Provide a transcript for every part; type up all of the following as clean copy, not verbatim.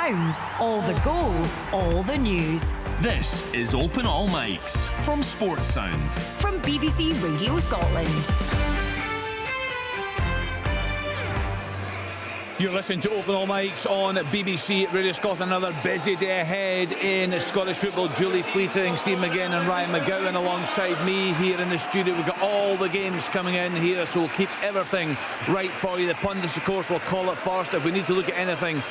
sounds, all the goals, all the news. This is Open All Mics from Sports Sound. From BBC Radio Scotland. You're listening to Open All Mics on BBC Radio Scotland. Another busy day ahead in Scottish football. Julie Fleeting, Steve McGinn and Ryan McGowan alongside me here in the studio. We've got all the games coming in here, so we'll keep everything right for you. The pundits, of course, will call it first. If we need to look at anything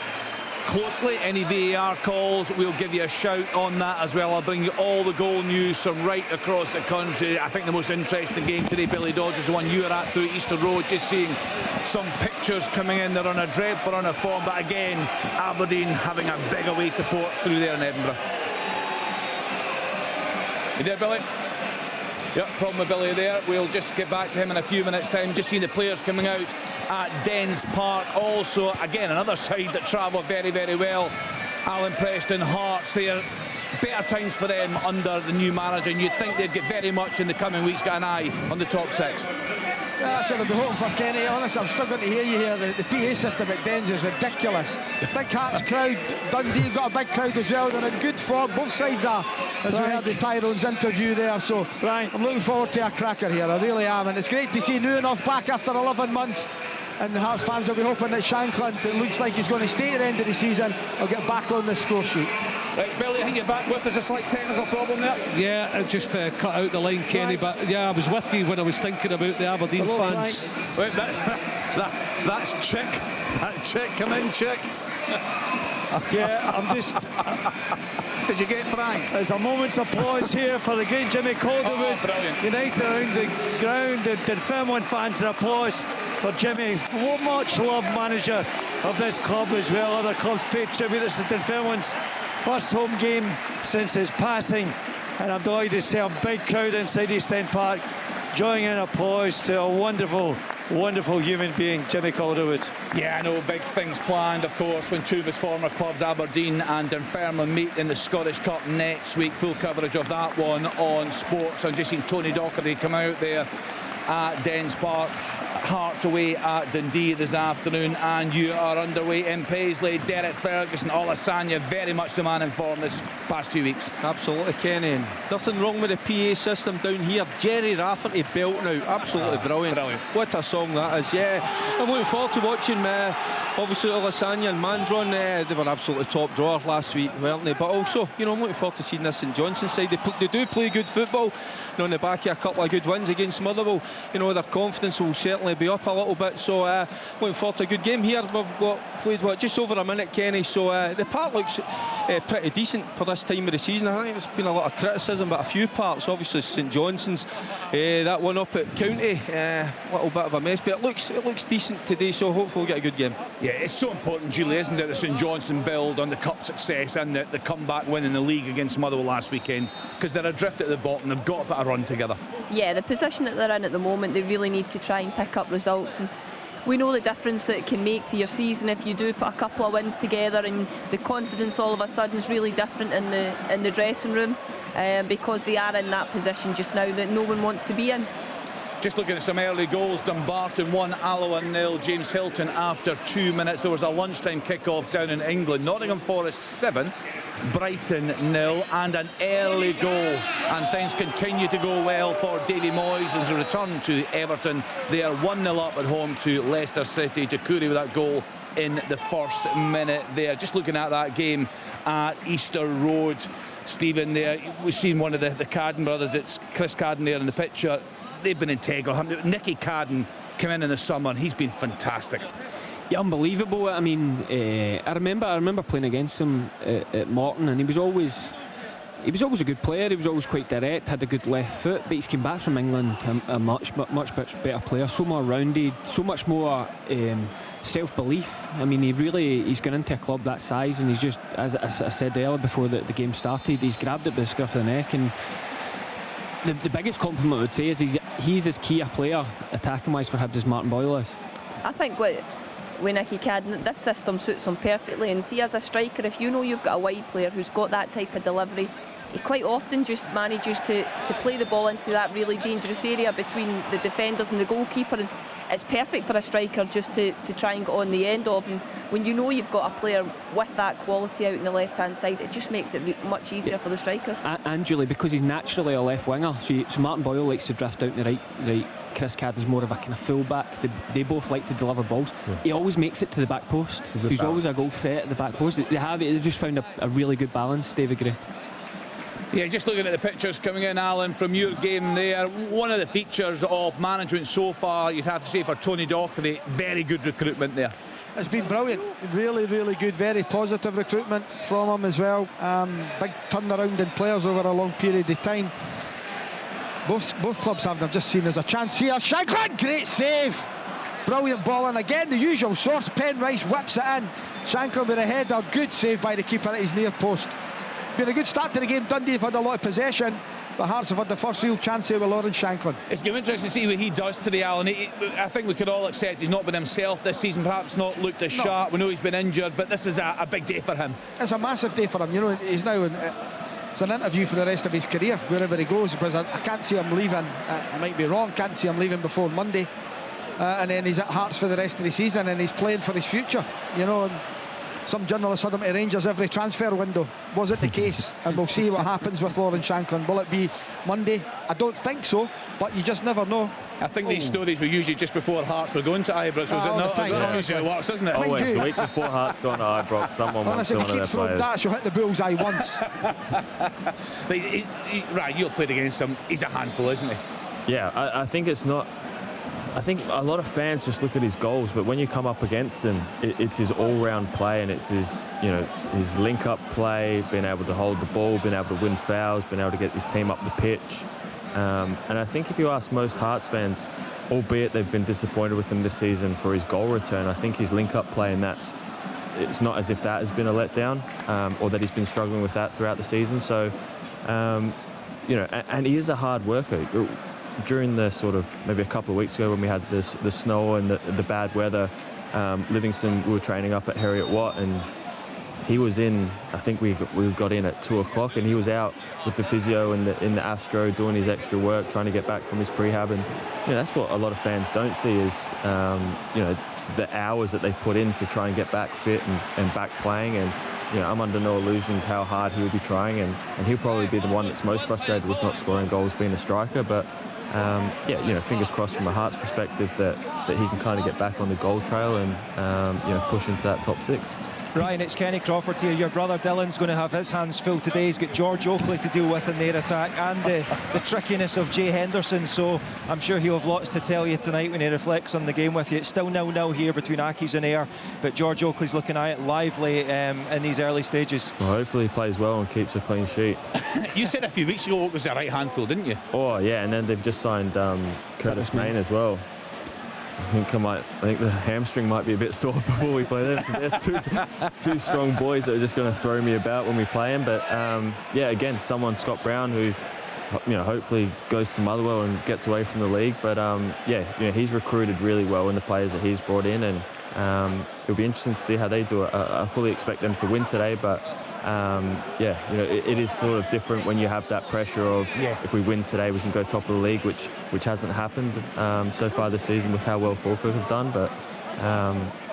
closely, any VAR calls, we'll give you a shout on that as well. I'll bring you all the goal news from right across the country. I think the most interesting game today, Billy Dodge, is the one you were at through Easter Road, just seeing some pictures coming in. They're on a dreadful run of form, but again, Aberdeen having a big away support through there in Edinburgh. You there, Billy? Yep, problem with Billy there. We'll just get back to him in a few minutes' time. Just seeing the players coming out at Dens Park. Also, again, another side that travel very, very well. Alan Preston, Hearts there. Better times for them under the new manager, and you'd think they'd get very much in the coming weeks, got an eye on the top six. Yeah, I should have been hoping for Kenny. Honestly, I'm struggling to hear you here. The PA system at Dens is ridiculous. Big Hearts crowd. Dundee got a big crowd as well. They're in good form. Both sides are, as we heard the Tyrone's interview there. So I'm looking forward to a cracker here. I really am. And it's great to see Newenoff back after 11 months. And the Hearts fans will be hoping that Shankland, it looks like he's going to stay at the end of the season, will get back on the score sheet. Right, Billy, I think you're back with. There's a slight technical problem there. Yeah, I just cut out the line, Kenny, but yeah, I was with you when I was thinking about the Aberdeen fans. Wait, that's Chick. Chick, come in, Chick. Yeah, I'm just... Did you get Frank? There's a moment's applause here for the great Jimmy Calderwood. United around the ground, the Dunfermline fans, an applause for Jimmy. Much loved manager of this club as well. Other clubs paid tribute. This is Dunfermline's first home game since his passing, and I'm delighted to see a big crowd inside East End Park joining in applause to a wonderful, wonderful human being, Jimmy Calderwood. Yeah, I know, big things planned, of course, when two of his former clubs, Aberdeen and Dunfermline, meet in the Scottish Cup next week. Full coverage of that one on Sports. I've just seen Tony Docherty come out there at Dens Park. Hearts away at Dundee this afternoon, and you are underway in Paisley. Derek Ferguson, Olasanya, very much the man in form this past few weeks. Absolutely, Kenny. Nothing wrong with the PA system down here. Jerry Rafferty belt now, absolutely brilliant. What a song that is. Yeah, I'm looking forward to watching obviously Olasanya and Mandron. They were absolutely top drawer last week, weren't they? But also, you know, I'm looking forward to seeing this St Johnstone side. They do play good football. You know, on the back of a couple of good wins against Motherwell, you know, their confidence will certainly be up a little bit. So looking forward to a good game here. We've played just over a minute, Kenny, so the park looks pretty decent for this time of the season. I think there's been a lot of criticism, but a few parts, obviously St Johnstone's, that one up at County, a little bit of a mess, but it looks decent today, so hopefully we'll get a good game. Yeah, it's so important, Julie, isn't it, the St Johnstone build on the cup success and the comeback win in the league against Motherwell last weekend, because they're adrift at the bottom. They've got a bit of run together. Yeah, the position that they're in at the moment, they really need to try and pick up results, and we know the difference that it can make to your season if you do put a couple of wins together, and the confidence all of a sudden is really different in the dressing room, because they are in that position just now that no one wants to be in. Just looking at some early goals, Dumbarton 1, Alloa 0, James Hilton after 2 minutes. There was a lunchtime kick-off down in England. Nottingham Forest 7, Brighton 0, and an early goal. And things continue to go well for Davy Moyes as a return to Everton. They are 1-0 up at home to Leicester City. Takuri with that goal in the first minute there. Just looking at that game at Easter Road, Stephen, there, we've seen one of the Cadden brothers. It's Chris Cadden there in the picture. They've been integral. Nicky Cadden came in the summer and he's been fantastic. Yeah, unbelievable. I mean, I remember playing against him at Morton, and he was always a good player. He was always quite direct, had a good left foot, but he's come back from England a much better player, so more rounded, so much more self-belief. I mean, he's gone into a club that size, and he's just, as I said earlier before the game started, he's grabbed it by the scruff of the neck. And the biggest compliment I would say is he's as key a player attacking wise for Hibs as Martin Boyle is. I think with Nicky Cadden, this system suits him perfectly, and see, as a striker, if you know you've got a wide player who's got that type of delivery, he quite often just manages to play the ball into that really dangerous area between the defenders and the goalkeeper, and it's perfect for a striker just to try and get on the end of. And when you know you've got a player with that quality out in the left hand side, it just makes it much easier for the strikers. And Julie, because he's naturally a left winger, so Martin Boyle likes to drift out in the right. Chris Cadd is more of a kind of full-back. They both like to deliver balls. He always makes it to the back post. So he's always a goal threat at the back post. They've just found a really good balance, David Gray. Yeah, just looking at the pictures coming in, Alan, from your game there, one of the features of management so far, you'd have to say, for Tony Docherty, very good recruitment there. It's been brilliant, really, really good, very positive recruitment from him as well. Big turnaround in players over a long period of time. Both clubs have them just seen as a chance here. Shankland, great save, brilliant ball, and again the usual source. Penrice whips it in. Shankland with a header, good save by the keeper at his near post. Been a good start to the game. Dundee have had a lot of possession, but Hearts have had the first real chance here with Lawrence Shankland. It's going to be interesting to see what he does today, Alan. I think we could all accept he's not been himself this season, perhaps not looked as sharp. We know he's been injured, but this is a big day for him. it's a massive day for him. You know, he's now in, it's an interview for the rest of his career wherever he goes, because I can't see him leaving. I might be wrong, can't see him leaving before Monday, and then he's at Hearts for the rest of the season, and he's playing for his future, you know. And some journalists had him to Rangers every transfer window. Wasn't the case, and we'll see what happens with Lawrence Shankland. Will it be Monday? I don't think so, but you just never know. I think these stories were usually just before Hearts were going to Ibrox, was it not? That's usually how it works, isn't it? Always, the week before Hearts going to Ibrox, someone wants to one of their players. That, she'll hit the bullseye once. But right, you'll play against him. He's a handful, isn't he? Yeah, I think it's not. I think a lot of fans just look at his goals, but when you come up against him, it's his all-round play, and it's his, his link-up play, being able to hold the ball, being able to win fouls, being able to get his team up the pitch. And I think if you ask most Hearts fans, albeit they've been disappointed with him this season for his goal return, I think his link-up play, and it's not as if that has been a letdown, or that he's been struggling with that throughout the season. So, and he is a hard worker. During the sort of maybe a couple of weeks ago when we had the snow and the bad weather, Livingston, we were training up at Heriot Watt, and he was in, I think we got in at 2 o'clock, and he was out with the physio in the Astro doing his extra work, trying to get back from his prehab. And that's what a lot of fans don't see is the hours that they put in to try and get back fit and back playing. And I'm under no illusions how hard he will be trying, and he'll probably be the one that's most frustrated with not scoring goals being a striker. But fingers crossed from a Hearts perspective that he can kind of get back on the goal trail and push into that top 6. Ryan, it's Kenny Crawford here. Your brother Dylan's going to have his hands full today. He's got George Oakley to deal with in their attack, and the trickiness of Jay Henderson. So I'm sure he'll have lots to tell you tonight when he reflects on the game with you. It's still 0-0 here between Accies and Ayr, but George Oakley's looking at it lively in these early stages. Well, hopefully he plays well and keeps a clean sheet. You said a few weeks ago it was a right handful, didn't you? Oh yeah, and then they've just signed Curtis Main as well. I think the hamstring might be a bit sore before we play them, because they're two strong boys that are just going to throw me about when we play them. But again, someone, Scott Brown, who hopefully goes to Motherwell and gets away from the league. But he's recruited really well in the players that he's brought in, and it'll be interesting to see how they do it. I fully expect them to win today, but it is sort of different when you have that pressure of if we win today we can go top of the league, which hasn't happened so far this season with how well Falkirk have done. But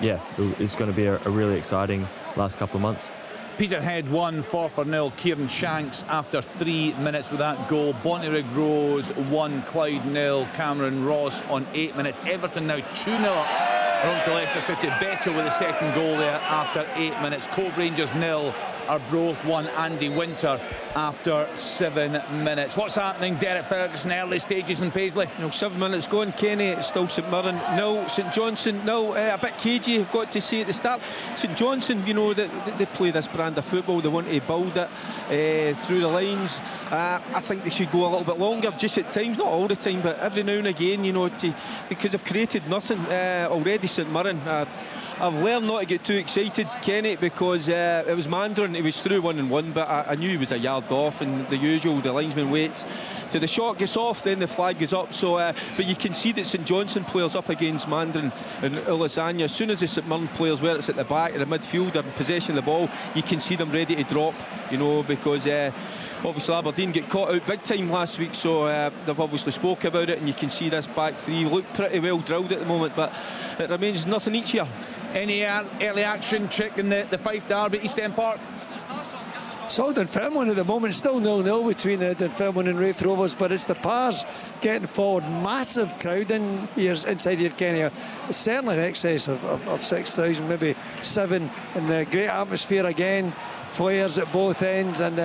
it's going to be a really exciting last couple of months. Peterhead 1, Forfar 0. Kieran Shanks after 3 minutes with that goal. Bonnyrigg Rose 1, Clyde 0. Cameron Ross on 8 minutes. Everton now 2-0 up. Home to Leicester City. Better with the second goal there after 8 minutes. Cove Rangers 0. Arbroath 1. Andy Winter after 7 minutes. What's happening? Derek Ferguson, early stages in Paisley. 7 minutes gone, Kenny. It's still St Mirren 0, St Johnstone 0. A bit cagey, I've got to say at the start. St Johnstone, they play this brand of football. They want to build it through the lines. I think they should go a little bit longer, just at times, not all the time, but every now and again, because they've created nothing already. St Mirren, I've learned not to get too excited, Kenny, because it was Mandarin. He was through 1-1, but I knew he was a yard off, and the usual, the linesman waits till the shot gets off, then the flag goes up. So, but you can see that St Johnstone players up against Mandarin and Ulasanya, as soon as the St Mirren players, where it's at the back of the midfield, are in possession of the ball, you can see them ready to drop, because obviously Aberdeen get caught out big time last week, so they've obviously spoke about it, and you can see this back three look pretty well drilled at the moment, but it remains nothing each year. Any early action, Chick, in the Fife derby at East End Park? So Dunfermline at the moment, still 0-0 between Dunfermline and Wraith Rovers, but it's the Pars getting forward. Massive crowd in here inside here, Kenny. Certainly in excess of 6,000, maybe 7, and the great atmosphere again. Flares at both ends, and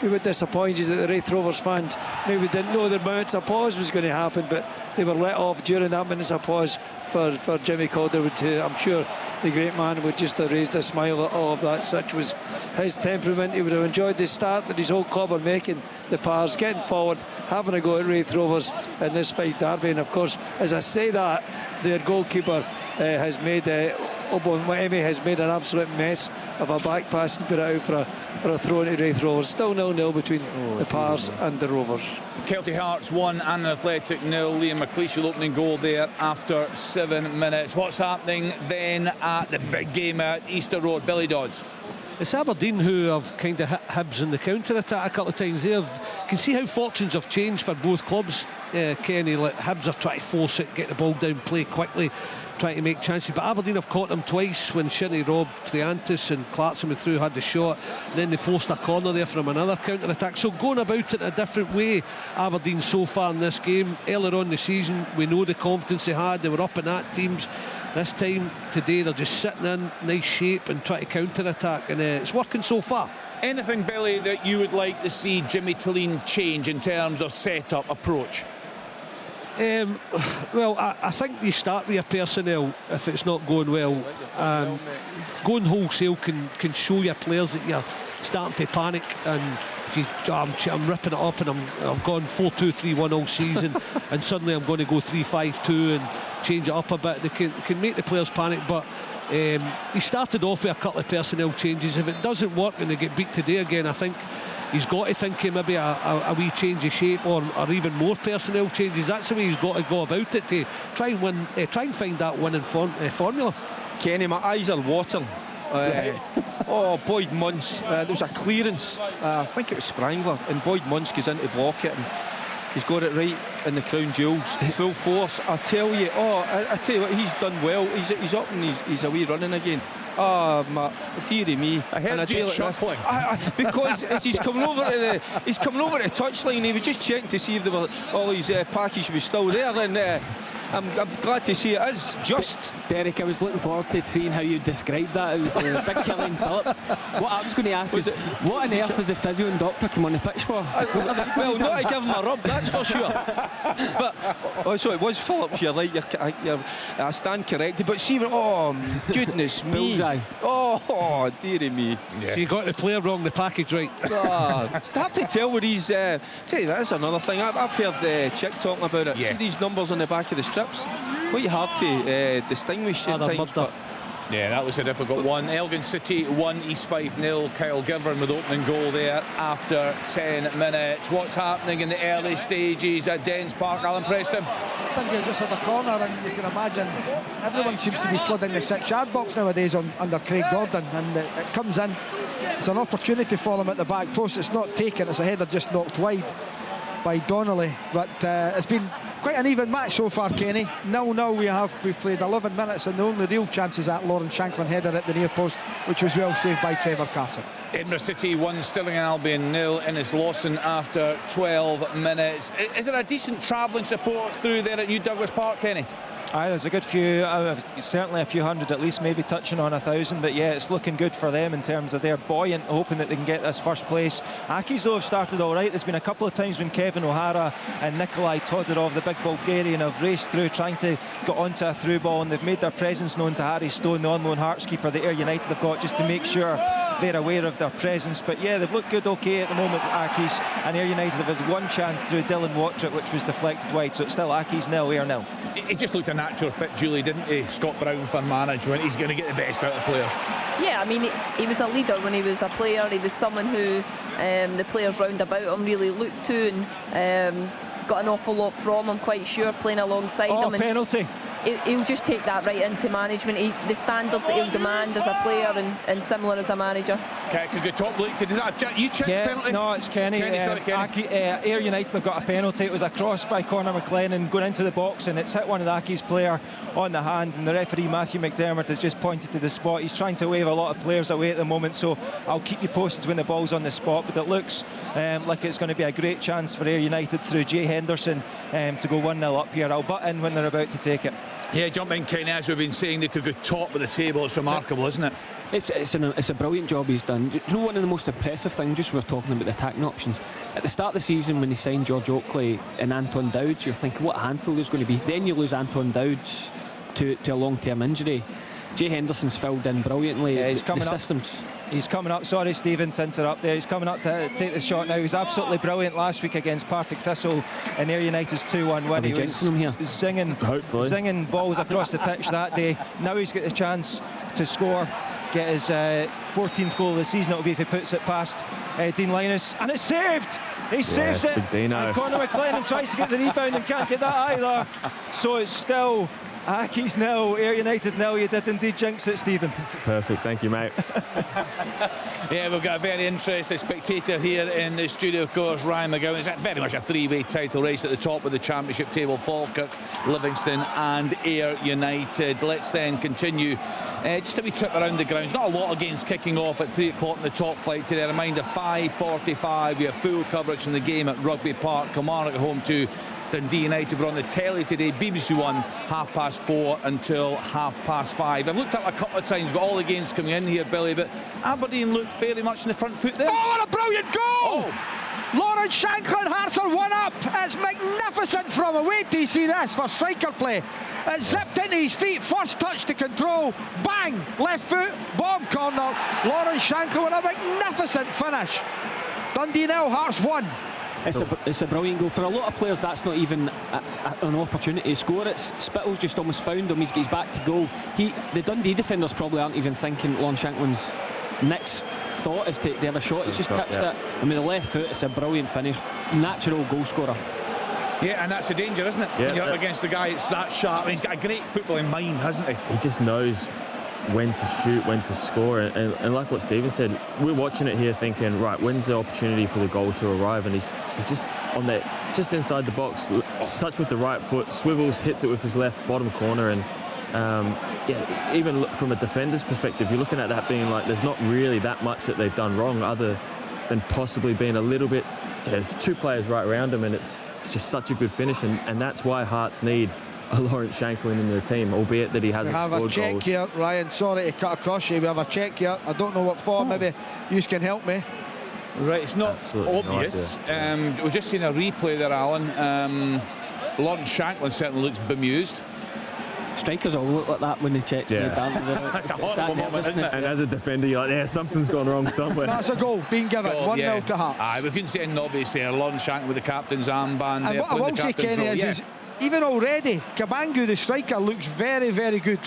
we were disappointed that the Wraith Rovers fans maybe didn't know the minutes of pause was going to happen, but they were let off during that minutes of pause for Jimmy Calderwood, who I'm sure the great man would just have raised a smile at all of that. Such was his temperament. He would have enjoyed the start that his whole club are making, the Pars getting forward, having a go at Wraith Rovers in this Fife derby. And of course, as I say that, their goalkeeper has made Obonwemi has made an absolute mess of a back pass and put it out for a throw into Wraith Rovers. Still 0-0 between the Pars and the Rovers. Kelty Hearts 1 and Athletic 0. Liam McLeish with opening goal there after 7 minutes. What's happening then at the big game at Easter Road? Billy Dodds. It's Aberdeen who have kind of hit Hibs in the counter-attack a couple of times there. You can see how fortunes have changed for both clubs, Kenny. Like Hibs are trying to force it, get the ball down, play quickly, trying to make chances, but Aberdeen have caught them twice when Shinnie robbed Triantis and Clarkson went through, had the shot, and then they forced a corner there from another counter-attack. So going about it in a different way, Aberdeen so far in this game. Earlier on in the season, we know the confidence they had, they were up and at teams. This time today they're just sitting in nice shape and trying to counter-attack, and it's working so far. Anything, Billy, that you would like to see Jimmy Tilleen change in terms of set-up approach? Well, I think you start with your personnel if it's not going well. Going wholesale can show your players that you're starting to panic, and if I'm ripping it up and I've gone 4-2-3-1 all season and suddenly I'm going to go 3-5-2 and change it up a bit. They can make the players panic, but he started off with a couple of personnel changes. If it doesn't work and they get beat today again, I think he's got to think of maybe a wee change of shape or even more personnel changes. That's the way he's got to go about it, to try and win, try and find that winning formula. Kenny, my eyes are watering. Boyd Munce, there was a clearance, I think it was Sprangler, and Boyd Munce goes in to block it, and he's got it right in the crown jewels, full force. I tell you, I tell you what, he's done well. He's up and he's away running again. Dearie me! I heard you chuckling because as he's coming over to the touchline, he was just checking to see if all his package was still there, and I'm glad to see it is just. Derek, I was looking forward to seeing how you described that. It was the big Killian Phillips. What I was going to ask is, what on earth is the physio and doctor come on the pitch for? Well, not to give him a rub, that's for sure. But so it was Phillips. You're right. I stand corrected. But see, goodness me! Bullseye. Oh, dearie me! Yeah. So you got the player wrong, the package right. Start to tell what he's. Tell you, that's another thing. I've heard Chick talking about it. Yeah. See these numbers on the back of the strips. What you have to distinguish at times. Yeah, that was a difficult one. Elgin City 1, East Fife 0. Kyle Givern with opening goal there after 10 minutes. What's happening in the early stages at Dens Park, Alan Preston? I think they just had a corner, and you can imagine everyone seems to be flooding the 6-yard box nowadays under Craig Gordon, and it comes in. It's an opportunity for them at the back post. It's not taken, it's a header just knocked wide by Donnelly, but it's been quite an even match so far, Kenny. 0-0 we've played 11 minutes, and the only real chance is that Lauren Shanklin header at the near post, which was well saved by Trevor Carson. Edinburgh City 1, Stirling and Albion 0. Innes Lawson after 12 minutes. Is there a decent travelling support through there at New Douglas Park, Kenny? There's a good few, certainly a few hundred at least, maybe touching on 1,000, but yeah, it's looking good for them in terms of they're buoyant, hoping that they can get this first place. Accies though have started all right. There's been a couple of times when Kevin O'Hara and Nikolai Todorov, the big Bulgarian, have raced through trying to get onto a through ball, and they've made their presence known to Harry Stone, the on-loan Hearts keeper that Ayr United have got, just to make sure they're aware of their presence. But yeah, they've looked good okay at the moment, Accies, and Ayr United have had one chance through Dylan Wattrick, which was deflected wide, so it's still Accies 0, Ayr 0. It just looked a natural fit, Julie, didn't he? Scott Brown for management. He's going to get the best out of players. Yeah, I mean, he was a leader when he was a player. He was someone who the players round about him really looked to, and got an awful lot from him, quite sure, playing alongside him. Penalty. he'll just take that right into management. The standards that he'll demand as a player and similar as a manager. Okay, could go top, Luke. You check the penalty? No, it's Kenny. Kenny. Ayr United have got a penalty. It was a cross by Conor McLennan going into the box, and it's hit one of the Aki's player on the hand, and the referee Matthew McDermott has just pointed to the spot. He's trying to wave a lot of players away at the moment, so I'll keep you posted when the ball's on the spot, but it looks like it's going to be a great chance for Ayr United through Jay Henderson to go 1-0 up here. I'll butt in when they're about to take it. Yeah, jump in, Kenny. As we've been saying, they could go top of the table. It's remarkable, isn't it? It's a brilliant job he's done. Do you know one of the most impressive things, just we're talking about the attacking options, at the start of the season when he signed George Oakley and Anton Dowd, you're thinking what a handful there's going to be. Then you lose Anton Dowd to a long-term injury. Jay Henderson's filled in brilliantly. Yeah, he's coming the systems. He's coming up. Sorry, Stephen, to interrupt there. He's coming up to take the shot now. He was absolutely brilliant last week against Partick Thistle in Ayr United's 2-1 win. He was zinging balls across the pitch that day. Now he's got the chance to score, get his 14th goal of the season. It'll be if he puts it past Dean Linus, and it's saved. He saves it. And Conor McLennan tries to get the rebound and can't get that either. So it's still Aki's 0, Ayr United 0. You did indeed jinx it, Stephen. Perfect, thank you, mate. Yeah, we've got a very interesting spectator here in the studio, of course, Ryan McGowan. It's very much a three-way title race at the top of the championship table. Falkirk, Livingston and Ayr United. Let's then continue. Just a wee trip around the grounds. Not a lot of games kicking off at 3 o'clock in the top flight today. A reminder, 5:45, we have full coverage from the game at Rugby Park. Kilmarnock at home to Dundee United. We're on the telly today, BBC One, 4:30 until 5:30. I've looked up a couple of times, got all the games coming in here, Billy, but Aberdeen looked fairly much in the front foot there. Oh, what a brilliant goal! Lawrence Shanklin, Hearts are 1 up. It's magnificent from him. Wait till you see this for striker play. It zipped into his feet, first touch to control, bang, left foot, bomb corner. Lawrence Shanklin with a magnificent finish. Dundee 0, Hearts 1. It's a brilliant goal. For a lot of players, that's not even an opportunity to score. Spittle's just almost found him. He's back to goal. The Dundee defenders probably aren't even thinking Lon Shanklin's next thought is to have a shot. He's just pitched it. I mean, the left foot, it's a brilliant finish. Natural goal scorer. Yeah, and that's the danger, isn't it? Yeah, when you're up against the guy, it's that sharp. And he's got a great footballing mind, hasn't he? He just knows when to shoot, when to score, and like what Stephen said, we're watching it here thinking, right, when's the opportunity for the goal to arrive? And he's just on that, just inside the box, touch with the right foot, swivels, hits it with his left bottom corner, and yeah, even from a defender's perspective, you're looking at that being like, there's not really that much that they've done wrong other than possibly being a little bit, there's 2 players right around him, and it's just such a good finish, and that's why Hearts need a Lawrence Shanklin in the team, albeit that he hasn't scored goals. We have a check here, Ryan. Sorry to cut across you. We have a check here. I don't know what for. Maybe you can help me. Right, it's not obvious. No, we've just seen a replay there, Alan. Lawrence Shanklin certainly looks bemused. Strikers all look like that when they check. That's a horrible moment, isn't it? And as a defender, you're like, yeah, something's gone wrong somewhere. That's a goal being given. 1-0 to Hearts. We couldn't see anything obvious there. Lawrence Shanklin with the captain's armband. And what I will say, Kenny, is even already, Kabangu, the striker, looks very, very good.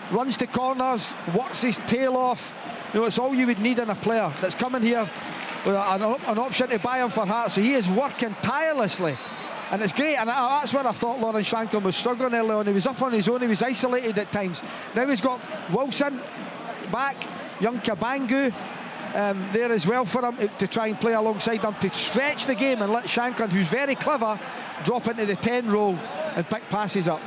Runs to corners, works his tail off. You know, it's all you would need in a player that's coming here with an option to buy him for Hearts. So he is working tirelessly. And it's great, and that's where I thought Lawrence Shanklin was struggling early on. He was up on his own, he was isolated at times. Now he's got Wilson back, young Kabangu there as well for him to try and play alongside him to stretch the game and let Shanklin, who's very clever, drop into the 10 role and pick passes up.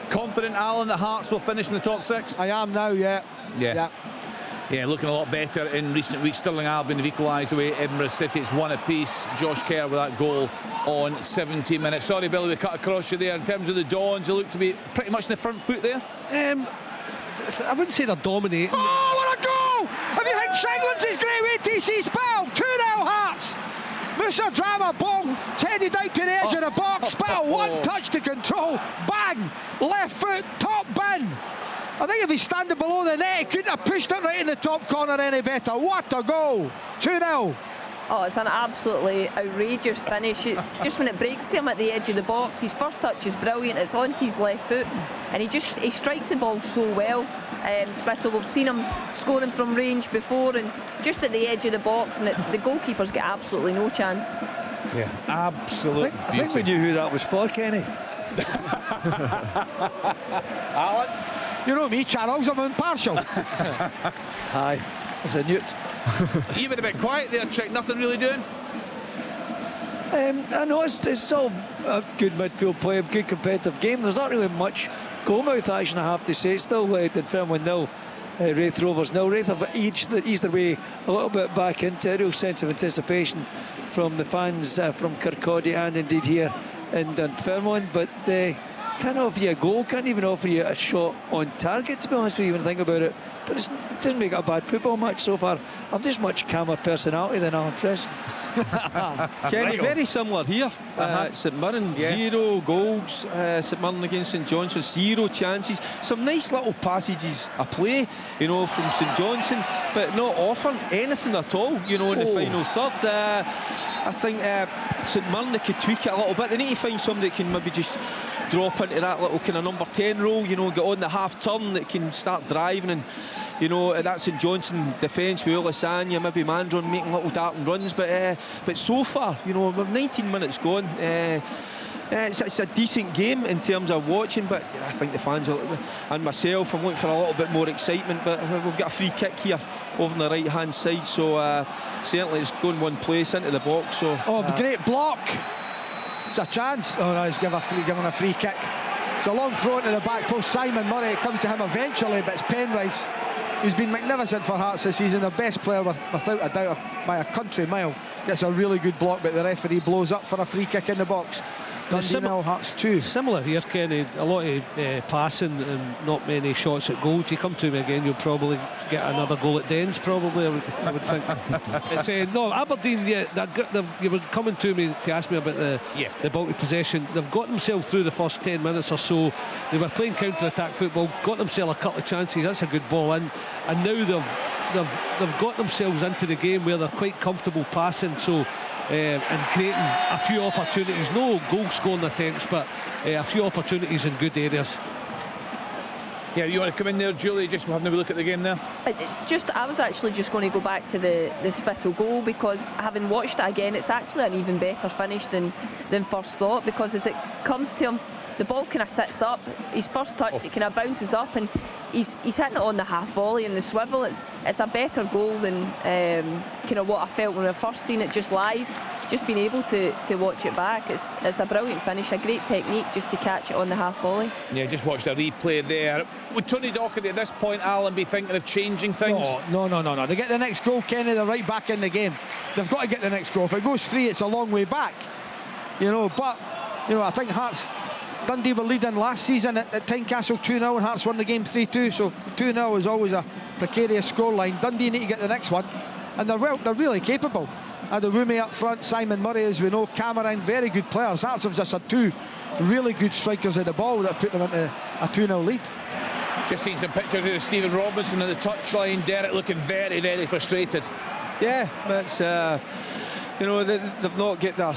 Confident, Alan, that Hearts will finish in the top 6? I am now, yeah. Yeah, looking a lot better in recent weeks. Stirling Albion have equalised away Edinburgh City. It's 1 apiece. Josh Kerr with that goal on 17 minutes. Sorry, Billy, we cut across you there. In terms of the Dons, they look to be pretty much in the front foot there. I wouldn't say they're dominating. Oh, what a goal! Have you think Shanklin's his great way TC Spell? 2-0 Hearts. Musa Drama Bong headed out to the edge of the box. Spell, one touch to control. Bang! Left foot, top bin. I think if he's standing below the net, he couldn't have pushed it right in the top corner any better. What a goal! 2-0. Oh, it's an absolutely outrageous finish. Just when it breaks to him at the edge of the box, his first touch is brilliant. It's onto his left foot, and he strikes the ball so well. Spittle, we've seen him scoring from range before, and just at the edge of the box, and the goalkeeper's got absolutely no chance. Yeah, absolutely. I think we knew who that was for, Kenny. Alan? You know me, Charles, I'm impartial. Aye, it's a newt. You've been a bit quiet there, Trick. Nothing really doing? I know it's still a good midfield play, a good competitive game. There's not really much goalmouth action, I have to say. It's still Dunfermline 0, Wraith Rovers 0. Wraith have eased their way a little bit back into a real sense of anticipation from the fans from Kirkcaldy and indeed here in Dunfermline. But can't offer you a goal, can't even offer you a shot on target, to be honest with you, when I think about it. But it doesn't make it a bad football match so far. I'm just much calmer personality than Alan Preston. Kenny, very similar here. St Mirren, 0 goals. St Mirren against St Johnstone, 0 chances. Some nice little passages of play, you know, from St Johnstone, but not offering anything at all, you know, in the final third. I think St Mirren, they could tweak it a little bit. They need to find somebody that can maybe just drop into that little kind of number 10 role, you know, get on the half turn, that can start driving, and you know, that St Johnstone defence with Olasanya, maybe Mandron making little darting runs, but so far, you know, we've 19 minutes gone. It's a decent game in terms of watching, but I think the fans and myself, I'm looking for a little bit more excitement. But we've got a free kick here over on the right hand side, so certainly it's going one place into the box. So the great block. It's a chance. Oh no, he's given a free kick. It's a long throw into the back post. Simon Murray, it comes to him eventually, but it's Penrice, who's been magnificent for Hearts this season, their best player without a doubt by a country mile. Gets a really good block, but the referee blows up for a free kick in the box. Dundee 0, Hearts 2. Similar here, Kenny. A lot of passing and not many shots at goal. If you come to me again, you'll probably get another goal at Dens, probably, I would think. It's, no, Aberdeen, you were coming to me to ask me about the ball to possession. They've got themselves through the first 10 minutes or so. They were playing counter-attack football, got themselves a couple of chances. That's a good ball in. And now they've got themselves into the game where they're quite comfortable passing. So and creating a few opportunities, no goal scoring attempts, but a few opportunities in good areas. Yeah, you want to come in there, Julie, just having a look at the game there? I was actually just going to go back to the Spittle goal, because having watched it again, it's actually an even better finish than first thought, because as it comes to him, the ball kind of sits up, his first touch, it kind of bounces up, and he's hitting it on the half volley and the swivel. It's a better goal than kind of what I felt when I first seen it just live. Just being able to watch it back, it's a brilliant finish, a great technique just to catch it on the half volley. Yeah, just watched a replay there. Would Tony Docherty at this point, Alan, be thinking of changing things? No. They get the next goal, Kenny, they're right back in the game. They've got to get the next goal. If it goes 3, it's a long way back. You know, but you know, I think Dundee were leading last season at Tynecastle 2-0 and Hearts won the game 3-2, so 2-0 is always a precarious scoreline. Dundee need to get the next one, and they're really capable. Adewumi up front, Simon Murray, as we know, Cameron, very good players. Hearts have just had 2 really good strikers at the ball that put them into a 2-0 lead. Just seen some pictures of Stephen Robinson on the touchline. Derek looking very, very frustrated. Yeah, that's you know, they've not get their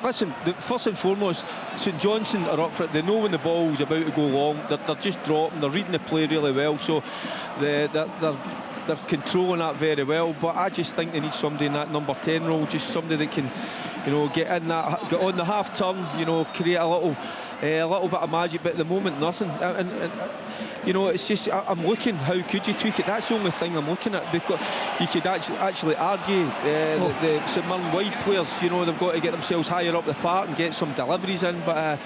listen, first and foremost, St Johnstone are up for it. They know when the ball's about to go long. They're just dropping, they're reading the play really well, so they're controlling that very well. But I just think they need somebody in that number 10 role, just somebody that can, you know, get on the half turn, you know, create a little bit of magic. But at the moment, nothing. And you know, it's just, I'm looking, how could you tweak it? That's the only thing I'm looking at, because you could actually argue the St Mirren wide players, you know, they've got to get themselves higher up the park and get some deliveries in, but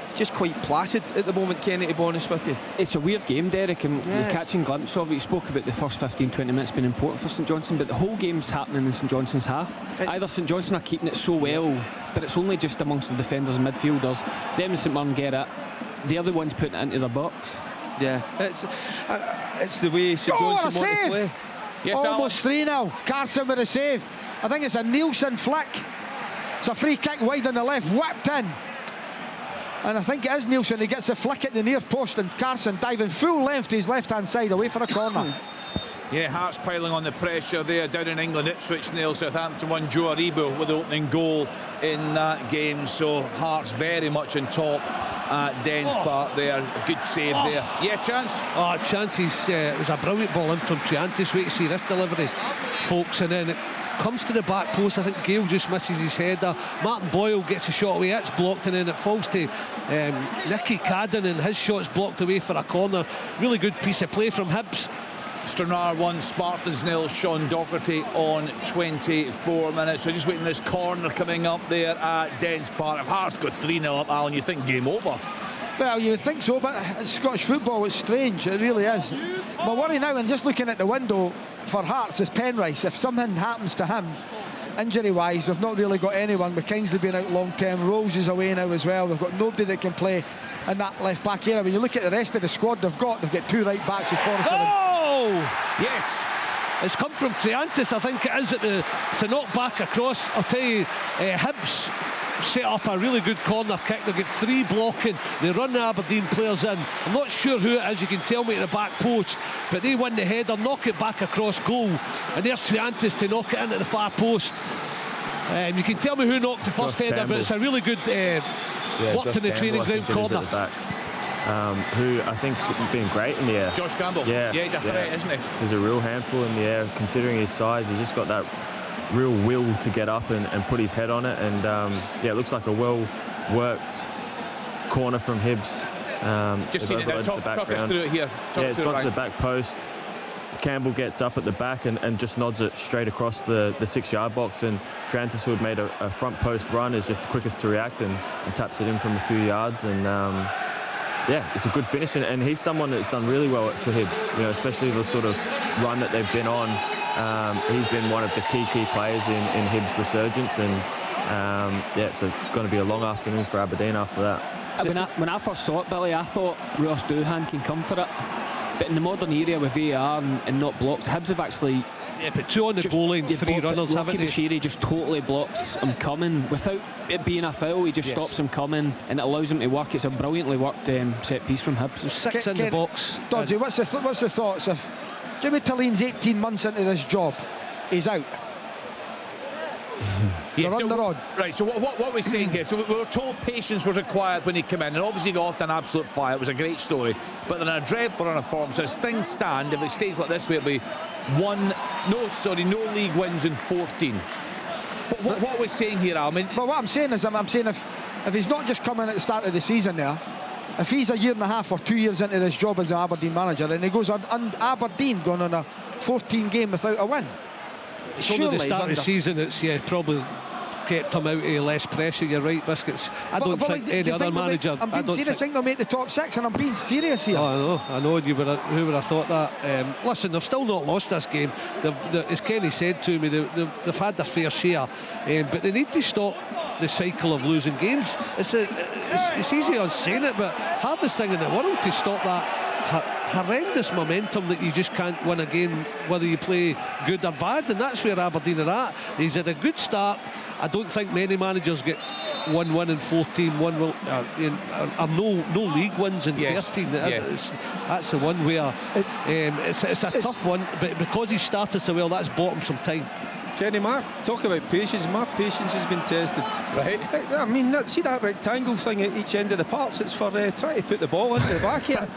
it's just quite placid at the moment, Kenny, to be honest with you. It's a weird game, Derek, and you're catching glimpses of it. You spoke about the first 15-20 minutes being important for St Johnstone, but the whole game's happening in St Johnstone's half. Either St Johnstone are keeping it so well, but it's only just amongst the defenders and midfielders. Them and St Mirren get it, the other one's putting it into their box. Yeah, it's the way St Johnstone want to play. Yes, almost 3-0. Carson with a save. I think it's a Nielsen flick. It's a free kick wide on the left, whipped in. And I think it is Nielsen. He gets a flick at the near post, and Carson diving full length to his left-hand side, away for a corner. Yeah, Hearts piling on the pressure there down in England. Ipswich 0, Southampton 1. Joe Aribo with the opening goal in that game. So Hearts very much on top at Dens Park there. A good save there. Yeah, chance? Chances. It was a brilliant ball in from Chiantis. Wait to see this delivery, folks. And then comes to the back post. I think Gale just misses his header. Martin Boyle gets a shot away, it's blocked, and then it falls to Nicky Cadden, and his shot's blocked away for a corner. Really good piece of play from Hibs. Stranraer 1, Spartans 0. Sean Docherty on 24 minutes. We're just waiting this corner coming up there at Dens Park. If Hearts go 3-0 up, Alan, you think game over? Well, you would think so, but it's Scottish football, it's strange, it really is. My worry now, and just looking at the window for Hearts, is Penrice. If something happens to him, injury-wise, they've not really got anyone, with Kingsley being out long-term. Rose is away now as well. They've got nobody that can play in that left-back area. When you look at the rest of the squad they've got 2 right-backs with Forrester. Oh! Yes! It's come from Triantis, I think it is. It's a knock back across. I'll tell you, Hibs set up a really good corner kick. They've got 3 blocking. They run the Aberdeen players in. I'm not sure who it is, you can tell me at the back post, but they win the header, knock it back across goal, and there's Triantis to knock it into the far post. You can tell me who knocked the first header, but it's a really good worked in the training ground corner. Who I think's been great in the air. Josh Campbell. Yeah, he's a threat, isn't he? He's a real handful in the air, considering his size. He's just got that real will to get up and put his head on it. And it looks like a well-worked corner from Hibs. Just seen it now. Talk us through it here. It's gone to the back post. Campbell gets up at the back and just nods it straight across the 6-yard box, and Triantis, who had made a front post run, is just the quickest to react and taps it in from a few yards. And it's a good finish, and he's someone that's done really well for Hibs, especially the sort of run that they've been on. He's been one of the key players in Hibs' resurgence, and it's going to be a long afternoon for Aberdeen after that. When I first saw it, Billy, I thought Ross Doohan can come for it, but in the modern era with VAR and not blocks, Hibs have actually... Yeah, but 2 on the goal line, 3 runners, haven't they? Bashiri just totally blocks him coming. Without it being a foul, he just stops him coming, and it allows him to work. It's a brilliantly worked set piece from Hibs. 6 in the box. Dodgy, what's the thoughts of Jimmy Tillene's 18 months into this job? He's out. Right, so what we're saying here, so we were told patience was required when he came in, and obviously he got off to an absolute flyer. It was a great story, but they're in a dreadful run of form. So as things stand, if it stays like this way, it'll be no league wins in 14. What are we saying here, Al? But what I'm saying is, I'm saying if he's not just coming at the start of the season there, if he's a year and a half or 2 years into this job as an Aberdeen manager, and he goes on Aberdeen going on a 14 game without a win, it's only the start of the season. It's probably kept him out of less pressure. You're right, Biscuits. I don't think any other manager. I'm being serious. I think they'll make the top 6, and I'm being serious here. Oh, I know. Who would have thought that? Listen, they've still not lost this game. As Kenny said to me, they've had their fair share, but they need to stop the cycle of losing games. It's easy on saying it, but hardest thing in the world to stop that horrendous momentum that you just can't win a game whether you play good or bad, and that's where Aberdeen are at. He's had a good start. I don't think many managers get 1 win in 14, no league wins in 13. That's the one where it's a tough one, but because he started so well, that's bought him some time. Kenny, Mark, talk about patience. My patience has been tested. Right. I mean, see that rectangle thing at each end of the parts? It's for trying to put the ball into the back here.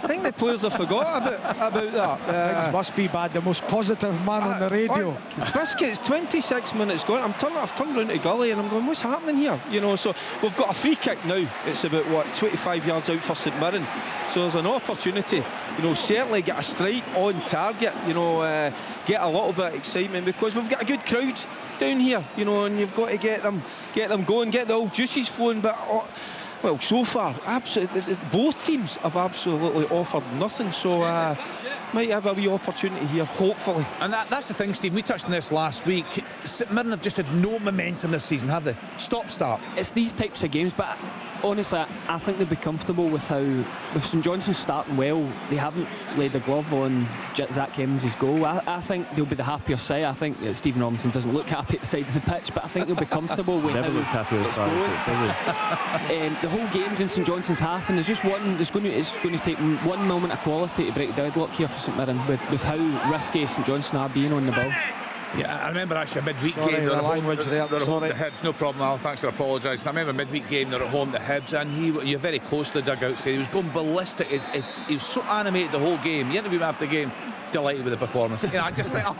I think the players have forgot about that. Things must be bad. The most positive man on the radio. Biscuits, 26 minutes gone. I've turned round to Gully and I'm going, what's happening here? So we've got a free kick now. It's about 25 yards out for St Mirren. So there's an opportunity. Certainly get a strike on target. Get a little bit of excitement, because we've got a good crowd down here. And you've got to get them going, get the old juices flowing. But so far, absolutely, both teams have absolutely offered nothing. So might have a wee opportunity here, hopefully. And that's the thing, Steve. We touched on this last week. St Mirren have just had no momentum this season, have they? Stop-start. It's these types of games, but honestly, I think they'll be comfortable with St Johnstone starting well. They haven't laid a glove on Zach Hemmings' goal. I think they'll be the happier side. I think Stephen Robinson doesn't look happy at the side of the pitch, but I think they'll be comfortable with Never looks happy it's going. The whole game's in St Johnstone's half, and there's just one. It's going to take one moment of quality to break the deadlock here for St Mirren with how risky St Johnstone are being on the ball. Yeah, I remember actually a midweek game. They're at home to Hibs. No problem, Al. Thanks for apologising. I remember a midweek game. They're at home to Hibs, and you're very close to the dugout. So he was going ballistic. He was so animated the whole game. You interviewed him after the game. delighted with the performance. You know, I just think, oh,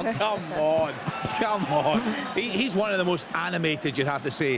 come on. He's one of the most animated, you'd have to say,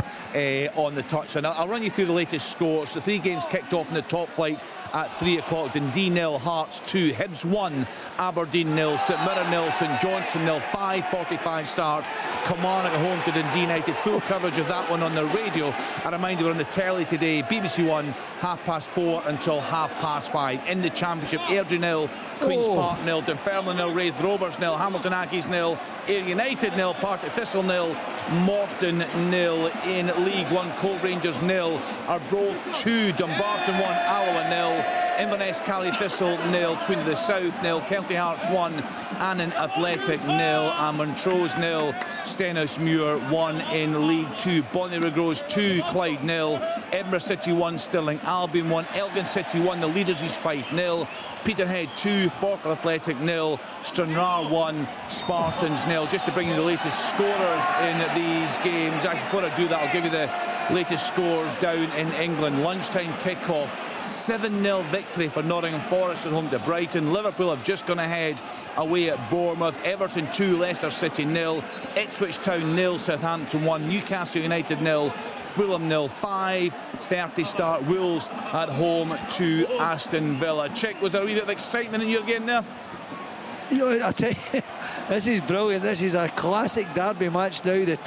on the touch. And I'll run you through the latest scores. The 3 games kicked off in the top flight at 3 o'clock. Dundee 0, Hearts 2, Hibs 1, Aberdeen 0, St Mirren 0, St Johnstone 0, 5:45 start. Kilmarnock at home to Dundee United. Full coverage of that one on the radio. I remind you, we're on the telly today. BBC One, 4:30 until 5:30. In the Championship, Airdrie 0, Queen's Park 0, Dunfermline 0, Raith Rovers 0, Hamilton Accies 0, Ayr United 0, Partick Thistle 0, Morton 0. In League One, Cove Rangers 0, Arbroath 2, Dumbarton 1, Alloa 0, Inverness Cally Thistle 0, Queen of the South 0, Kelty Hearts 1, Annan Athletic 0, and Montrose 0, Stenhousemuir 1. In League 2, Bonnyrigg Rose 2, Clyde 0, Edinburgh City 1, Stirling Albion 1, Elgin City 1, the leaders is Fife 0, Peterhead 2, Falkirk Athletic 0, Stranraer 1, Spartans 0. Just to bring you the latest scorers in these games. Actually, before I do that, I'll give you the latest scores down in England. Lunchtime kickoff, 7-0 victory for Nottingham Forest at home to Brighton. Liverpool have just gone ahead away at Bournemouth. Everton 2, Leicester City 0, Ipswich Town 0, Southampton 1, Newcastle United 0, Fulham 0. 5:30 start. Wolves at home to Aston Villa. Chick, was there a wee bit of excitement in your game there? You know, I tell you, this is brilliant. This is a classic derby match now. The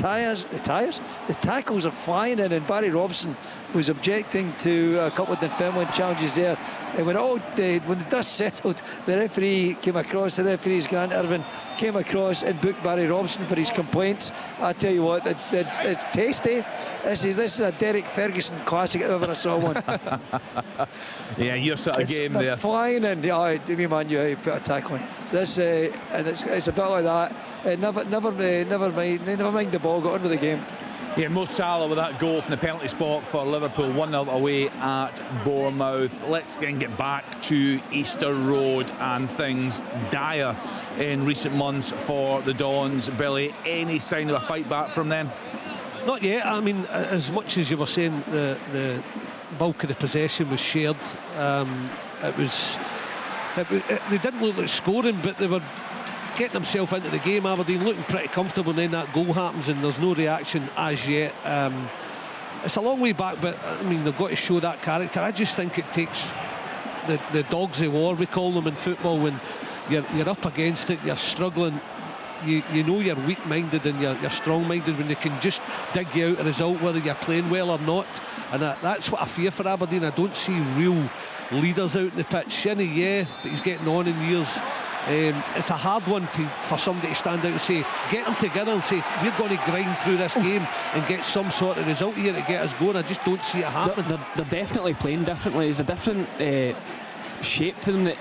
tackles are flying in, and Barry Robson was objecting to a couple of Dunfermline challenges there. And when the dust settled, the referee came across, the referee's Grant Irvin came across and booked Barry Robson for his complaints. I tell you what, it's tasty. This is a Derek Ferguson classic if ever I saw one. Yeah, your sort of game there. Flying in. Yeah, me man, you put a tackle in. This and it's a bit like that. Never mind the ball. Got on with the game. Yeah, Mo Salah with that goal from the penalty spot for Liverpool, 1-0 away at Bournemouth. Let's then get back to Easter Road, and things dire in recent months for the Dons. Billy, any sign of a fight back from them? Not yet. I mean, as much as you were saying, the bulk of the possession was shared. They didn't look like scoring, but they were getting themselves into the game. Aberdeen looking pretty comfortable, and then that goal happens and there's no reaction as yet. It's a long way back, but I mean, they've got to show that character. I just think it takes the dogs of war, we call them in football, when you're up against it, you're struggling, you know you're weak-minded and you're strong-minded when they can just dig you out a result, whether you're playing well or not. And that's what I fear for Aberdeen. I don't see real leaders out in the pitch. Shinnie, yeah, but he's getting on in years. It's a hard one for somebody to stand out and say, get them together and say, we're going to grind through this game and get some sort of result here to get us going. I just don't see it happening. They're definitely playing differently. There's a different shape to them that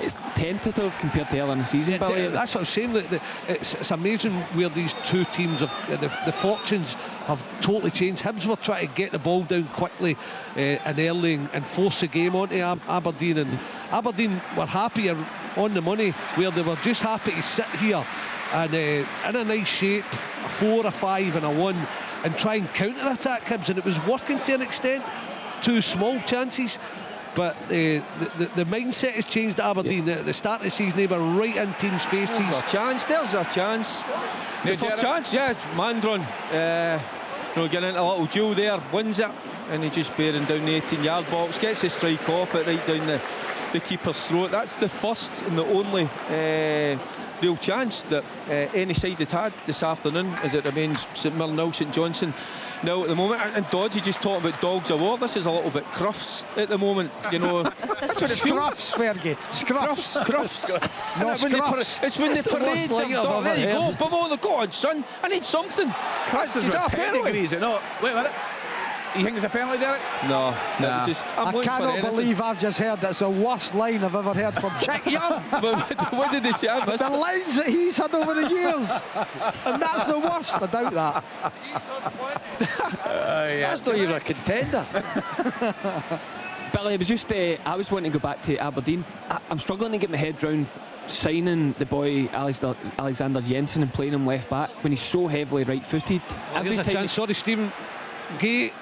it's tentative compared to earlier in the season. Yeah, that's what I'm saying. It's amazing where these two teams have the fortunes have totally changed. Hibs were trying to get the ball down quickly and early and force the game onto Aberdeen, and Aberdeen were happier on the money, where they were just happy to sit here and in a nice shape, a 4, a 5 and a 1, and try and counter-attack Hibs, and it was working to an extent. 2 small chances. But the mindset has changed at Aberdeen. At the start of the season, they were right in teams' faces. There's a chance. The first chance, yeah, Mandron. Getting into a little duel there, wins it, and he just bearing down the 18-yard box, gets the strike off it right down the keeper's throat. That's the first and the only real chance that any side had this afternoon, as it remains St Mirren 0, St Johnstone 0 at the moment. And Dodge, you just talked about dogs of war. This is a little bit Crufts at the moment, you know. That's what it feels. Scruffs, Fergie. Scruffs. No, it's when they parade them. There you go. Come on, go on, son. I need something. Crufts is a pedigree, is it not? Wait a minute. You think it's a penalty, Derek? No. I cannot believe I've just heard that's the worst line I've ever heard from Chick Young. What did they say? The lines that he's had over the years, and that's the worst. I doubt that. That's not even a contender. Billy, it was just I was wanting to go back to Aberdeen. I'm struggling to get my head round signing the boy Alexander Jensen and playing him left back when he's so heavily right-footed. Sorry, Stephen Gay.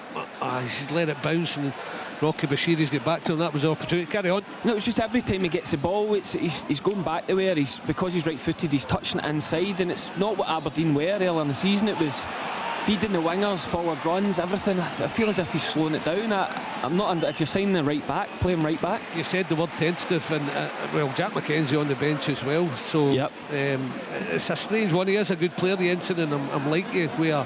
He's let it bounce, and Rocky Bashiri's get back to him. That was the opportunity. Carry on. No, it's just every time he gets the ball, he's going back to where because he's right-footed, he's touching it inside, and it's not what Aberdeen were earlier in the season. It was feeding the wingers, forward runs, everything. I feel as if he's slowing it down. I'm not. If you're signing the right back, play him right back. You said the word tentative, and Jack McKenzie on the bench as well. So yep. It's a strange one. He is a good player, the Ensign, and I'm like you, where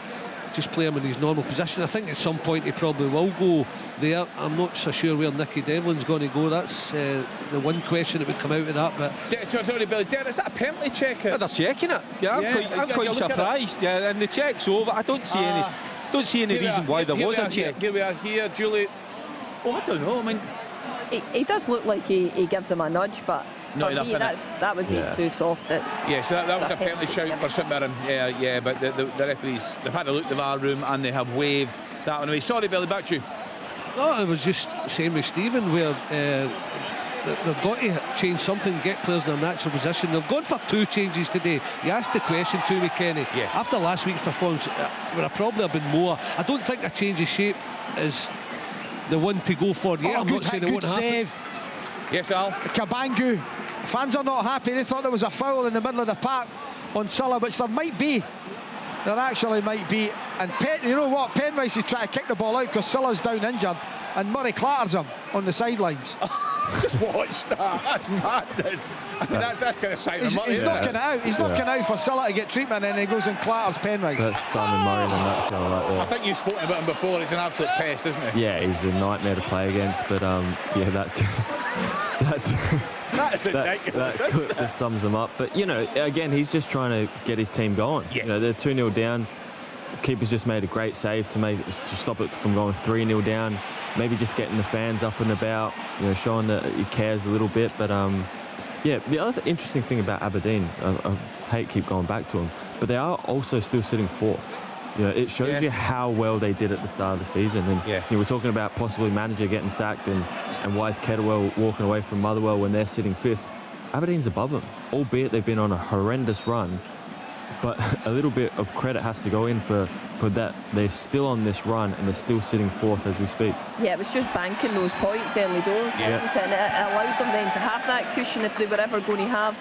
just play him in his normal position. I think at some point he probably will go there. I'm not so sure where Nicky Devlin's going to go. That's the one question that would come out of that. But sorry, Billy, is that a penalty check? Yeah, they're checking it. Yeah, I'm quite surprised. Yeah, and the check's over. I don't see any reason why there was a check. Here we are, Julie. Oh, I don't know. I mean, he does look like he gives him a nudge, but for me, that would be too soft. So that was a penalty shout for St Mirren. Yeah, but the referees, they've had a look at the VAR room and they have waved that one away. Sorry, Billy, back to you. No, it was just the same as Stephen, where they've got to change something, get players in their natural position. They've gone for 2 changes today. You asked the question to me, Kenny. Yeah. After last week's performance, would have probably have been more. I don't think a change of shape is the one to go for. Yeah, I'm not saying it won't happen. Yes, Al. Kabangu. Fans are not happy. They thought there was a foul in the middle of the park on Sulla, which there might be. There actually might be. And you know what? Penrice is trying to kick the ball out because Sulla's down injured, and Murray clatters him on the sidelines. Just watch that. That's madness. I mean, that's going to sign him up. He's knocking it out. He's knocking out for Sulla to get treatment, and he goes and clatters Penrice. That's Simon Murray in a nutshell right there. I think you've spoken about him before. He's an absolute pest, isn't he? Yeah, he's a nightmare to play against. But That's ridiculous. That clip just sums him up. But again, he's just trying to get his team going. Yeah. They're 2-0 down. The keeper's just made a great save to stop it from going 3-0 down. Maybe just getting the fans up and about, showing that he cares a little bit. But the other interesting thing about Aberdeen, I hate keep going back to them, but they are also still sitting 4th. It shows you how well they did at the start of the season. And we're talking about possibly manager getting sacked and Wise Kettlewell walking away from Motherwell when they're sitting 5th. Aberdeen's above them, albeit they've been on a horrendous run. But a little bit of credit has to go in for that. They're still on this run and they're still sitting 4th as we speak. Yeah, it was just banking those points early doors, wasn't it? And it allowed them then to have that cushion if they were ever going to have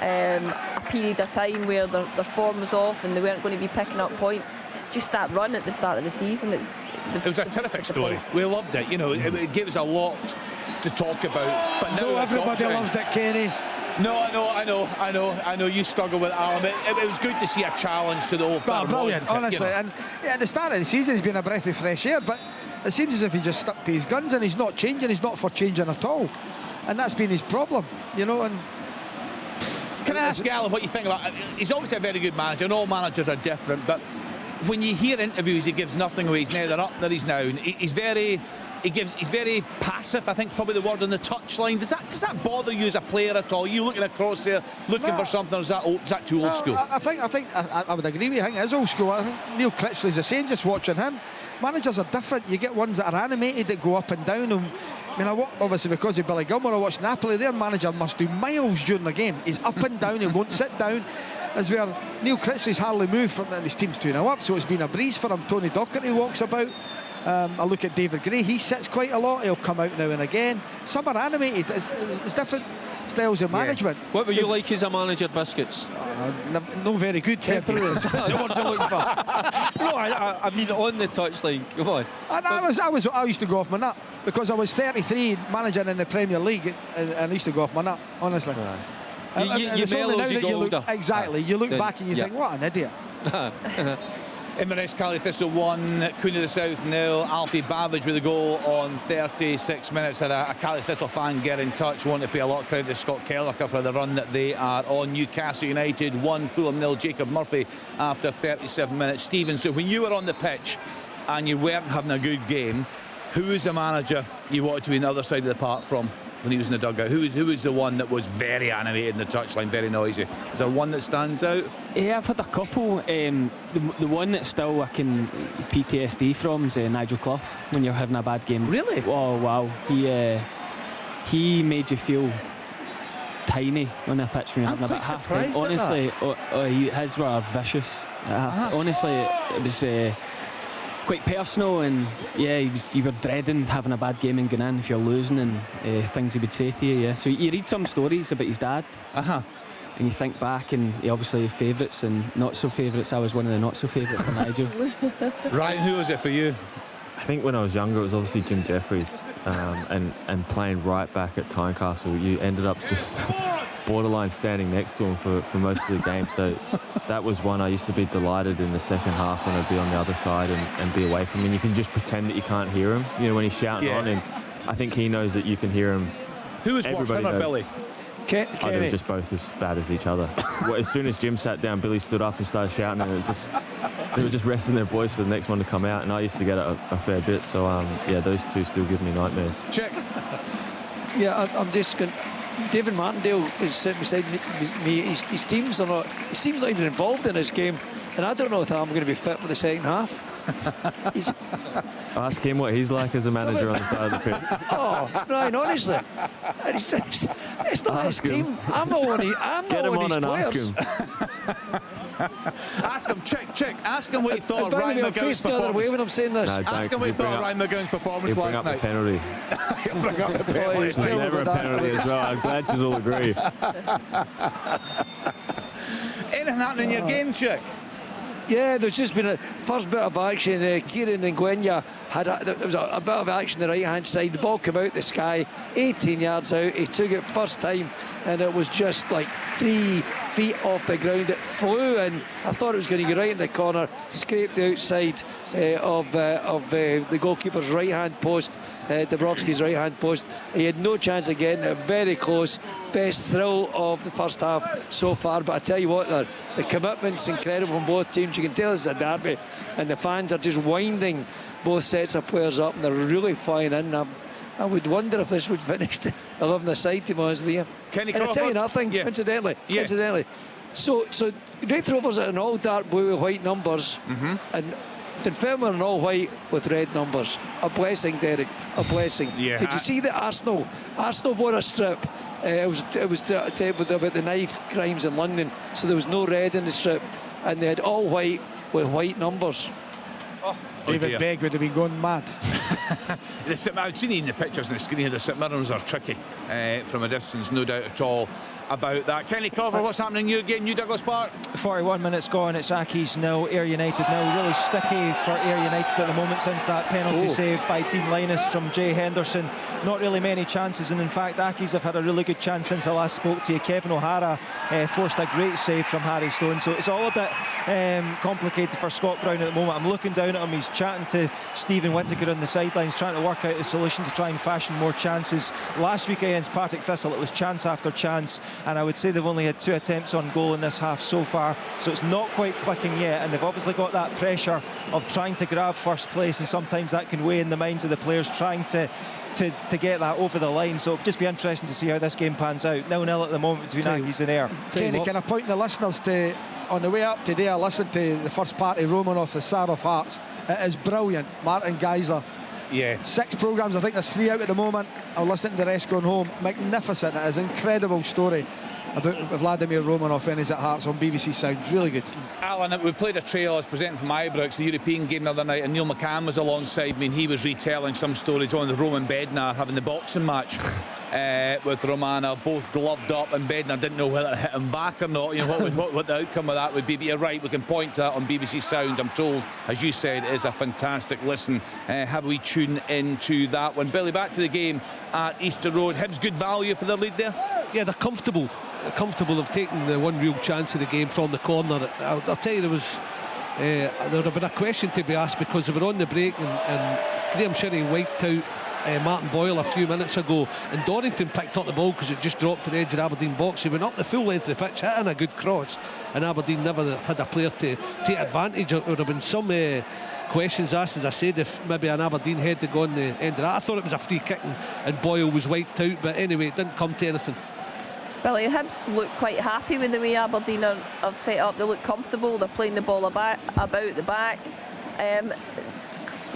a period of time where their form was off and they weren't going to be picking up points. Just that run at the start of the season, it was a terrific story. We loved it. It gave us a lot to talk about. But now everybody loved it, Kenny. No, I know you struggle with Alan. It was good to see a challenge to the Old Firm. Brilliant, honestly. And at the start of the season, he's been a breath of fresh air, but it seems as if he just stuck to his guns and he's not changing. He's not for changing at all, and that's been his problem, And can I ask you, Alan, what you think about? He's obviously a very good manager, and all managers are different. But when you hear interviews, he gives nothing away. He's neither up nor he's down. He's very passive, I think, probably the word on the touchline. Does that bother you as a player at all? Are you looking across there, looking for something, or is that too old school? I think I would agree with you. I think it is old school. I think Neil Critchley's the same, just watching him. Managers are different. You get ones that are animated, that go up and down. And obviously because of Billy Gilmore, I watched Napoli. Their manager must do miles during the game. He's up and down and won't sit down. As where Neil Critchley's hardly moved, and his team's 2-0 up, so it's been a breeze for him. Tony Docherty walks about. I look at David Gray, he sits quite a lot. He'll come out now and again. Some are animated. It's different styles of management. What were you like as a manager, Biscuits? No very good temporary. That's what you're looking for. No, I mean on the touchline. Come on. I used to go off my nut because I was 33 managing in the Premier League, and I used to go off my nut, honestly. You mellow as you go older. Exactly. You look back and you think, what an idiot. Inverness Cali Thistle 1, Queen of the South 0. Alfie Babbage with a goal on 36 minutes. Had a Cali Thistle fan get in touch. Want to pay a lot of credit to Scott Kellicker for the run that they are on. Newcastle United 1, Fulham 0. Jacob Murphy after 37 minutes. Stephen, so when you were on the pitch and you weren't having a good game, who was the manager you wanted to be on the other side of the park from when he was in the dugout? Who was the one that was very animated in the touchline, very noisy? Is there one that stands out? Yeah, I've had a couple. The one that still I can PTSD from is Nigel Clough when you're having a bad game. Really? Oh wow, he made you feel tiny on the pitch when you're having a bit half time. Honestly, his were vicious. Honestly, it was. quite personal, and yeah, you were dreading having a bad game and going in if you're losing, and things he would say to you. Yeah, so you read some stories about his dad, and you think back, and he obviously favourites and not so favourites. I was one of the not so favourites for Nigel. Ryan, who was it for you? I think when I was younger, it was obviously Jim Jeffries, and playing right back at Tynecastle, you ended up just borderline standing next to him for most of the game. So that was one I used to be delighted in the second half when I'd be on the other side and be away from him. And you can just pretend that you can't hear him, when he's shouting on, and I think he knows that you can hear him. Who was worse, him or Billy? They were just both as bad as each other. As soon as Jim sat down, Billy stood up and started shouting, and they were just resting their voice for the next one to come out, and I used to get it a fair bit. So those two still give me nightmares. Check. Yeah, I'm just going. David Martindale is sitting beside me. His teams are not. His team's not even involved in this game, and I don't know if I'm going to be fit for the second half. Ask him what he's like as a manager on the side of the pitch. Oh, Ryan, honestly, it's not his team. I'm not one of his players. Ask him, check. Ask him what he thought of Ryan McGowan's performance. When I'm saying this. Ask him what he thought of Ryan McGowan's perforance last night. He'll bring up the penalty. He'll bring up the penalty. It's never a penalty as well. I'm glad you all agree. Anything happening in your game, Chick? Yeah, there's just been a first bit of action. Kieran Ngwenya there was a bit of action on the right-hand side. The ball came out the sky, 18 yards out. He took it first time, and it was just like 3 feet off the ground. It flew in. I thought it was going to get right in the corner, scraped the outside of the goalkeeper's right-hand post, Dabrowski's right-hand post. He had no chance of getting it. Very close. Best thrill of the first half so far. But I tell you what, the commitment's incredible from both teams. You can tell it's a derby, and the fans are just winding both sets of players up, and they're really flying in. I would wonder if this would finish 11-a-side, to be honest with you. Kenny And I tell you nothing, incidentally. So Great Rovers are in all dark blue with white numbers, and Dunfermline in all white with red numbers. A blessing, Derek, a blessing. Yeah. Did you see that Arsenal wore a strip? It was about the knife crimes in London, so there was no red in the strip, and they had all white with white numbers. David Begg would have been going mad. I've seen in the pictures on the screen. The St Mirrens are tricky from a distance, no doubt at all about that. Kenny Carver, what's happening in your game, New Douglas Park? 41 minutes gone, it's Accies 0, Ayr United 0. Really sticky for Ayr United at the moment since that penalty save by Dean Linus from Jay Henderson. Not really many chances, and in fact Accies have had a really good chance since I last spoke to you. Kevin O'Hara forced a great save from Harry Stone, so it's all a bit complicated for Scott Brown at the moment. I'm looking down at him, he's chatting to Stephen Whittaker on the sidelines, trying to work out a solution to try and fashion more chances. Last week against Partick Thistle it was chance after chance, and I would say they've only had 2 attempts on goal in this half so far, so it's not quite clicking yet, and they've obviously got that pressure of trying to grab first place, and sometimes that can weigh in the minds of the players trying to get that over the line. So it'll just be interesting to see how this game pans out. 0-0 at the moment between Accies and Ayr. Kenny, can I point the listeners to, on the way up today I listened to the first party Romanoff, the Tsar of Hearts. It is brilliant. Martin Geisler. Yeah. 6 programmes, I think there's 3 out at the moment. I'm listening to the rest going home. Magnificent. It is an incredible story about Vladimir Romanov and his at Hearts on BBC Sounds. Really good. Alan, we played a trailer, I was presenting from Ibrox, the European game the other night, and Neil McCann was alongside me, and he was retelling some stories on the Roman Bednar having the boxing match with Romana, both gloved up, and Bednar didn't know whether to hit him back or not, what the outcome of that would be. But you're right, we can point to that on BBC Sounds. I'm told, as you said, it is a fantastic listen. Have we tune into that one? Billy, back to the game at Easter Road. Hibs good value for their lead there? Yeah, they're comfortable of taking the one real chance of the game from the corner. I'll tell you, there would have been a question to be asked, because they were on the break, and Graham Sherry wiped out Martin Boyle a few minutes ago, and Dorrington picked up the ball because it just dropped to the edge of the Aberdeen box. He went up the full length of the pitch, hitting a good cross, and Aberdeen never had a player to take advantage. There would have been some questions asked, as I said, if maybe an Aberdeen head had gone the end of that. I thought it was a free kick, and Boyle was wiped out, but anyway, it didn't come to anything. Well, the Hibs look quite happy with the way Aberdeen are set up. They look comfortable. They're playing the ball about the back.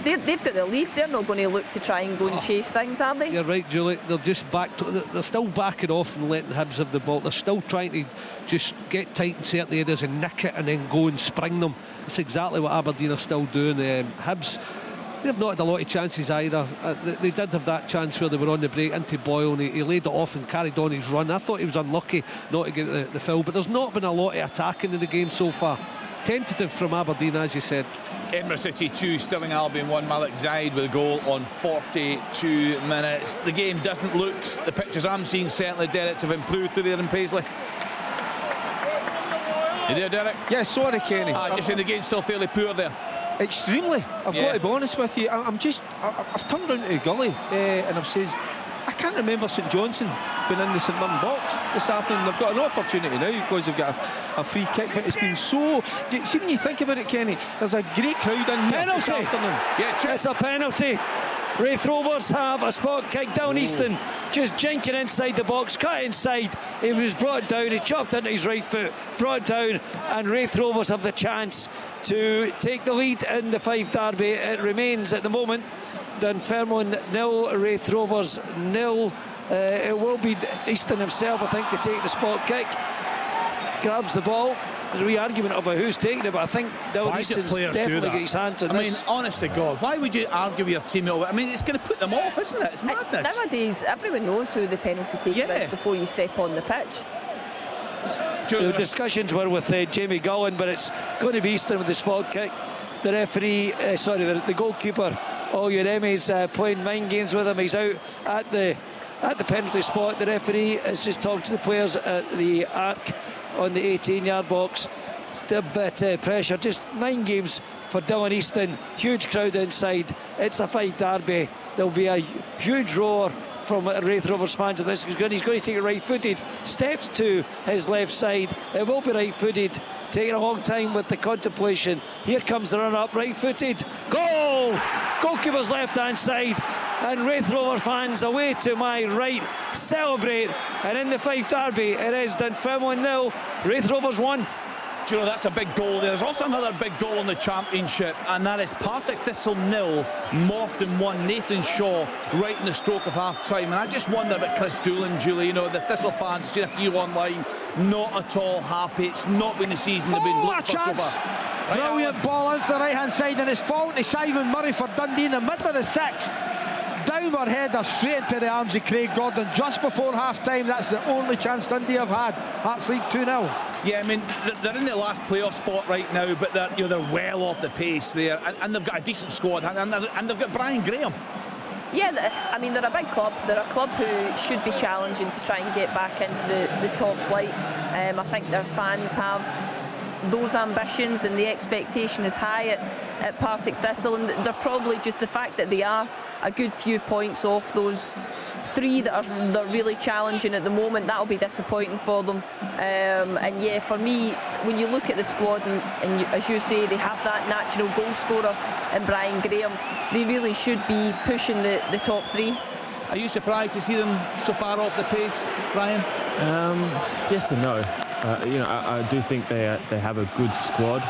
they've got the lead. They're not going to look to try and go and chase things, are they? You're right, Julie. They're just they're still backing off and letting Hibs have the ball. They're still trying to just get tight in certain areas and nick it and then go and spring them. That's exactly what Aberdeen are still doing. Hibs, they've not had a lot of chances either. They did have that chance where they were on the break into Boyle, and he laid it off and carried on his run. I thought he was unlucky not to get the foul, but there's not been a lot of attacking in the game so far. Tentative from Aberdeen, as you said. Edinburgh City 2, Stirling Albion 1. Malik Zaid with a goal on 42 minutes. The game doesn't look, the pictures I'm seeing certainly, Derek, to have improved through there in Paisley. You there, Derek? Yeah, sorry, Kenny. Just saying the game's still fairly poor there. Extremely. I've got to be honest with you. I've turned round to the gully and I've said, I can't remember St Johnstone being in the St Mirren box this afternoon. They've got an opportunity now because they've got a free kick, but it's been so... See, when you think about it, Kenny, there's a great crowd in here this afternoon. Yeah, it's a penalty. Raith Rovers have a spot kick. Down Easton just jinking inside the box, cut inside. He was brought down, he chopped into his right foot, brought down, and Raith Rovers have the chance to take the lead in the Fife derby. It remains at the moment Dunfermline 0, Raith Rovers 0. It will be Easton himself, I think, to take the spot kick. Grabs the ball. There's a wee argument about who's taking it, but I think Dylan Easton's definitely got his hands on this. I mean, honest to God, why would you argue with your team over it? I mean, it's going to put them off, isn't it? It's madness. Nowadays, everyone knows who the penalty taker is before you step on the pitch. The discussions were with Jamie Gullen, but it's going to be Easton with the spot kick. The referee, the goalkeeper, Oyeremi's playing mind games with him. He's out at the penalty spot. The referee has just talked to the players at the arc on the 18-yard box. Still a bit pressure, just mind games for Dylan Easton. Huge crowd inside. It's a Fife derby. There'll be a huge roar from Raith Rovers fans of this. He's going to take it right-footed. Steps to his left side. It will be right-footed. Taking a long time with the contemplation. Here comes the run-up, right-footed. Goal! Goalkeeper's left-hand side. And Raith Rover fans away to my right celebrate. And in the Fife derby, it is Dunfermline 0, Raith Rovers 1. Do you know, that's a big goal. There's also another big goal in the championship, and that is Partick Thistle 0, Morton 1. Nathan Shaw right in the stroke of half-time. And I just wonder about Chris Doolan, Julie. You know, the Thistle fans, seen a few online, not at all happy. It's not been the season they've been looking for so far. Brilliant ball into the right-hand side, and it's fallen to Simon Murray for Dundee in the middle of the sixth. Downward header straight into the arms of Craig Gordon just before half-time. That's the only chance Dundee have had. Hearts lead 2-0. Yeah, I mean, they're in the last playoff spot right now, but they're well off the pace there, and they've got a decent squad, and they've got Brian Graham. Yeah, I mean, they're a big club. They're a club who should be challenging to try and get back into the top flight. I think their fans have those ambitions, and the expectation is high at Partick Thistle, and they're probably just the fact that they are a good few points off those three that they're really challenging at the moment. That'll be disappointing for them. And yeah, for me, when you look at the squad, and as you say, they have that natural goal scorer in Brian Graham, they really should be pushing the top three. Are you surprised to see them so far off the pace, Brian? Yes and no. I do think they have a good squad.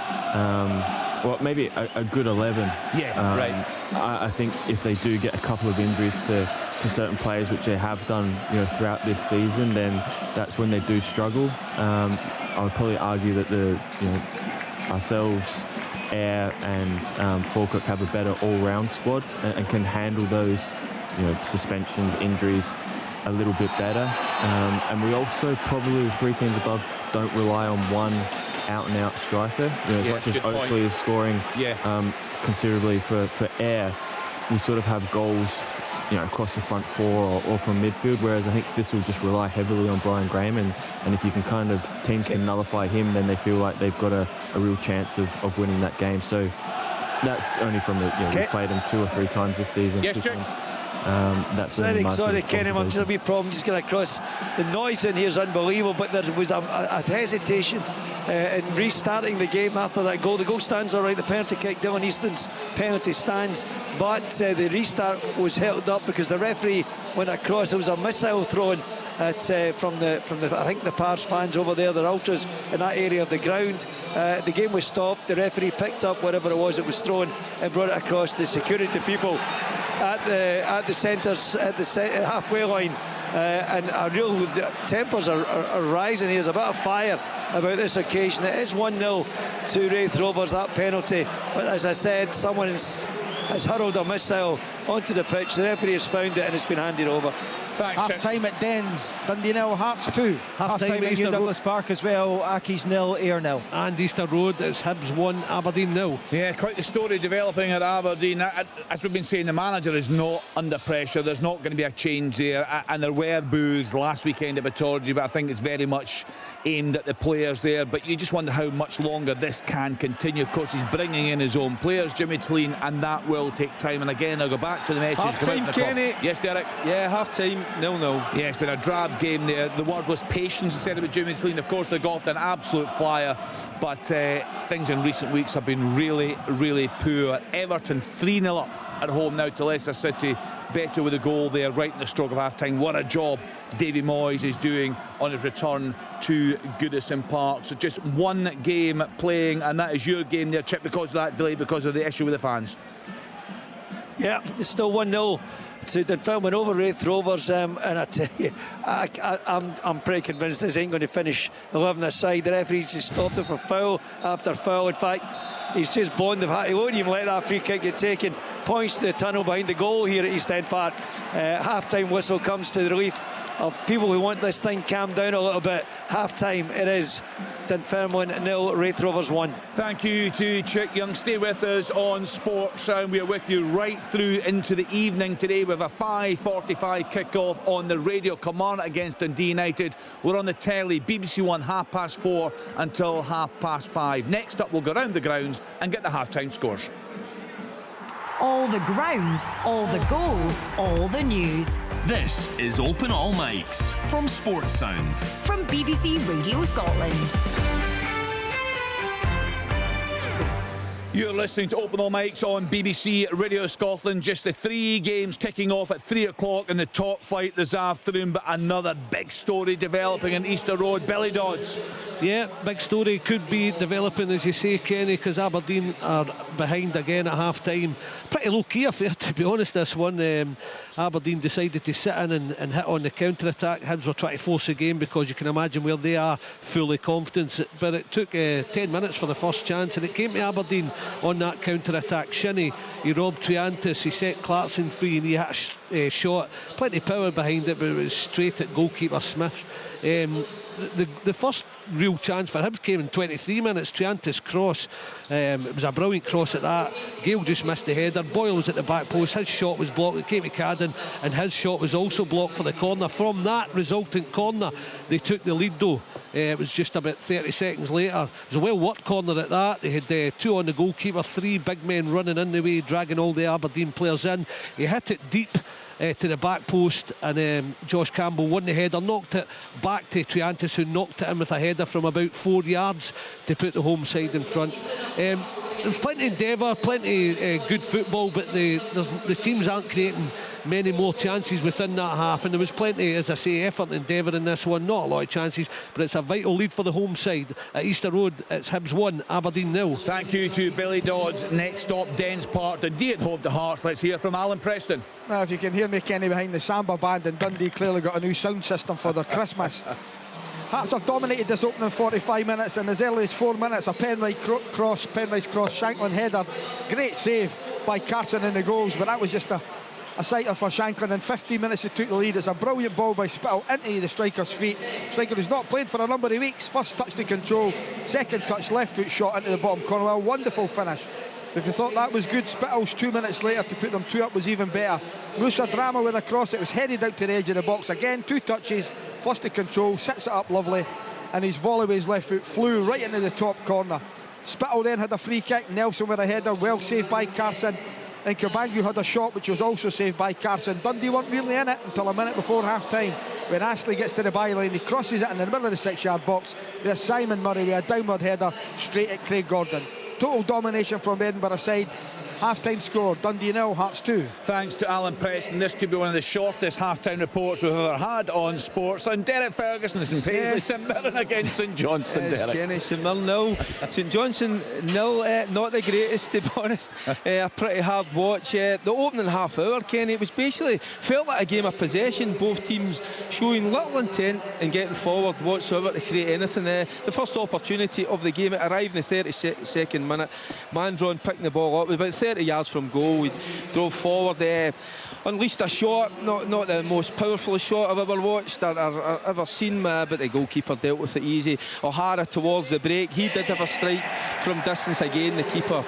Well, maybe a good 11. Yeah, right. I think if they do get a couple of injuries to certain players, which they have done, throughout this season, then that's when they do struggle. I would probably argue that ourselves, Ayr and Falkirk have a better all-round squad and can handle those, suspensions, injuries a little bit better. And we also probably, with 3 teams above, don't rely on one out-and-out striker. As much as Oakley is scoring considerably for Ayr, we sort of have goals across the front four or from midfield, whereas I think this will just rely heavily on Brian Graham, and if you can teams can nullify him, then they feel like they've got a real chance of winning that game. So that's only from we've played them 2 or 3 times this season. Yes, Jim. That's sorry, Kenny, I'm just a wee problem just getting across. The noise in here is unbelievable, but there was a hesitation in restarting the game after that goal. The goal stands all right, the penalty kick, Dylan Easton's penalty stands, but the restart was held up because the referee went across. There was a missile thrown from the I think the Pars fans over there, the ultras in that area of the ground. The game was stopped. The referee picked up whatever it was thrown and brought it across the security people at the centres at the halfway line. And our real tempers are rising. There's a bit of fire about this occasion. It is 1-0 to Wraith Rovers, that penalty. But as I said, someone has hurled a missile onto the pitch. The referee has found it and it's been handed over. Thanks. Half time at Dens, Dundee 0, Hearts 2. Half time at New Douglas Park as well. Accies 0, Ayr 0. And Easter Road, it's Hibs 1, Aberdeen 0. Yeah, quite the story developing at Aberdeen. As we've been saying, the manager is not under pressure. There's not going to be a change there. And there were boos last weekend at Pittodrie, but I think it's very much aimed at the players there. But you just wonder how much longer this can continue. Of course, he's bringing in his own players, Jimmy Tleen, and that will take time. And again, I'll go back to the message. Half-time, Kenny. Yes, Derek? Yeah, half-time, 0-0. Yeah, it's been a drab game there. The word was patience instead of with Jimmy Tleen. Of course, they got off an absolute flyer, but things in recent weeks have been really, really poor. Everton 3-0 up at home now to Leicester City. Beto with a goal there right in the stroke of half-time. What a job Davy Moyes is doing on his return to Goodison Park. So just one game playing, and that is your game there, Chip, because of that delay, because of the issue with the fans. Yeah, it's still 1-0 to Dunfermline over Wraith Rovers, and I tell you, I'm pretty convinced this ain't going to finish 11 aside. The referee's just stopped it for foul after foul. In fact, he's just blown the hat. He won't even let that free kick get taken. Points to the tunnel behind the goal here at East End Park. Half-time whistle comes to the relief of people who want this thing calmed down a little bit. Half-time, it is Dunfermline 0, Wraith Rovers 1. Thank you to Chick Young. Stay with us on Sports Sound. We are with you right through into the evening today with a 5:45 kick-off on the radio. Kilmarnock against Dundee United. We're on the telly, BBC One, 4:30 until 5:30. Next up, we'll go round the grounds and get the half-time scores. All the grounds, all the goals, all the news. This is Open All Mics from Sports Sound. From BBC Radio Scotland. You're listening to Open All Mics on BBC Radio Scotland. Just the three games kicking off at 3 o'clock in the top flight this afternoon, but another big story developing in Easter Road. Billy Dodds. Yeah, big story could be developing, as you say, Kenny, because Aberdeen are behind again at half-time. Pretty low-key affair, to be honest, this one. Aberdeen decided to sit in and hit on the counter-attack. Hibs were trying to force the game because you can imagine where they are fully confident. But it took 10 minutes for the first chance, and it came to Aberdeen on that counter-attack. Shinnie, he robbed Triantis, he set Clarkson free, and he hit a shot. Plenty of power behind it, but it was straight at goalkeeper Smith. The first real chance for Hibs came in 23 minutes. Triantis cross, it was a brilliant cross at that. Gale just missed the header. Boyle was at the back post, his shot was blocked. It came to Cadden, and his shot was also blocked for the corner. From that resultant corner, they took the lead though. It was just about 30 seconds later. It was a well worked corner at that. They had 2 on the goalkeeper, 3 big men running in the way, dragging all the Aberdeen players in. He hit it deep to the back post, and Josh Campbell won the header, knocked it back to Triantis, who knocked it in with a header from about 4 yards to put the home side in front. There's plenty of endeavour, plenty good football, but the teams aren't creating many more chances within that half, and there was plenty, as I say, effort and endeavour in this one. Not a lot of chances, but it's a vital lead for the home side. At Easter Road, it's Hibs 1, Aberdeen 0. Thank you to Billy Dodds. Next stop, Dens Park. Dundee at home to Hearts. Let's hear from Alan Preston. Now, if you can hear me, Kenny, behind the Samba band, and Dundee clearly got a new sound system for their Christmas. Hearts have dominated this opening 45 minutes, and as early as 4 minutes, a Penrith cross, Shanklin header. Great save by Carson in the goals, but that was just a sighter for Shanklin. In 15 minutes he took the lead. It's a brilliant ball by Spittle into the striker's feet. Striker who's not played for a number of weeks. First touch to control, second touch, left foot shot into the bottom corner. Well, wonderful finish. If you thought that was good, Spittle's 2 minutes later to put them 2 up was even better. Musa Drama with a cross, it was headed out to the edge of the box. Again, 2 touches, first to control, sets it up lovely, and his volley with his left foot flew right into the top corner. Spittle then had a free kick, Nelson with a header, well saved by Carson. And Kabangu had a shot which was also saved by Carson. Dundee weren't really in it until a minute before half-time, when Ashley gets to the byline. He crosses it in the middle of the 6-yard box. There's Simon Murray with a downward header straight at Craig Gordon. Total domination from Edinburgh side. Half-time score, Dundee 0, Hearts 2. Thanks to Alan Preston. This could be one of the shortest half-time reports we've ever had on sports. And Derek Ferguson is in Paisley, St Mirren against St Johnstone. Derek. Kenny, St Mirren 0, St Johnstone 0. Not the greatest, to be honest. A pretty hard watch. The opening half hour, Kenny, it was basically felt like a game of possession. Both teams showing little intent in getting forward whatsoever to create anything. The first opportunity of the game, it arrived in the 32nd minute. Mandron picking the ball up, about 30 yards from goal. We drove forward, unleashed a shot, not the most powerful shot I've ever watched or ever seen, but the goalkeeper dealt with it easy. O'Hara towards the break, he did have a strike from distance again, the keeper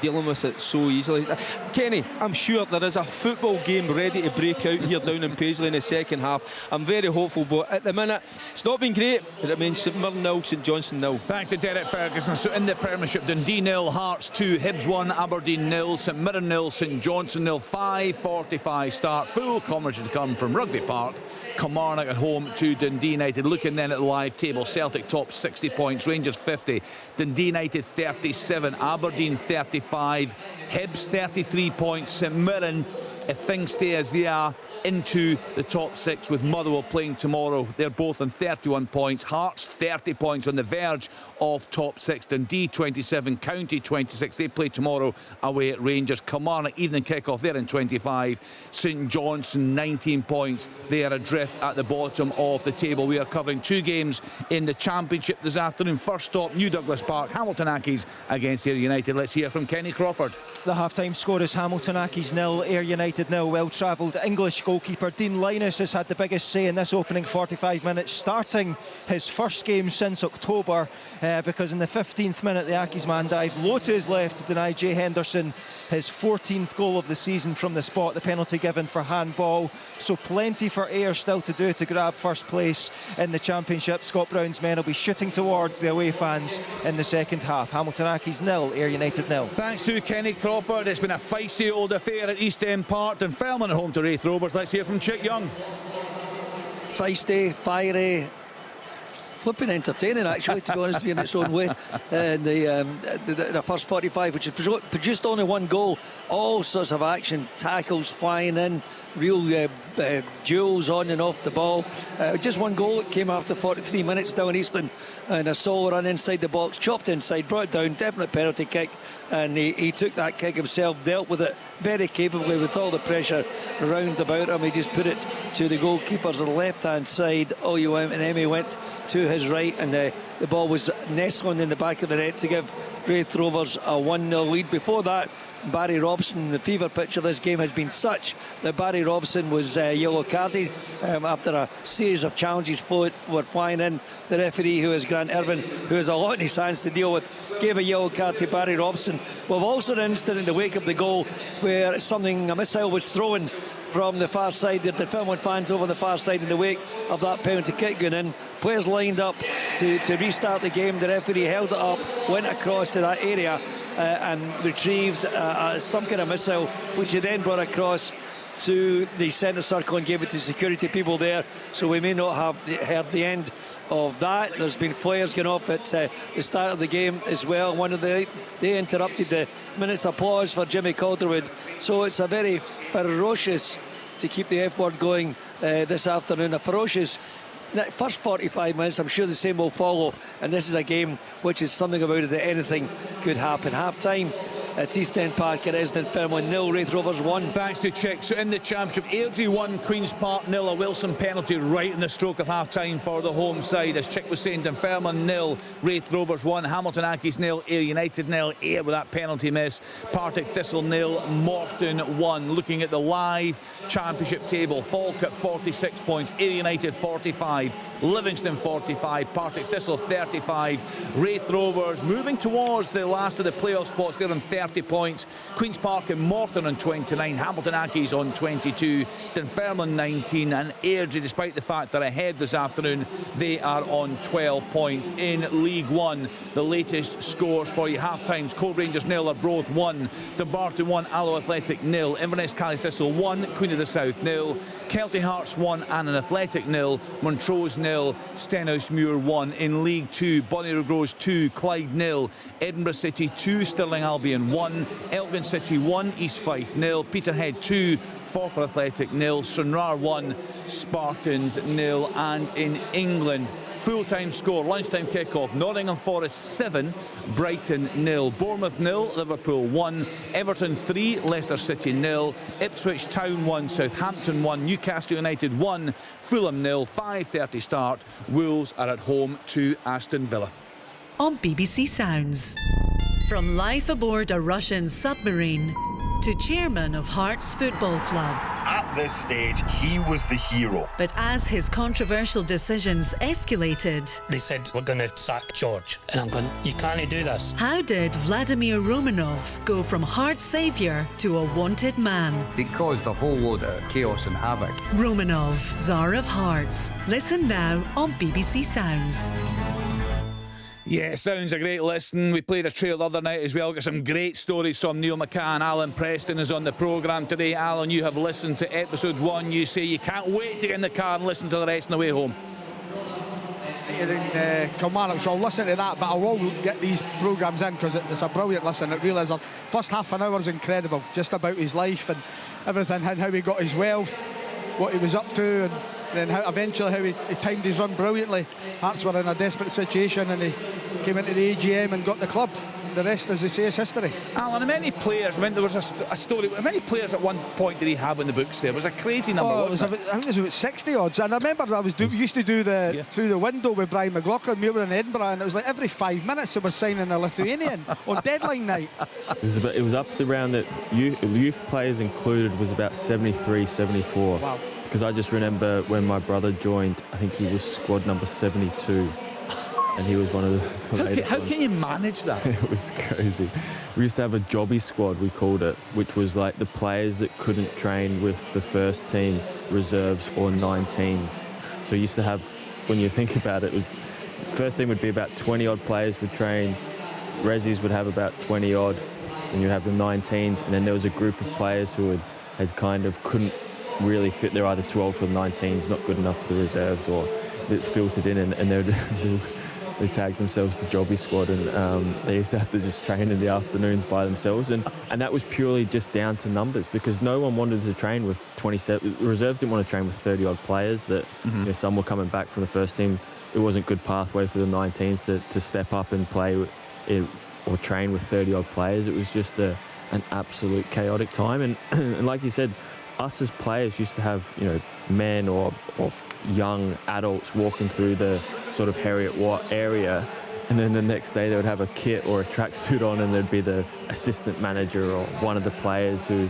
dealing with it so easily. Kenny, I'm sure there is a football game ready to break out here down in Paisley in the second half. I'm very hopeful, but at the minute it's not been great. It remains St Mirren 0, St Johnstone 0. Thanks to Derek Ferguson. So in the Premiership, Dundee 0, Hearts 2, Hibs 1, Aberdeen 0, St Mirren 0, St Johnstone 0. 5:45 start. Full coverage to come from Rugby Park. Kilmarnock at home to Dundee United. Looking then at the live table, Celtic top 60 points, Rangers 50, Dundee United 37, Aberdeen 35, Hibs 33 points, St Mirren, if things stay as they are, into the top 6 with Motherwell playing tomorrow. They're both on 31 points. Hearts 30 points on the verge of top 6. Dundee 27, County 26. They play tomorrow away at Rangers. Kilmarnock evening kick-off, they're in 25. St Johnstone 19 points. They are adrift at the bottom of the table. We are covering 2 games in the Championship this afternoon. First stop, New Douglas Park, Hamilton Accies against Ayr United. Let's hear from Kenny Crawford. The half-time score is Hamilton Accies 0, Ayr United 0. Well-travelled English goalkeeper Dean Linus has had the biggest say in this opening 45 minutes, starting his first game since October, because in the 15th minute the Accies man dived low to his left to deny Jay Henderson his 14th goal of the season from the spot, the penalty given for handball. So plenty for Ayr still to do to grab first place in the Championship. Scott Brown's men will be shooting towards the away fans in the second half. Hamilton Accies 0, Ayr United 0. Thanks to Kenny Crawford. It's been a feisty old affair at East End Park. Dunfermline at home to Wraith Rovers. Let's hear from Chick Young. Feisty, fiery, flipping entertaining, actually, to be honest, in its own way. The first 45, which has produced only one goal, all sorts of action, tackles flying in, real duels on and off the ball. Just one goal. It came after 43 minutes down Easton, and a sole run inside the box, chopped inside, brought it down, definite penalty kick, and he took that kick himself, dealt with it very capably with all the pressure round about him. He just put it to the goalkeeper's left hand side. Oyuemi went to his right, and the ball was nestling in the back of the net to give Wraith Rovers a 1-0 lead. Before that, Barry Robson, the fever pitch of this game has been such that Barry Robson was yellow carded after a series of challenges were flying in. The referee, who is Grant Irvin, who has a lot in his hands to deal with, gave a yellow card to Barry Robson. We've also had an incident in the wake of the goal where a missile was thrown from the far side. The Dunfermline fans over the far side in the wake of that penalty kick going in. Players lined up to restart the game. The referee held it up, went across to that area and retrieved some kind of missile, which he then brought across to the centre circle and gave it to security people there. So we may not have heard the end of that. There's been flares going off at the start of the game as well. They interrupted the minute's applause for Jimmy Calderwood. So it's a very ferocious, to keep the F word going this afternoon, a ferocious first 45 minutes. I'm sure the same will follow, and this is a game which is something about it that anything could happen. Half time at East End Park, it is Dunfermline 0, Wraith Rovers 1. Thanks to Chick. So in the Championship, Airdrie 1, Queen's Park 0. A Wilson penalty right in the stroke of half time for the home side. As Chick was saying, Dunfermline 0, Wraith Rovers 1, Hamilton Accies 0, Ayr United 0. Ayr with that penalty miss. Partick Thistle 0, Morton 1. Looking at the live Championship table, Falkirk 46 points, Ayr United 45, Livingston 45, Partick Thistle 35, Wraith Rovers moving towards the last of the playoff spots. They're on 30 points. Queen's Park and Morton on 29, Hamilton Accies on 22, Dunfermline 19, and Airdrie, despite the fact they're ahead this afternoon, they are on 12 points. In League One, the latest scores for you: half times, Cove Rangers 0, Arbroath 1, Dumbarton 1, Alloa Athletic 0, Inverness Cally Thistle 1, Queen of the South 0, Kelty Hearts 1, Annan Athletic 0, Montrose 0, Stenhousemuir 1. In League 2, Bonnyrigg Rose 2, Clyde 0, Edinburgh City 2, Stirling Albion 1, Elgin City 1, East Fife 0, Peterhead 2, Forfar Athletic 0, Stranraer 1, Spartans 0. And in England, full-time score, lunchtime kick-off, Nottingham Forest 7, Brighton 0, Bournemouth 0, Liverpool 1, Everton 3, Leicester City 0, Ipswich Town 1, Southampton 1, Newcastle United 1, Fulham 0, 5:30 start. Wolves are at home to Aston Villa. On BBC Sounds. From life aboard a Russian submarine to chairman of Hearts Football Club. At this stage, he was the hero. But as his controversial decisions escalated, they said, we're going to sack George. And I'm going, you can't do this. How did Vladimir Romanov go from Hearts saviour to a wanted man? It caused a whole load of chaos and havoc. Romanov, Tsar of Hearts. Listen now on BBC Sounds. Yeah, sounds a great listen. We played a trail the other night as well. Got some great stories from Neil McCann. Alan Preston is on the programme today. Alan, you have listened to episode 1. You say you can't wait to get in the car and listen to the rest on the way home. You're in Kilmarnock, so I'll listen to that, but I will get these programmes in because it's a brilliant listen. It really is. The first half an hour is incredible, just about his life and everything, and how he got his wealth, what he was up to, and then how he timed his run brilliantly. Hearts were in a desperate situation and he came into the AGM and got the club. The rest, as they say, is history. Alan, how many players, I mean, there was a story, how many players at one point did he have in the books there? It was a crazy number, wasn't it? I think it was about 60 odds, and I remember used to do through the window with Brian McLaughlin. We were in Edinburgh, and it was like every 5 minutes they were signing a Lithuanian on deadline night. It was up around that youth players included was about 73, 74. Wow. Because I just remember when my brother joined, I think he was squad number 72. And he was one of the latest How ones. can you manage that? It was crazy. We used to have a jobby squad, we called it, which was like the players that couldn't train with the first team, reserves or 19s. So you used to have, when you think about it, first team would be about 20 odd players would train, resis would have about 20 odd, and you'd have the 19s, and then there was a group of players who had kind of couldn't really fit. They're either too old for the 19s, not good enough for the reserves, or it filtered in, and they tagged themselves the jobby squad, and they used to have to just train in the afternoons by themselves, and that was purely just down to numbers, because no one wanted to train with 27. Reserves didn't want to train with 30 odd players. That some were coming back from the first team. It wasn't good pathway for the 19s to step up and play or train with 30 odd players. It was just an absolute chaotic time, and like you said, us as players used to have men or young adults walking through the sort of Heriot Watt area, and then the next day they would have a kit or a tracksuit on, and there'd be the assistant manager or one of the players who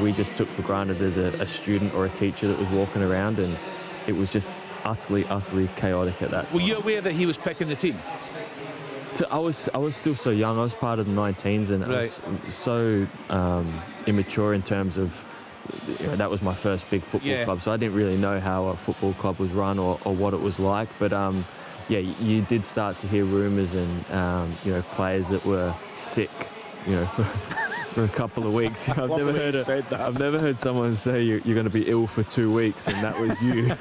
we just took for granted as a student or a teacher that was walking around, and it was just utterly chaotic at that time. Were you aware that he was picking the team? I was still so young. I was part of the 19s, and I was so immature in terms of that was my first big football club, so I didn't really know how a football club was run or what it was like. But you did start to hear rumours and players that were sick, for a couple of weeks. I've never heard someone say you're going to be ill for 2 weeks, and that was you,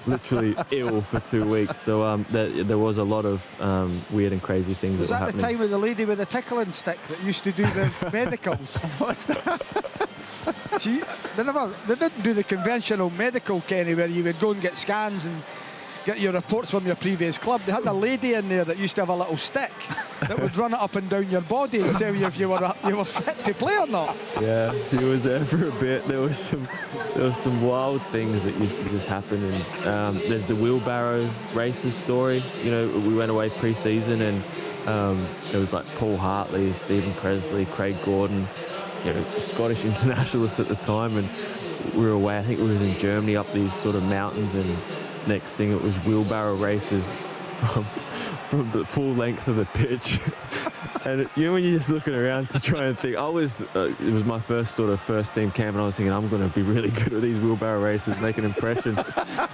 literally ill for 2 weeks. So there was a lot of weird and crazy things that were happening. Was that the time with the lady with the tickling stick that used to do the medicals? What's that? They didn't do the conventional medical, Kenny, where you would go and get scans and get your reports from your previous club. They had a lady in there that used to have a little stick that would run it up and down your body and tell you if you were fit to play or not. Yeah, she was there for a bit. There was some wild things that used to just happen. And there's the wheelbarrow races story. We went away pre-season, and it was like Paul Hartley, Stephen Presley, Craig Gordon, Scottish internationalists at the time, and we were away. I think we was in Germany up these sort of mountains, and next thing it was wheelbarrow races from the full length of the pitch. And when you're just looking around to try and think, it was my first team camp, and I was thinking I'm going to be really good at these wheelbarrow races, make an impression.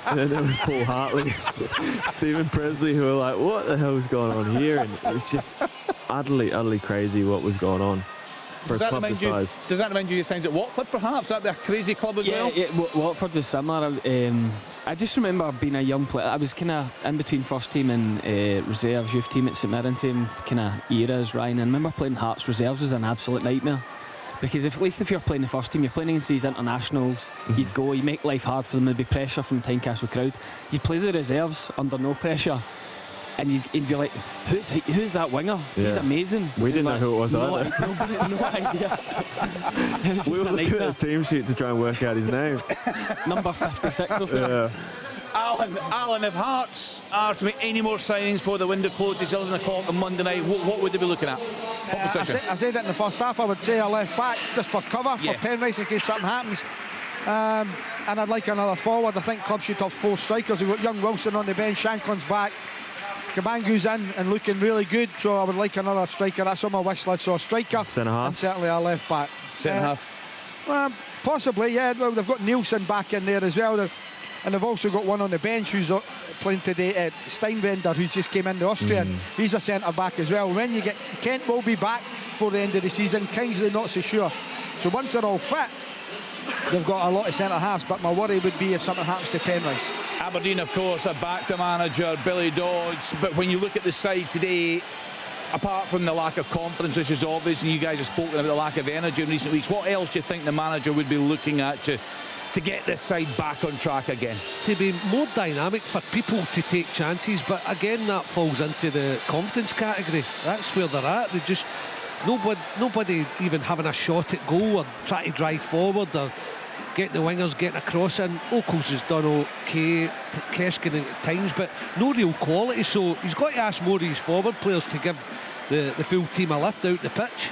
And then there was Paul Hartley, Stephen Presley, who were like, what the hell is going on here? And it was just utterly crazy what was going on. Does that remind you of signs at Watford, perhaps? That'd be a crazy club as well? Yeah, Watford was similar. I just remember being a young player. I was kind of in between first team and reserves, youth team at St Mirren, same kind of era as Ryan. And I remember playing Hearts reserves was an absolute nightmare. Because at least if you're playing the first team, you're playing against these internationals, you'd go, you make life hard for them, there'd be pressure from the Tynecastle crowd. You'd play the reserves under no pressure, and you'd be like, who's that winger? Yeah. He's amazing. We didn't know who it was either. No idea. We were looking at a team sheet to try and work out his name. Number 56 or so. Yeah. Alan, if Hearts are to make any more signings before the window closes 11 o'clock on Monday night, what would they be looking at? What position? I said it in the first half. I would say a left back just for cover for Penrice in case something happens. And I'd like another forward. I think clubs should have 4 strikers. We've got young Wilson on the bench, Shanklon's back, Kabangu's in and looking really good, so I would like another striker. That's on my wish list. So a striker centre half, and certainly a left back. Centre half. Well, possibly, yeah. Well, they've got Nielsen back in there as well. And they've also got one on the bench who's playing today, Steinwender, who just came into Austria. He's a centre back as well. When you get Kent will be back for the end of the season. Kingsley not so sure. So once they're all fit, they've got a lot of centre halves. But my worry would be if something happens to Penrice. Aberdeen, of course, are back to manager Billy Dodds. But when you look at the side today, apart from the lack of confidence, which is obvious, and you guys have spoken about the lack of energy in recent weeks, what else do you think the manager would be looking at to get this side back on track again? To be more dynamic, for people to take chances, but again that falls into the confidence category. That's where they're at. They just nobody even having a shot at goal or trying to drive forward or getting the wingers getting across. And Oakles has done okay, Keskin at times, but no real quality. So he's got to ask more of his forward players to give the full team a lift out the pitch.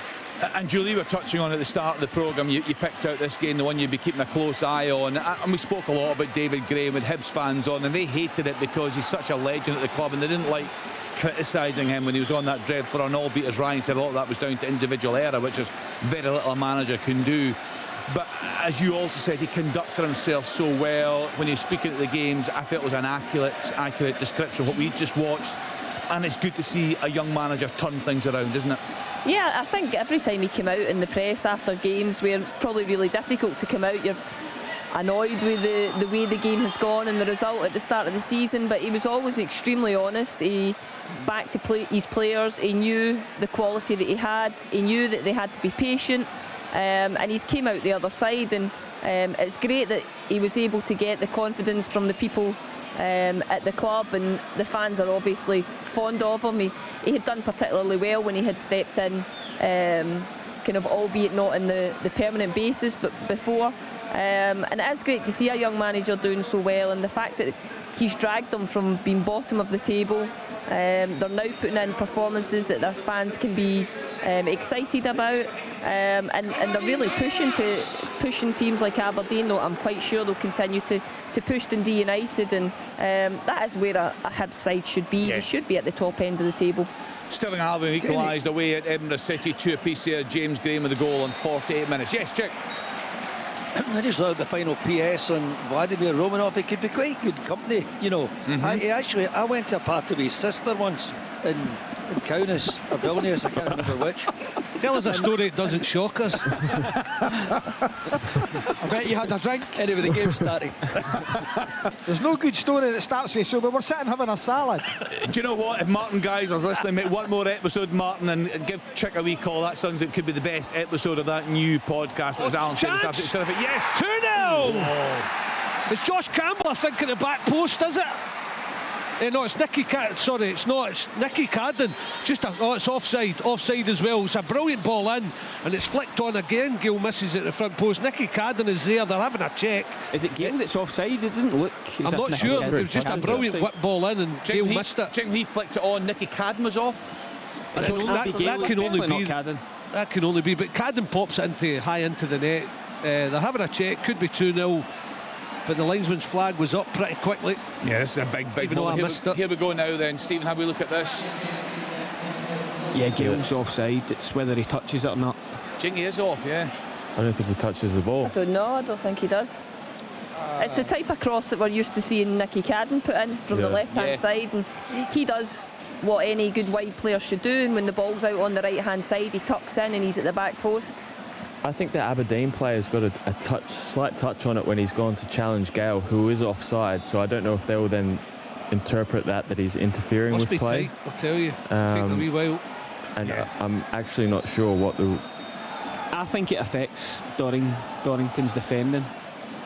And Julie, we were touching on at the start of the programme, you picked out this game, the one you'd be keeping a close eye on, and we spoke a lot about David Graham with Hibs fans on, and they hated it because he's such a legend at the club, and they didn't like criticising him when he was on that dreadful run, albeit as Ryan said, a lot of that was down to individual error, which is very little a manager can do. But as you also said, he conducted himself so well when he was speaking at the games. I felt it was an accurate description of what we just watched, and it's good to see a young manager turn things around, isn't it? Yeah, I think every time he came out in the press after games where it's probably really difficult to come out, you're annoyed with the way the game has gone and the result at the start of the season, but he was always extremely honest. He backed his players, he knew the quality that he had, he knew that they had to be patient, and he's came out the other side, and it's great that he was able to get the confidence from the people at the club, and the fans are obviously fond of him. He had done particularly well when he had stepped in, kind of albeit not in the permanent basis, but before. And it is great to see a young manager doing so well, and the fact that he's dragged them from being bottom of the table. They're now putting in performances that their fans can be excited about, and they're really pushing teams like Aberdeen, though I'm quite sure they'll continue to push Dundee United, and that is where a Hibs side should be. They should be at the top end of the table. Stirling Albion equalised away at Edinburgh City, 2-apiece there. James Graham with the goal in 48 minutes. Yes, Chick. I just thought the final PS on Vladimir Romanov, he could be quite good company, you know. I went to a party with his sister once in Kaunas or Vilnius, I can't remember which. Tell us a story that doesn't shock us. I bet you had a drink. Anyway, the game started. There's no good story that starts with so, but we're sitting having a salad. Do you know what? If Martin Geyser's listening, make one more episode, Martin, and give Chick a wee call. That sounds like it could be the best episode of that new podcast. But as Alan said, it's absolutely terrific. Yes! 2-0! Oh. It's Josh Campbell, I think, at the back post, is it? No, it's Nicky Cadden. Sorry, it's not. It's Nicky Cadden. It's offside as well. It's a brilliant ball in, and it's flicked on again. Gill misses at the front post. Nicky Cadden is there. They're having a check. Is it Gill that's offside? It doesn't look. I'm not sure. It was just a brilliant whip ball in, and Gill missed it. Jim, he flicked it on. Nicky Cadden was off. That can only be. But Cadden pops it high into the net. They're having a check. Could be 2-0. But the linesman's flag was up pretty quickly. Yeah, this is a big ball. Here we go now then. Stephen, have we look at this? Yeah, Gill's offside. It's whether he touches it or not. Jinky is off, yeah. I don't think he touches the ball. I don't know, I don't think he does. It's the type of cross that we're used to seeing Nicky Cadden put in from the left-hand side, and he does what any good wide player should do, and when the ball's out on the right-hand side, he tucks in and he's at the back post. I think the Aberdeen player's got a slight touch on it when he's gone to challenge Gale, who is offside. So I don't know if they will then interpret that he's interfering Must with be play. tight, I'll tell you. Take a wee while. And I'm actually not sure what the... I think it affects Dorrington's defending.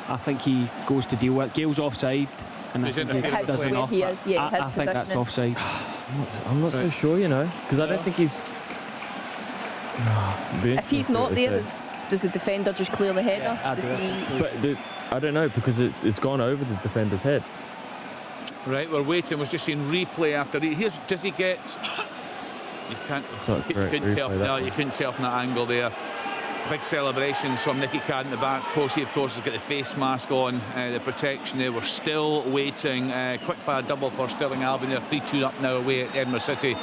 I think he goes to deal with Gale's offside, and I think he does enough. I think that's offside. I'm not so sure, you know, because I don't think he's... If he's not there, does the defender just clear the header? But I don't know, because it's gone over the defender's head. Right, we're waiting. We're just seeing replay after. Does he get? You can't. You couldn't tell. No, you couldn't tell from that angle there. Big celebrations from Nicky Cadd in the back post. He, of course, has got the face mask on, the protection there. We're still waiting. Quick fire double for Stirling Albion. They're 3-2 up now away at Edinburgh City.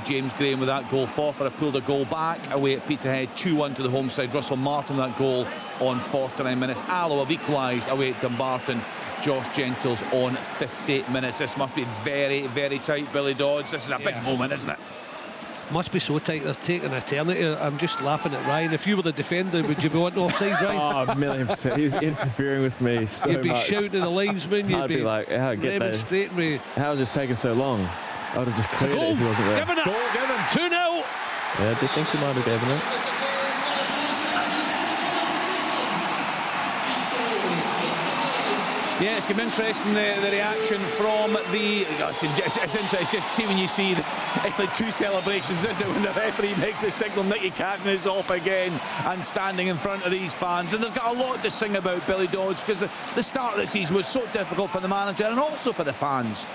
James Graham with that goal. Forfar pulled a goal back away at Peterhead. 2-1 to the home side. Russell Martin with that goal on 49 minutes. Alloa have equalised away at Dumbarton. Josh Gentles on 50 minutes. This must be very, very tight, Billy Dodds. This is a big moment, isn't it? Must be so tight, they're taking eternity. I'm just laughing at Ryan. If you were the defender, would you be wanting offside, Ryan? Oh, 1,000,000%. He's interfering with me so much. You'd be shouting at the linesman. You'd be like, demonstrating me. How is this taking so long? I would have just cleared it if he wasn't there. Given it. Goal given. 2-0. Yeah, I did think he might have given it. Yeah, it's going to be interesting, the reaction from the... It's interesting, just see when you see... It's like two celebrations, isn't it, when the referee makes a signal, Nicky Cadd is off again and standing in front of these fans. And they've got a lot to sing about, Billy Dodds, because the start of the season was so difficult for the manager and also for the fans.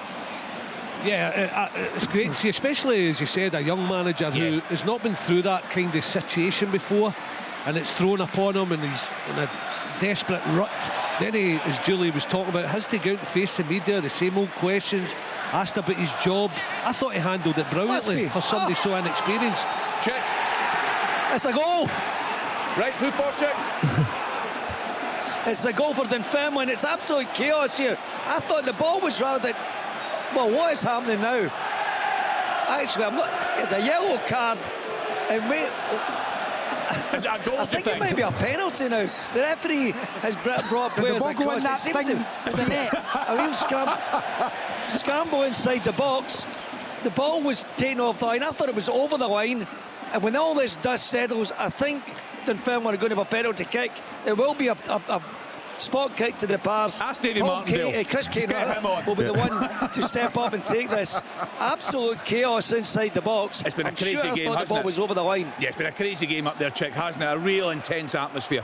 Yeah, it's great to see, especially, as you said, a young manager who has not been through that kind of situation before, and it's thrown upon him and he's in a desperate rut. Then he, as Julie was talking about, has to go out and face the media, the same old questions, asked about his job. I thought he handled it brilliantly for somebody so inexperienced. Check. It's a goal. Right, who for check? It's a goal for Dunfermline. It's absolute chaos here. I thought the ball was rather... Well, what is happening now? Actually, I'm not... The yellow card... And wait... I think it might be a penalty now. The referee has brought players across. It seemed to the net. A real scramble inside the box. The ball was taken off the line. I thought it was over the line. And when all this dust settles, I think Dunfermline are going to have a penalty kick. There will be a spot kick to the bars. Ask Davy Martindale. Chris Kane will be the one to step up and take this. Absolute chaos inside the box. It's been a crazy game, I thought the ball was over the line. Yeah, it's been a crazy game up there, Chick, hasn't it? A real intense atmosphere.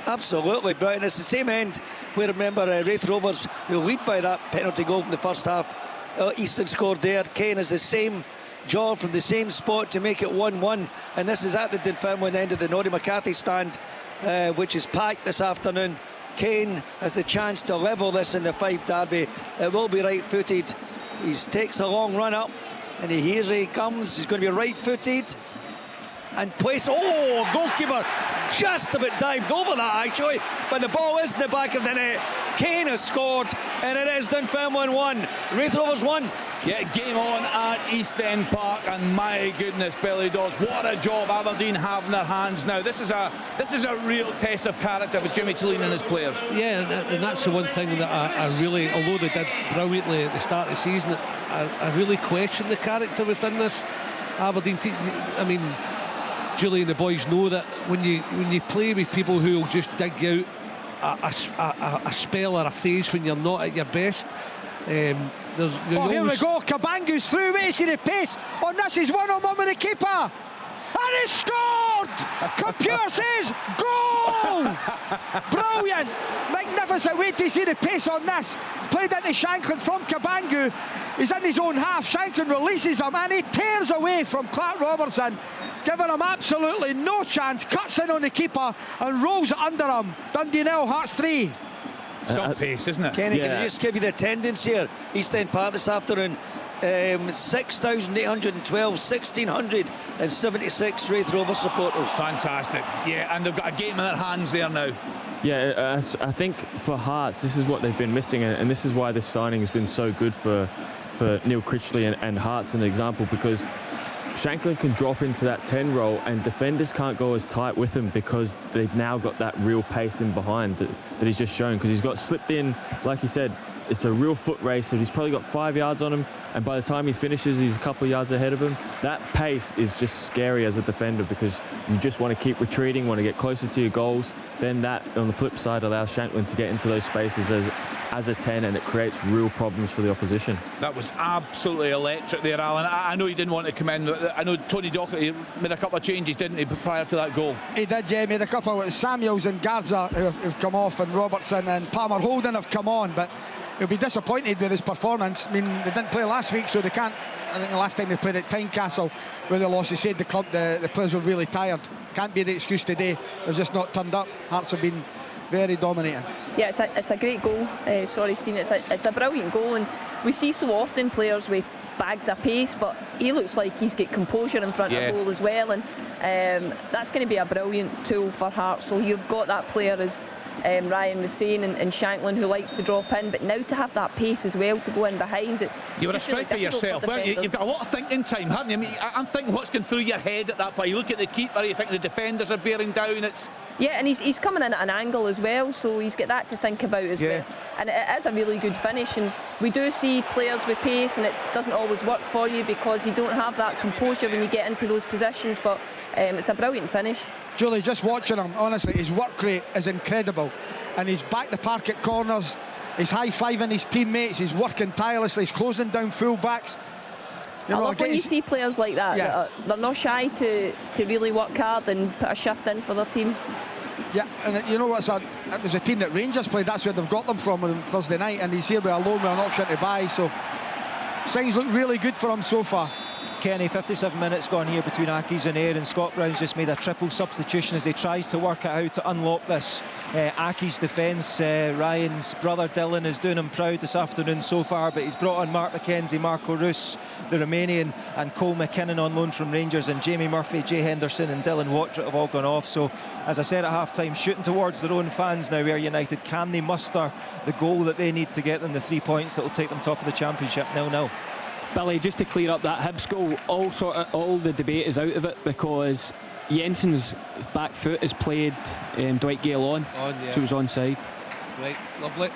Absolutely, Brian. It's the same end where, remember, Wraith Rovers, who lead by that penalty goal in the first half, Easton scored there. Kane has the same jaw from the same spot to make it 1-1. And this is at the Dunfermline end of the Noddy McCarthy stand, which is packed this afternoon. Kane has the chance to level this in the Fife derby. It will be right-footed. He takes a long run up, and here he comes. He's going to be right-footed and place. Oh, goalkeeper just a bit dived over that, actually, but the ball is in the back of the net. Kane has scored, and it is Dunfermline 1, Wraith Rovers 1. Yeah, game on at East End Park, and my goodness, Billy Dodds, what a job Aberdeen have in their hands now. This is a real test of character for Jimmy Tulin and his players. Yeah, and that's the one thing that I really, although they did brilliantly at the start of the season, I really question the character within this Aberdeen team. I mean, Julie and the boys know that when you play with people who will just dig you out a spell or a phase when you're not at your best. Here we go, Kabangu's through, wait, see the pace on this, he's 1-on-1 with the keeper, and he's scored! Computer says goal! Brilliant, magnificent, wait to see the pace on this, played into Shanklin from Kabangu, he's in his own half, Shanklin releases him and he tears away from Clark Robertson, giving him absolutely no chance, cuts in on the keeper and rolls it under him. Dundee 0, Hearts 3. Some pace, isn't it? Kenny, can I just give you the attendance here? East End Park this afternoon. 6,812, 1,676 Wraith Rovers supporters. Fantastic. Yeah, and they've got a game in their hands there now. Yeah, I think for Hearts, this is what they've been missing, and this is why this signing has been so good for Neil Critchley and Hearts, an example, because Shanklin can drop into that 10 role and defenders can't go as tight with him because they've now got that real pace in behind that he's just shown, because he's got slipped in, like he said, it's a real foot race, so he's probably got 5 yards on him, and by the time he finishes he's a couple of yards ahead of him. That pace is just scary as a defender, because you just want to keep retreating, want to get closer to your goals. Then that, on the flip side, allows Shanklin to get into those spaces as a 10, and it creates real problems for the opposition. That was absolutely electric there, Alan. I know he didn't want to come in, but I know Tony Docherty made a couple of changes, didn't he, prior to that goal? He did, yeah, made a couple. Samuels and Garza who've come off, and Robertson and Palmer Holden have come on, but he'll be disappointed with his performance. I mean, they didn't play last week, so they can't. I think the last time they played at Tynecastle, where they lost, they said the players were really tired. Can't be the excuse today. They've just not turned up. Hearts have been very dominating. Yeah, it's a great goal. Sorry, Stephen, it's a brilliant goal, and we see so often players with bags of pace, but he looks like he's got composure in front of goal as well, and that's going to be a brilliant tool for Hearts. So you've got that player, as Ryan was saying, and Shanklin, who likes to drop in, but now to have that pace as well to go in behind it. You were a striker yourself, weren't you? You've got a lot of thinking time, haven't you? I mean, I'm thinking what's going through your head at that point. You look at the keeper, you think the defenders are bearing down. Yeah, and he's coming in at an angle as well, so he's got that to think about as well. And it is a really good finish, and we do see players with pace, and it doesn't always work for you because you don't have that composure when you get into those positions, but it's a brilliant finish. Julie, just watching him, honestly, his work rate is incredible, and he's back to park at corners, he's high-fiving his teammates, he's working tirelessly, he's closing down full-backs. I love when you see players like that, they're not shy to really work hard and put a shift in for their team. Yeah, and you know what's it was a team that Rangers played, that's where they've got them from on Thursday night, and he's here with a loan with an option to buy, so signs look really good for him so far. Kenny, 57 minutes gone here between Aki's and Ayr, and Scott Brown's just made a triple substitution as he tries to work out how to unlock this Aki's defence. Ryan's brother Dylan is doing him proud this afternoon so far, but he's brought on Mark McKenzie, Marco Roos, the Romanian, and Cole McKinnon on loan from Rangers, and Jamie Murphy, Jay Henderson and Dylan Watritt have all gone off. So, as I said at half-time, shooting towards their own fans now, Ayr United. Can they muster the goal that they need to get them the 3 points that will take them top of the championship? 0-0. Billy, just to clear up that Hibs goal, all the debate is out of it, because Jensen's back foot has played Dwight Gale on, so it was onside. Right, lovely.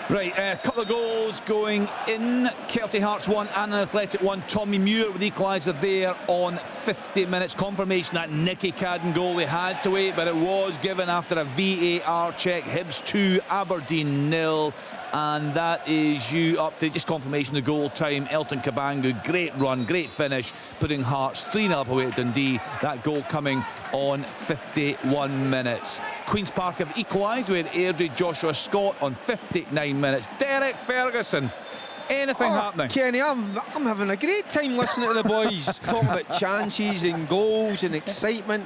Right, a couple of goals going in. Kelty Hearts 1 and an Athletic 1. Tommy Muir with the equaliser there on 50 minutes. Confirmation that Nicky Cadden goal, we had to wait, but it was given after a VAR check. Hibs 2, Aberdeen 0. And that is you up to just confirmation of goal time. Elton Kabangu, great run, great finish, putting Hearts 3-0 up away at Dundee. That goal coming on 51 minutes. Queen's Park have equalised with Airdrie Joshua Scott on 59 minutes. Derek Ferguson, anything happening? Kenny, I'm having a great time listening to the boys talking about chances and goals and excitement.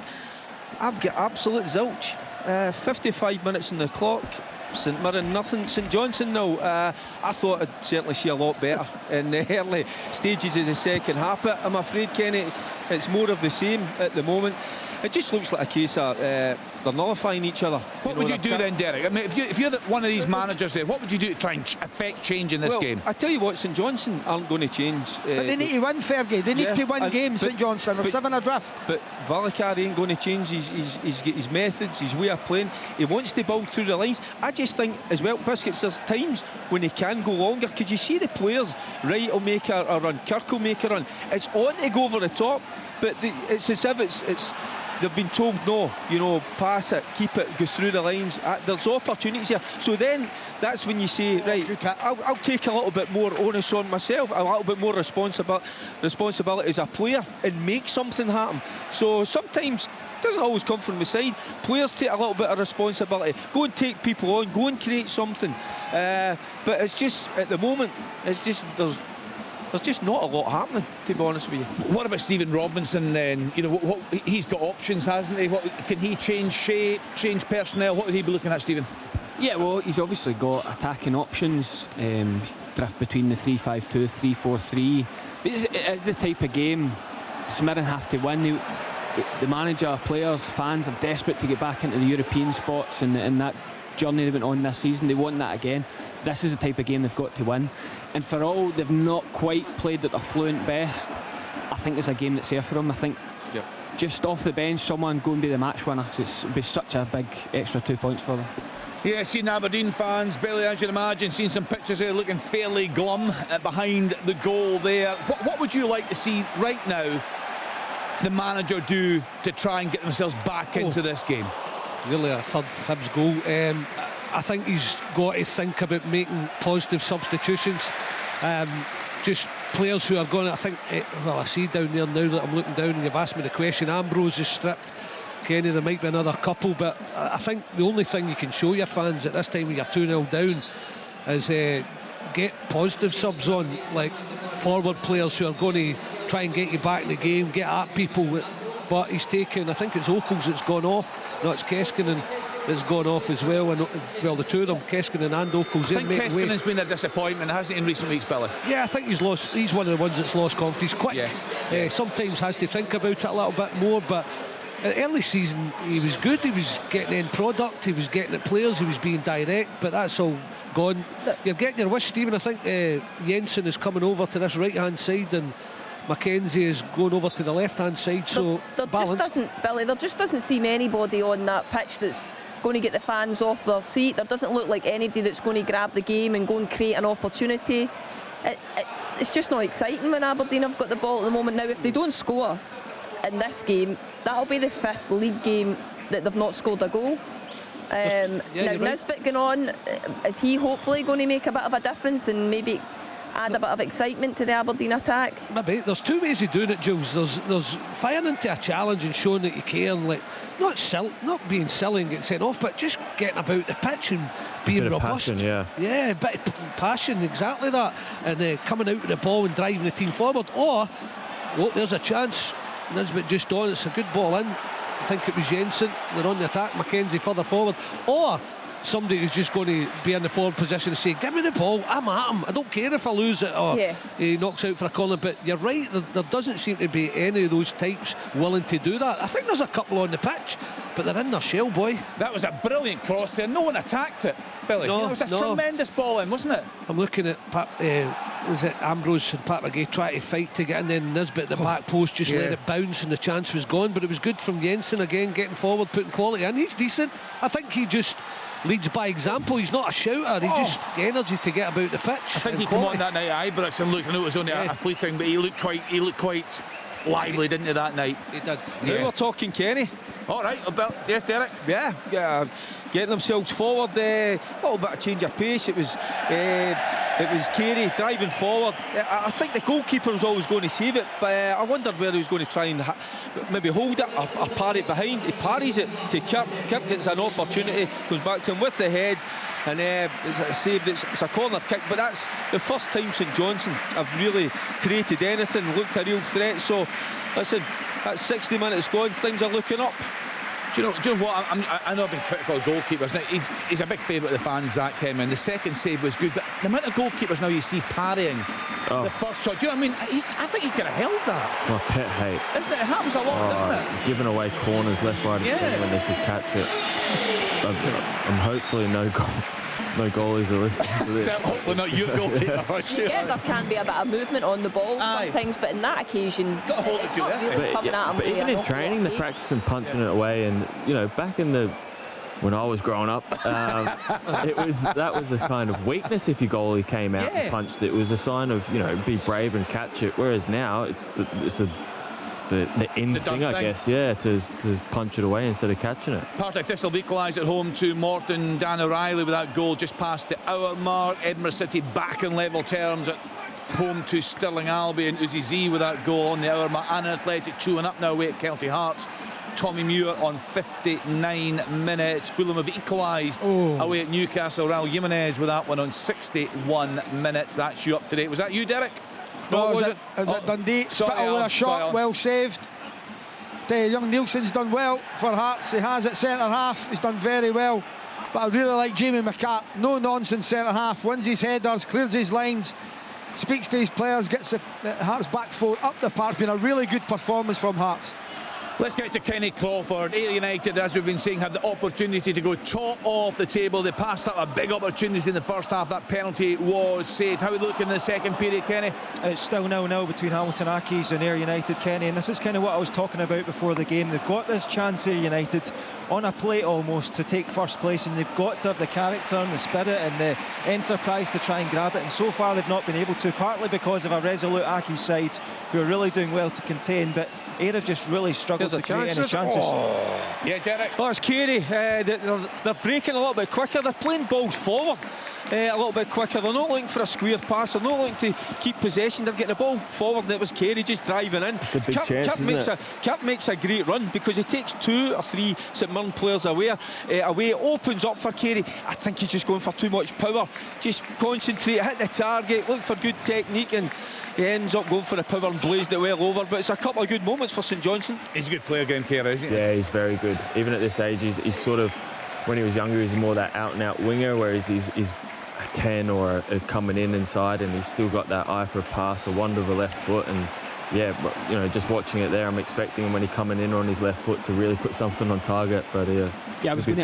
I've got absolute zilch. 55 minutes on the clock. St Mirren nothing, St Johnstone no. I thought I'd certainly see a lot better in the early stages of the second half, but I'm afraid, Kenny, it's more of the same at the moment. It just looks like a case of they're nullifying each other. What would you do then, Derek? I mean, if you're one of these managers there, what would you do to try and affect change in this game? I tell you what, St Johnstone aren't going to change. But they need to win, Fergie. They need to win games, St Johnstone. They're 7 adrift. But Valakar ain't going to change his methods, his way of playing. He wants to build through the lines. I just think, as well, Biscuits, there's times when he can go longer. Could you see the players? Wright will make a run, Kirk will make a run. It's on to go over the top, but it's as if it's they've been told no, pass it, keep it, go through the lines. There's opportunities here. So then that's when you say, right, I'll take a little bit more onus on myself, a little bit more responsibility as a player, and make something happen. So sometimes it doesn't always come from the side. Players take a little bit of responsibility, go and take people on, go and create something. But it's just, at the moment, it's just, there's just not a lot happening, to be honest with you. What about Stephen Robinson then? He's got options, hasn't he? Can he change shape, change personnel? What would he be looking at, Stephen? Yeah, well, he's obviously got attacking options, drift between the 3-5-2, 3-4-3. But it's the type of game St Mirren have to win. The manager, players, fans are desperate to get back into the European spots, and that journey they went on this season, they want that again. This is the type of game they've got to win, and for all they've not quite played at their fluent best, I think it's a game that's there for him. I think just off the bench, someone go and be the match winner, 'cause it'd be such a big extra 2 points for them. Yeah, seeing Aberdeen fans, Billy, as you'd imagine, seeing some pictures there looking fairly glum behind the goal there. What would you like to see right now the manager do to try and get themselves back into this game? Really a third Hibs goal. I think he's got to think about making positive substitutions. Just players who are going to, I think, well, I see down there now that I'm looking down and you've asked me the question, Ambrose is stripped. Kenny, there might be another couple, but I think the only thing you can show your fans at this time when you're 2-0 down is get positive subs on, like forward players who are going to try and get you back in the game, get at people. But he's taken, I think it's Oakles that's gone off. No, it's Keskinen that's gone off as well. And well, the two of them, Keskinen and Oakles. I think Keskinen's been a disappointment, hasn't he, in recent weeks, Billy? Yeah, I think he's one of the ones that's lost confidence. He's quick. Sometimes has to think about it a little bit more, but early season he was good. He was getting end product, he was getting at players, he was being direct, but that's all gone. You're getting your wish, Stephen. I think Jensen is coming over to this right hand side and Mackenzie is going over to the left hand side, so there just doesn't seem anybody on that pitch that's going to get the fans off their seat. There doesn't look like anybody that's going to grab the game and go and create an opportunity. It's just not exciting when Aberdeen have got the ball at the moment. Now if they don't score in this game, that'll be the 5th league game that they've not scored a goal. Now Nisbet going on, is he hopefully going to make a bit of a difference and maybe add a bit of excitement to the Aberdeen attack? Maybe. There's two ways of doing it, Jules. There's firing into a challenge and showing that you care, and like not being silly and getting sent off, but just getting about the pitch and being robust. Passion, yeah, a bit of passion, exactly that, and coming out with the ball and driving the team forward. Or there's a chance. Nisbet just on, it's a good ball in. I think it was Jensen. They're on the attack. Mackenzie further forward. Or somebody who's just going to be in the forward position and say, give me the ball, I'm at him, I don't care if I lose it or he knocks out for a corner. But you're right, there doesn't seem to be any of those types willing to do that. I think there's a couple on the pitch, but they're in their shell, boy. That was a brilliant cross there. No one attacked it, Billy. It was a tremendous ball in, wasn't it? I'm looking at was it Ambrose and Pat McGee trying to fight to get in, then Nisbet at the back post just let it bounce and the chance was gone. But it was good from Jensen again, getting forward, putting quality in. He's decent. I think he just leads by example. He's not a shouter, he's just energy to get about the pitch. I think he came on that night at Ibrox and looked, I know it was only a fleeting, but he looked quite lively, didn't he, that night? He did. Now we're talking Kenny. All right, yes, Derek. Yeah, getting themselves forward. A little bit of change of pace. It was Carey driving forward. I think the goalkeeper was always going to save it, but I wondered where he was going to try and maybe hold it or parry it behind. He parries it to Kirk. Kirk gets an opportunity, goes back to him with the head, and it's a save. It's a corner kick, but that's the first time St Johnstone have really created anything, looked a real threat. So listen, that's 60 minutes gone, things are looking up. Do you know what? I know I've been critical of goalkeepers. Now, he's a big favourite of the fans, Zach Hemming. The second save was good, but the amount of goalkeepers now you see parrying the first shot. Do you know what I mean? I think he could have held that. It's my pet hate. Isn't it? It happens a lot, doesn't it? Giving away corners left, right, and centre when they should catch it. I'm hopefully no goalies are listening to this. Hopefully not your goalkeeper. Yeah, there can be a bit of movement on the ball sometimes, but in that occasion, it's not really coming at him. But even in training, they're practicing punching it away, and back in when I was growing up, that was a kind of weakness if your goalie came out and punched it. It was a sign of be brave and catch it. Whereas now it's the in thing, I guess, to punch it away instead of catching it. Partick Thistle equalised at home to Morton. Dan O'Reilly with that goal just past the hour mark. Edinburgh City back in level terms at home to Stirling Albion. Uzi Z with that goal on the hour mark. And Athletic chewing up now away at Kelty Hearts. Tommy Muir on 59 minutes. Fulham have equalised away at Newcastle. Raul Jimenez with that one on 61 minutes. That's you up to date. Was that you, Derek? No, was it Dundee? Spittle with a shot, well saved. Young Nielsen's done well for Hearts. He has at centre half. He's done very well. But I really like Jamie McCart. No nonsense centre half. Wins his headers, clears his lines, speaks to his players, gets the Hearts back foot up the park. It's been a really good performance from Hearts. Let's get to Kenny Crawford. Ayr United, as we've been saying, have the opportunity to go top off the table. They passed up a big opportunity in the first half. That penalty was saved. How are we looking in the second period, Kenny? It's still 0-0 between Hamilton Accies and Ayr United, Kenny, and this is kind of what I was talking about before the game. They've got this chance, Ayr United, on a plate almost, to take first place, and they've got to have the character and the spirit and the enterprise to try and grab it, and so far they've not been able to, partly because of a resolute Accies side who are really doing well to contain, but Ayr have just really struggled to create any chances. Oh. Yeah, Derek. Oh, it's Carey. They're breaking a little bit quicker. They're playing balls forward a little bit quicker. They're not looking for a square pass. They're not looking to keep possession. They're getting the ball forward, and it was Carey just driving in. It's a big chance, isn't it? Kip makes a great run because he takes 2 or 3 St Mirren players away, opens up for Carey. I think he's just going for too much power. Just concentrate, hit the target, look for good technique, and he ends up going for the power and blazed it well over. But it's a couple of good moments for St Johnstone. He's a good player again, Carey, isn't he? Yeah, he's very good. Even at this age, he's sort of, when he was younger, he's more that out-and-out winger, whereas he's a 10 or coming in inside, and he's still got that eye for a pass, a wonder of a left foot. And yeah, you know, just watching it there, I'm expecting him when he's coming in on his left foot to really put something on target. But yeah, I was going to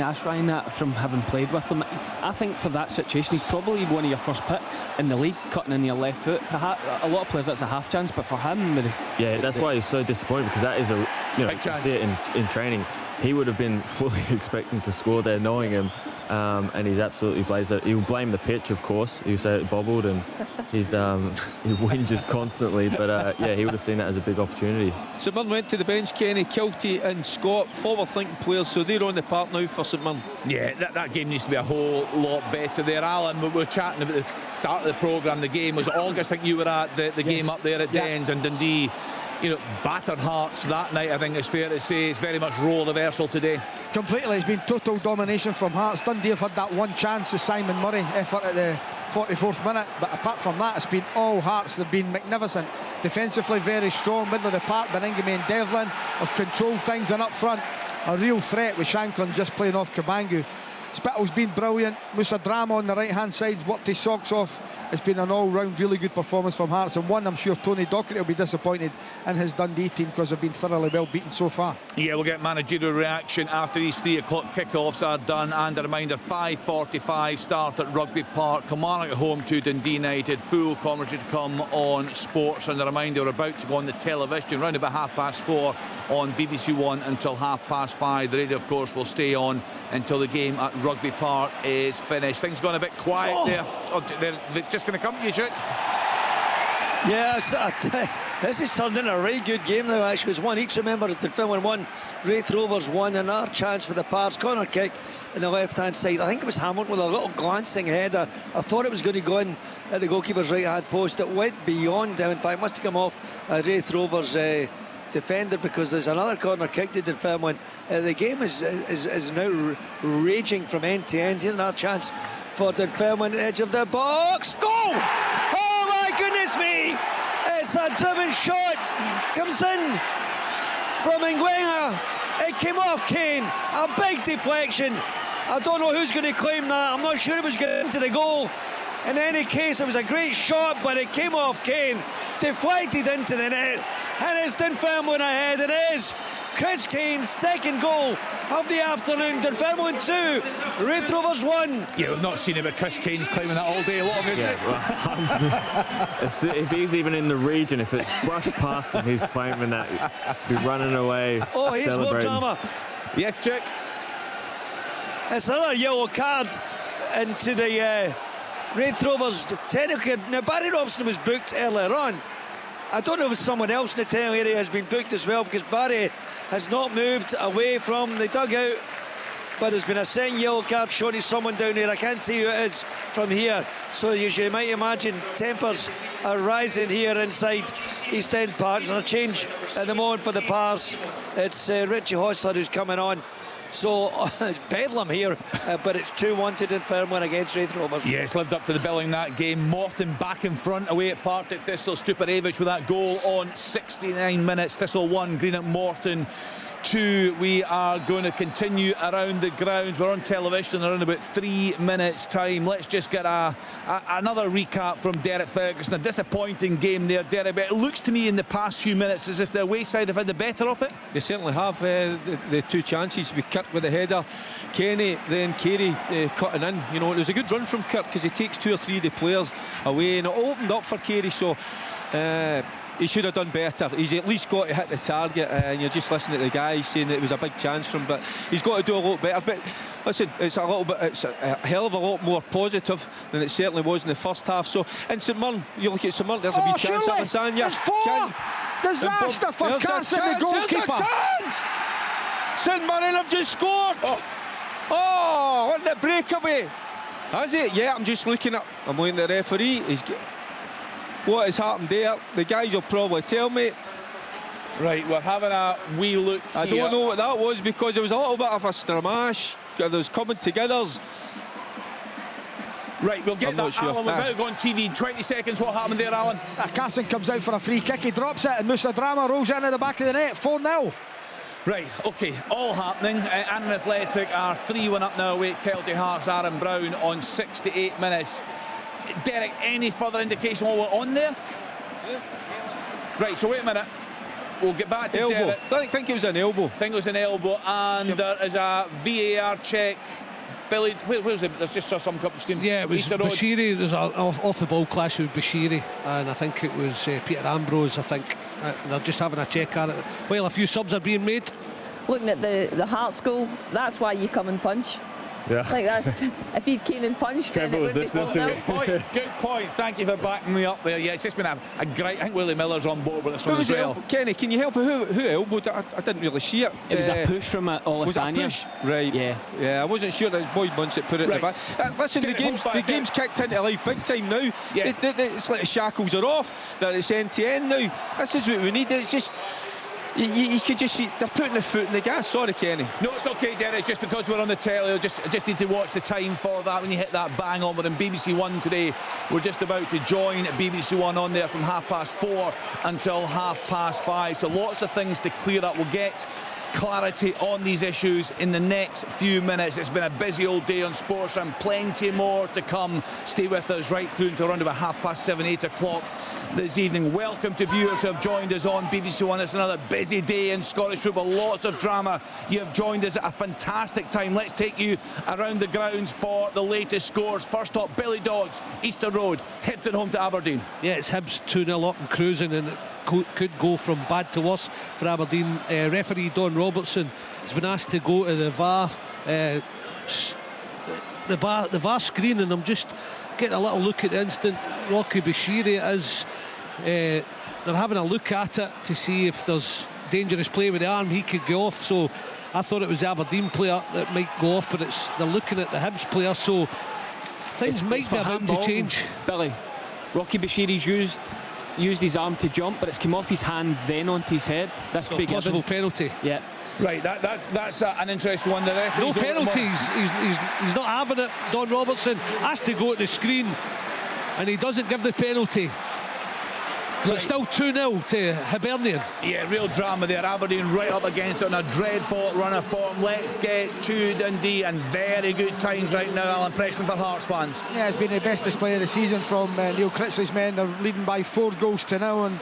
ask Ryan that from having played with him. I think for that situation, he's probably one of your first picks in the league, cutting in your left foot. For a lot of players, that's a half chance, but for him, that's why he's so disappointed, because that is a, you know, you can see it in training. He would have been fully expecting to score there, knowing him. And he's absolutely blazed it. He'll blame the pitch, of course. He'll say it bobbled, and he whinges constantly. But yeah, he would have seen that as a big opportunity. St Mirren went to the bench, Kenny. Kilty and Scott, forward-thinking players, so they're on the park now for St Mirren. Yeah, that game needs to be a whole lot better there. Alan, we were chatting about the start of the programme. The game was August. I think you were at the game up there at Dens, and Dundee, you know, battered Hearts that night. I think it's fair to say it's very much role reversal today. Completely, it's been total domination from Hearts. Dundee have had that one chance, the Simon Murray effort at the 44th minute, but apart from that, it's been all Hearts. They've been magnificent, defensively very strong, middle of the park. Beningame and Devlin have controlled things, and up front a real threat with Shanklin just playing off Kabangu. Spittle's been brilliant. Musa Drama on the right hand side worked his socks off. It's been an all-round really good performance from Hearts, and one I'm sure Tony Docherty will be disappointed in his Dundee team because they've been thoroughly well beaten so far. Yeah, we'll get managerial reaction after these 3 o'clock kickoffs are done. And a reminder, 5:45 start at Rugby Park. Kilmarnock at home to Dundee United. Full commentary to come on Sports. And a reminder, we're about to go on the television round about 4:30 on BBC One until 5:30. The radio, of course, will stay on until the game at Rugby Park is finished. Things gone a bit quiet there. They're just going to come to you, Chuck. Yes, this is something a really good game now. Actually, it's one each. Remember, Dunfermline won, Wraith Rovers won, and our chance for the Pars. Corner kick in the left-hand side. I think it was Hamilton with a little glancing header. I thought it was going to go in at the goalkeeper's right-hand post. It went beyond him. In fact, it must have come off Wraith Rovers' defender, because there's another corner kick to Dunfermline. The game is now raging from end to end. Here's another chance for Dunfermline, edge of the box. Goal! Oh my goodness me! It's a driven shot. Comes in from Ngwenga. It came off Kane. A big deflection. I don't know who's going to claim that. I'm not sure it was going into the goal. In any case, it was a great shot, but it came off Kane, deflected into the net, and it's Dunfermline ahead. It is Chris Kane's second goal of the afternoon. Dunfermline 2, Wraith Rovers 1. Yeah, we've not seen it, but Chris Kane's claiming that all day long, isn't it? Well, if he's even in the region, if it's brushed past him, he's claiming that. Be running away. Oh, here's more drama. Yes, Chick. It's another yellow card into the Wraith Rovers. Technically, now Barry Robson was booked earlier on. I don't know if someone else in the 10 area has been booked as well, because Barry has not moved away from the dugout. But there's been a second yellow card shown to someone down there. I can't see who it is from here. So as you might imagine, tempers are rising here inside East End Park. There's a change at the moment for the Pars. It's Richie Hostler who's coming on. So it's bedlam here, but it's 2-1 to Dunfermline against Wraith Rovers. Yes, lived up to the billing that game. Morton back in front away at Partick Thistle. Stuparevich with that goal on 69 minutes. Thistle 1, Greenock Morton 2. We are going to continue around the grounds. We're on television in around about 3 minutes time. Let's just get another recap from Derek Ferguson. A disappointing game there, Derek, but it looks to me in the past few minutes as if their wayside have had the better of it. They certainly have. The two chances, we Kirk with the header, Kenny, then Carey cutting in. You know, it was a good run from Kirk because he takes 2 or 3 of the players away, and it opened up for Carey. So he should have done better. He's at least got to hit the target, and you're just listening to the guys saying that it was a big chance for him, but he's got to do a lot better. But listen, it's a hell of a lot more positive than it certainly was in the first half. So in St Mirren, you look at St Mirren, there's a wee chance of Lasagna. There's 4! Disaster for Carson, the goalkeeper. There's a chance! St Mirren have just scored. Oh, what a breakaway. Has it? Yeah, I'm just looking at the referee. What has happened there? The guys will probably tell me. Right, we're having a wee look here. I don't know what that was, because there was a little bit of a stramash. There was coming together. Right, we'll get that, sure. Alan. We're about to go on TV in 20 seconds. What happened there, Alan? Carson comes out for a free kick. He drops it, and Musa Drama rolls into the back of the net. 4-0. Right, OK, all happening. Annan Athletic are 3-1 up now away at Kelty Hearts. Aaron Brown on 68 minutes. Derek, any further indication while we're on there? Right, so wait a minute. We'll get back to elbow. Derek. I think it was an elbow. I think it was an elbow, and there is a VAR check. Billy, where's it? There's just some screen. Yeah, it was Bashiri. There's an off the ball clash with Bashiri, and I think it was Peter Ambrose. I think they're just having a check at it. Well, a few subs are being made. Looking at the Hearts goal, that's why you come and punch. Yeah. Like that's if he came and punched, then it would be 4-0. Good point. Thank you for backing me up there. Yeah, it's just been a great. I think Willie Miller's on board with this one as well. Kenny, can you help? Who elbowed it? I didn't really see it. It was a push from Olasanya. Was it a push? Right. Yeah. I wasn't sure that Boyd Munsett put it in the back. Listen, the game's kicked into life big time now. Yeah. It's like the shackles are off. That it's end to end now. This is what we need. It's just. You could just see they're putting the foot in the gas. Sorry, Kenny. No, it's okay, Derek. Just because we're on the telly, I just need to watch the time for that. When you hit that bang on, we're in BBC One today. We're just about to join BBC One on there from 4:30 until 5:30. So lots of things to clear up. We'll get clarity on these issues in the next few minutes. It's been a busy old day on Sports and plenty more to come. Stay with us right through until around about 7:30, 8 o'clock this evening. Welcome to viewers who have joined us on BBC One. It's another busy day in Scottish football. Lots of drama. You have joined us at a fantastic time. Let's take you around the grounds for the latest scores. First up, Billy Dodds, Easter Road, Hibs home to Aberdeen. Yeah, it's Hibs 2-0 up and cruising, and it could go from bad to worse for Aberdeen. Referee Don Robertson has been asked to go to the VAR the VAR screen, and I'm just getting a little look at the instant. Rocky Bashiri is they're having a look at it to see if there's dangerous play with the arm. He could go off, so I thought it was the Aberdeen player that might go off, but they're looking at the Hibs player, so things might be about to change. Billy, Rocky Bashiri's used his arm to jump, but it's come off his hand then onto his head. That's a possible penalty. Yeah. Right, that's an interesting one. No penalties. He's not having it. Don Robertson has to go to the screen, and he doesn't give the penalty. So it's still 2-0 to Hibernian. Yeah, real drama there. Aberdeen right up against it on a dreadful run of form. Let's get to Dundee, and very good times right now. Alan Preston for Hearts fans. Yeah, it's been the best display of the season from Neil Critchley's men. They're leading by 4 goals to 0, and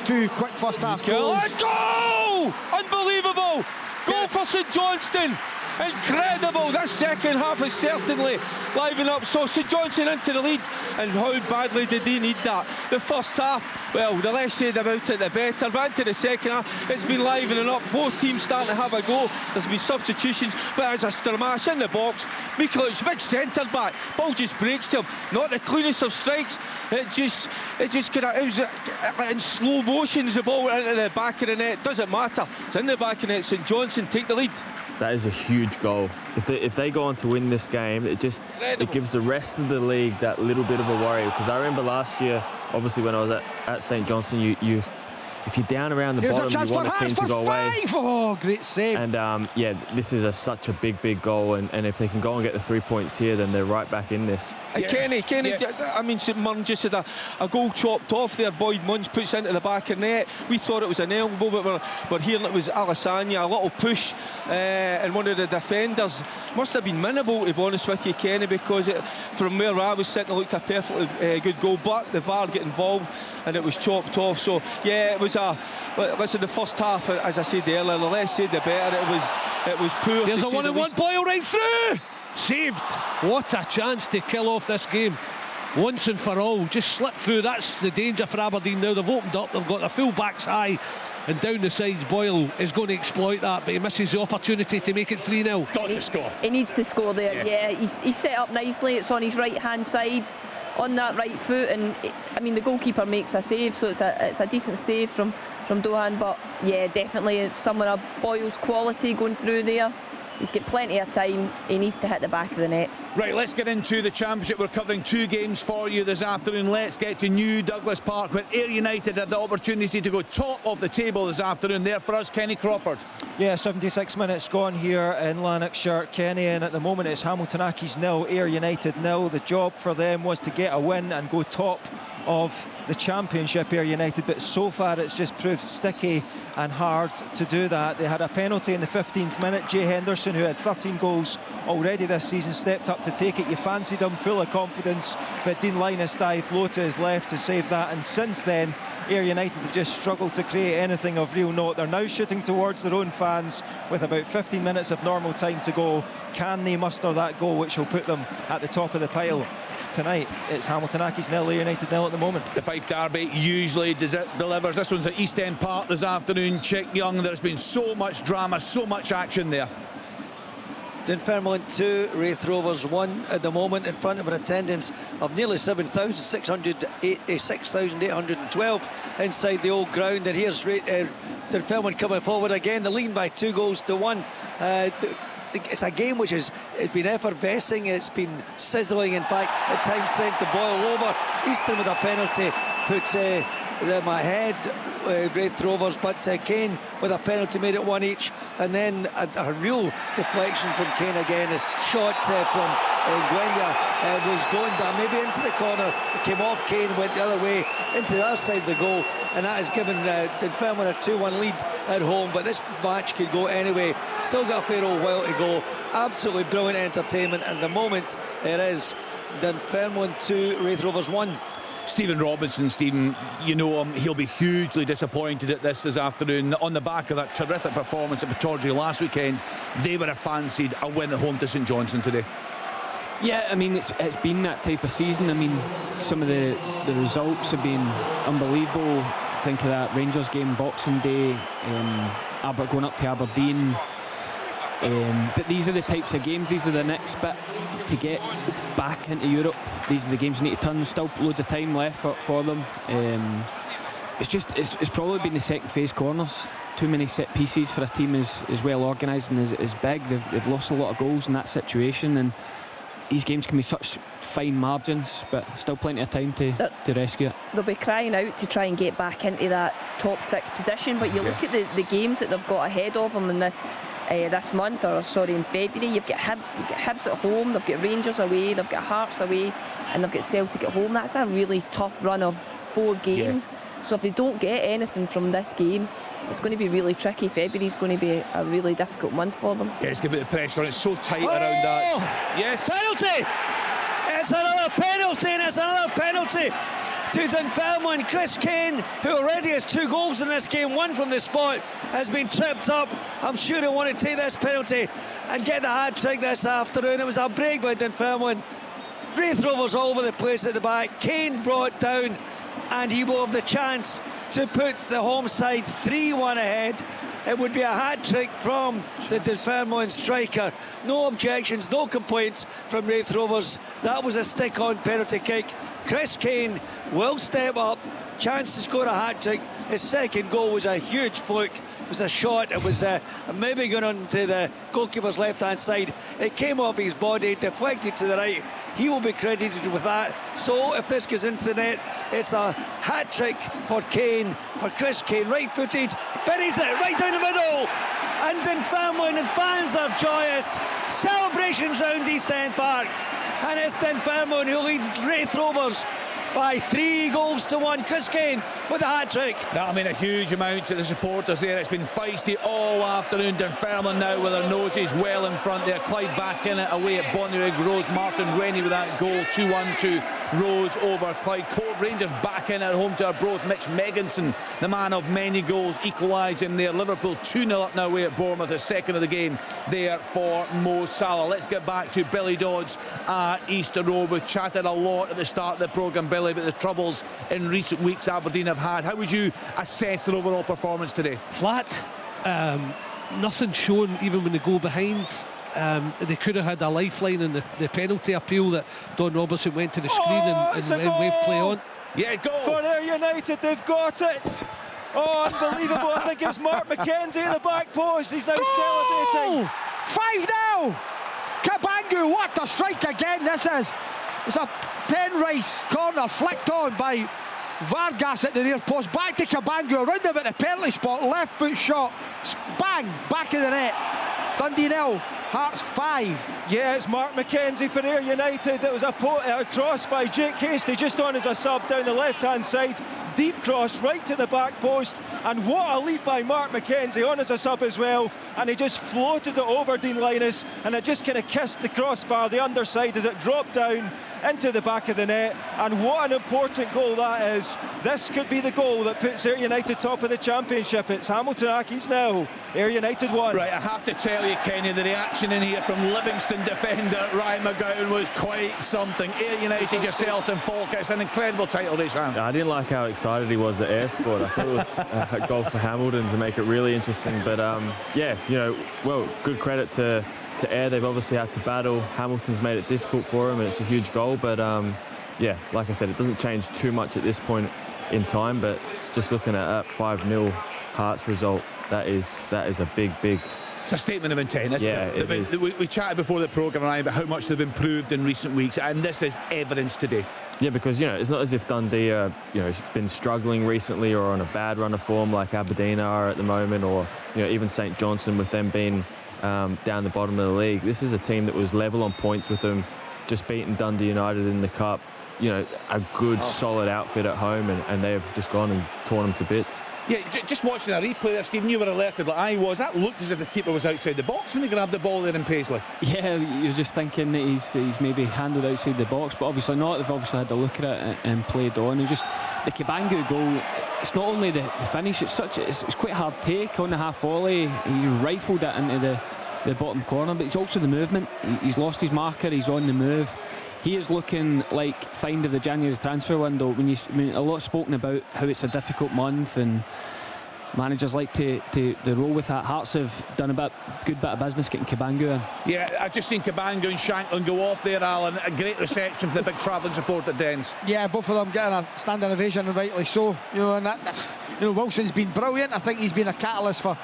2 quick first half goals. Goal! Unbelievable! Goal for St Johnstone. Incredible. That second half is certainly livened up. So St Johnstone into the lead, and how badly did they need that? The first half, well, the less said about it the better, but into the second half it's been livening up. Both teams starting to have a go. There's been substitutions, but as a Sturmash in the box, Mikolic, big centre back, ball just breaks to him. Not the cleanest of strikes. It just kind of, it was in slow motion as the ball went into the back of the net. Doesn't matter, it's in the back of the net. St Johnstone take the lead. That is a huge goal. If they go on to win this game, it gives the rest of the league that little bit of a worry. Because I remember last year, obviously when I was at St Johnstone, you if you're down around the Here's bottom, you want a team to go away. Oh, great save. And yeah, this is such a big goal, and if they can go and get the 3 points here, then they're right back in this. Kenny, I mean, St Mirren just had a goal chopped off there. Boyd Munns puts into the back of net. We thought it was an elbow, but we're hearing it was Alessandra, a little push, and one of the defenders. Must have been minimal, to be honest with you, Kenny, because from where I was sitting, it looked a perfectly good goal, but the VAR get involved and it was chopped off. So yeah, it was listen, the first half, as I said earlier, the less said the better. It was poor. There's a 1-on-1 Boyle right through, saved. What a chance to kill off this game once and for all. Just slip through. That's the danger for Aberdeen now. They've opened up, they've got their full backs high, and down the sides Boyle is going to exploit that, but he misses the opportunity to make it 3-0. Got to score. He needs to score there. Yeah, he's set up nicely. It's on his right hand side on that right foot, and I mean the goalkeeper makes a save, so it's a decent save from Dohan. But yeah, definitely someone of Boyle's quality going through there. He's got plenty of time. He needs to hit the back of the net. Right, let's get into the Championship. We're covering 2 games for you this afternoon. Let's get to New Douglas Park, where Ayr United had the opportunity to go top of the table this afternoon. There for us, Kenny Crawford. Yeah, 76 minutes gone here in Lanarkshire, Kenny, and at the moment it's Hamilton Accies 0, Ayr United 0. The job for them was to get a win and go top of the Championship, Ayr United, but so far it's just proved sticky and hard to do that. They had a penalty in the 15th minute. Jay Henderson, who had 13 goals already this season, stepped up to take it. You fancied him, full of confidence, but Dean Linus dived low to his left to save that, and since then Ayr United have just struggled to create anything of real note. They're now shooting towards their own fans with about 15 minutes of normal time to go. Can they muster that goal which will put them at the top of the pile? Tonight it's Hamilton Accies 0, Ayr United 0 at the moment. The Fife Derby usually delivers. This one's at East End Park this afternoon. Chick Young, there's been so much drama, so much action there. Dunfermline 2, Wraith Rovers 1 at the moment, in front of an attendance of nearly 6,812 inside the old ground. And here's Dunfermline coming forward again. They're leading by 2-1. It's a game which has been effervescing, it's been sizzling, in fact at times trying to boil over. Easton with a penalty put them ahead, Wraith Rovers, but Kane with a penalty made it 1 each, and then a real deflection from Kane again. A shot from Gwenya was going down, maybe into the corner. It came off Kane, went the other way into the other side of the goal, and that has given Dunfermline a 2-1 lead at home. But this match could go anyway. Still got a fair old while to go. Absolutely brilliant entertainment, and at the moment it is Dunfermline 2, Wraith Rovers 1. Stephen Robinson, Stephen, you know him, he'll be hugely disappointed at this afternoon. On the back of that terrific performance at Pittodrie last weekend, they would have fancied a win at home to St Johnstone today. Yeah, I mean, it's been that type of season. I mean, some of the results have been unbelievable. Think of that Rangers game Boxing Day, going up to Aberdeen. But these are the types of games, these are the next bit to get back into Europe. These are the games you need to turn. Still loads of time left for them. It's probably been the second phase corners. Too many set pieces for a team as well organised and as big. They've lost a lot of goals in that situation, and these games can be such fine margins, but still plenty of time to rescue it. They'll be crying out to try and get back into that top 6 position, but you look at the games that they've got ahead of them in this month, in February. You've got Hibs at home, they've got Rangers away, they've got Hearts away, and they've got Celtic at home. That's a really tough run of 4 games. So if they don't get anything from this game, it's going to be really tricky. February's going to be a really difficult month for them. Yeah, it's going to be the pressure on. It's so tight around that. Yes. Penalty! It's another penalty, and it's another penalty to Dunfermline. Chris Kane, who already has 2 goals in this game, 1 from the spot, has been tripped up. I'm sure he'll want to take this penalty and get the hat-trick this afternoon. It was a break by Dunfermline. Wraith Rovers all over the place at the back. Kane brought down, and he will have the chance to put the home side 3-1 ahead. It would be a hat-trick from the Dunfermline striker. No objections, no complaints from Wraith Rovers. That was a stick-on penalty kick. Chris Kane will step up chance to score a hat-trick. His second goal was a huge fluke. It was a shot. It was maybe going on to the goalkeeper's left-hand side. It came off his body, deflected to the right. He will be credited with that. So if this goes into the net, it's a hat-trick for Kane, for Chris Kane. Right-footed, buries it right down the middle. And Dunfermline and fans are joyous. Celebrations round East End Park. And it's Dunfermline who lead Wraith Rovers by 3-1. Chris Kane with a hat-trick. That'll mean a huge amount to the supporters there. It's been feisty all afternoon. Dunfermline now with their noses well in front there. Clyde back in it away at Bonnyrigg. Rose Martin Rennie with that goal. 2-1 to Rose over Clyde. Cove Rangers back in at home to Arbroath. Mitch Megginson, the man of many goals, equalising there. Liverpool 2-0 up now away at Bournemouth. The second of the game there for Mo Salah. Let's get back to Billy Dodds at Easter Road. We've chatted a lot at the start of the programme, Billy, about the troubles in recent weeks Aberdeen have had. How would you assess their overall performance today? Flat. Nothing shown even when they go behind. They could have had a lifeline in the penalty appeal that Don Robertson went to the screen and waved play on. Yeah, go! For Ayr United, they've got it! Oh, unbelievable. I think it's Mark McKenzie at the back post. He's now celebrating. 5-0! Cabangu, what a strike again this is. It's a Penrice corner flicked on by Vargas at the near post. Back to Cabangu, around about the penalty spot, left foot shot. Bang, back of the net. Dundee 0, Hearts 5. Yeah, it's Mark McKenzie for Ayr United. It was a cross by Jake Hastie just on as a sub down the left-hand side. Deep cross right to the back post, and what a lead by Mark McKenzie on as a sub as well, and he just floated it over Dean Linus, and it just kind of kissed the crossbar, the underside, as it dropped down into the back of the net. And what an important goal that is. This could be the goal that puts Ayr United top of the championship. It's Hamilton Accies now, Ayr United 1. Right, I have to tell you, Kenny, the reaction in here from Livingston defender Ryan McGowan was quite something. Ayr United, yourselves and Falk, it's an incredible title race round. I didn't like how excited he was that Ayr scored. I thought it was a goal for Hamilton to make it really interesting. But yeah, you know, well, good credit to Ayr. They've obviously had to battle. Hamilton's made it difficult for him, and it's a huge goal. But yeah, like I said, it doesn't change too much at this point in time. But just looking at that 5-0 Hearts result, that is a big. It's a statement of intent, isn't it? It is. We chatted before the programme and about how much they've improved in recent weeks, and this is evidence today. Yeah, because, you know, it's not as if Dundee are, you know, been struggling recently or on a bad run of form like Aberdeen are at the moment, or, you know, even St Johnstone with them being down the bottom of the league. This is a team that was level on points with them, just beating Dundee United in the Cup. You know, a good, solid outfit at home, and they've just gone and torn them to bits. Yeah, just watching a replay there, Stephen, you were alerted like I was. That looked as if the keeper was outside the box when he grabbed the ball there in Paisley. Yeah, you're just thinking that he's maybe handled outside the box, but obviously not. They've obviously had a look at it and played on. It was just the Cabangu goal. It's not only the finish, it's quite a hard take on the half volley. He rifled it into the bottom corner, but it's also the movement. He's lost his marker, he's on the move. He is looking like find of the January transfer window. A lot spoken about how it's a difficult month and managers like to roll with that. Hearts have done a good bit of business getting Cabangu in. Yeah, I've just seen Cabangu and Shanklin go off there, Alan. A great reception for the big travelling support at Dens. Yeah, both of them getting a standing ovation, and rightly so. You know, and Wilson's been brilliant. I think he's been a catalyst for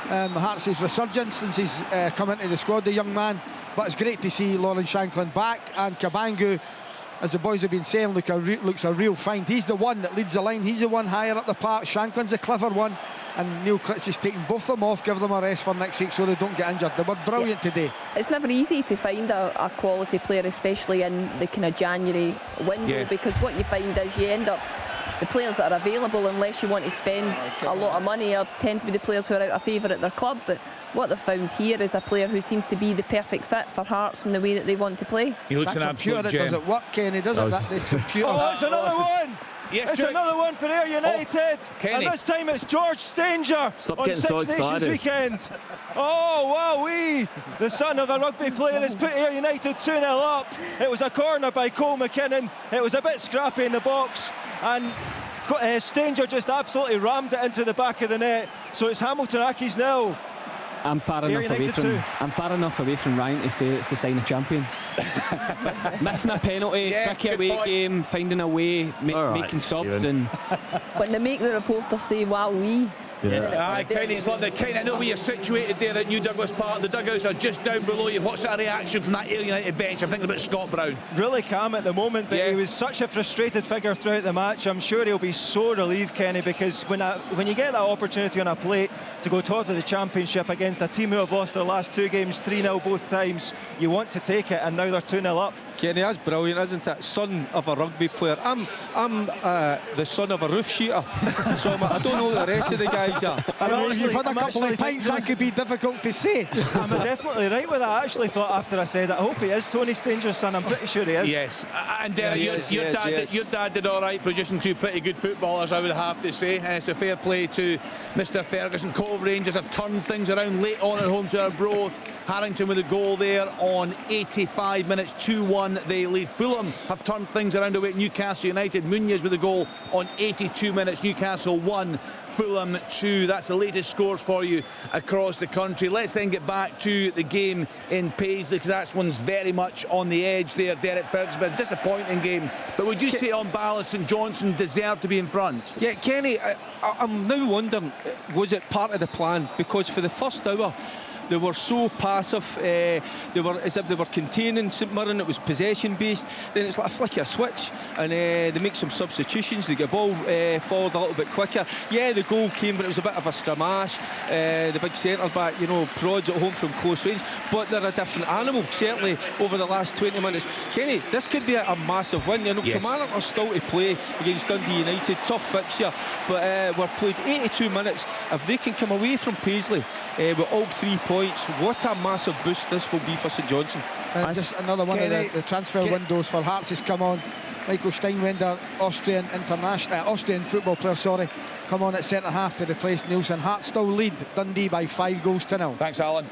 Hearts' resurgence since he's come into the squad, the young man. But it's great to see Lawrence Shanklin back, and Cabangu, as the boys have been saying, looks a real find. He's the one that leads the line. He's the one higher up the park. Shanklin's a clever one, and Neil Critch is taking both of them off, give them a rest for next week so they don't get injured. They were brilliant today. It's never easy to find a quality player, especially in the kind of January window, because what you find is you end up, the players that are available, unless you want to spend a lot of money, tend to be the players who are out of favour at their club. But what they've found here is a player who seems to be the perfect fit for Hearts in the way that they want to play. He looks an absolute gem. Does it work, Kenny? Does it? That computer. Oh, it's another one! Yes, it's another one for Ayr United, and this time it's George Stanger on Six Nations weekend. Oh, wow, the son of a rugby player has put Ayr United 2-0 up. It was a corner by Cole McKinnon. It was a bit scrappy in the box, and Stanger just absolutely rammed it into the back of the net. So it's Hamilton Accies now, I'm far enough away from Ryan to say it's a sign of champions. Missing a penalty, tricky away game, finding a way, making subs, and when they make the reporter say "wow, we." It's like the kind. I know where you're situated there at New Douglas Park. The dugouts are just down below you. What's that reaction from that Ayr United bench? I'm thinking about Scott Brown. Really calm at the moment, but he was such a frustrated figure throughout the match. I'm sure he'll be so relieved, Kenny, because when you get that opportunity on a plate to go top of the championship against a team who have lost their last 2 games 3-0 both times, you want to take it, and now they're 2-0 up. Kenny, that's brilliant, isn't it? Son of a rugby player. I'm the son of a roof sheeter, so I don't know the rest of the guys are. You've had a couple of pints, that could be difficult to say. I'm definitely right with that. I actually thought after I said it, I hope he is Tony Stanger's son. I'm pretty sure he is. Yes, and your dad did all right producing 2 pretty good footballers, I would have to say. And it's a fair play to Mr. Ferguson. Cove Rangers have turned things around late on at home to Arbroath. Harrington with a goal there on 85 minutes, 2-1 they lead. Fulham have turned things around away at Newcastle United. Munoz with a goal on 82 minutes, Newcastle 1, Fulham 2. That's the latest scores for you across the country. Let's then get back to the game in Paisley, because that one's very much on the edge there. Derek Ferguson, a disappointing game, but would you say on balance St Johnstone deserved to be in front? Yeah, Kenny, I'm now wondering, was it part of the plan? Because for the first hour they were so passive, they were as if they were containing St Mirren. It was possession based. Then it's like a flick of a switch, and they make some substitutions. They get ball forward a little bit quicker. Yeah, the goal came, but it was a bit of a stramash. The big centre back, prods at home from close range. But they're a different animal, certainly over the last 20 minutes. Kenny, this could be a massive win. Yes. Kilmarnock are still to play against Dundee United, tough fixture, but we're played 82 minutes. If they can come away from Paisley with all 3 points, what a massive boost this will be for St Johnstone. Just another one of the transfer windows for Hearts has come on. Michael Steinwender, Austrian football player, come on at centre half to replace Nielsen. Hearts still lead Dundee by 5-0. Thanks, Alan.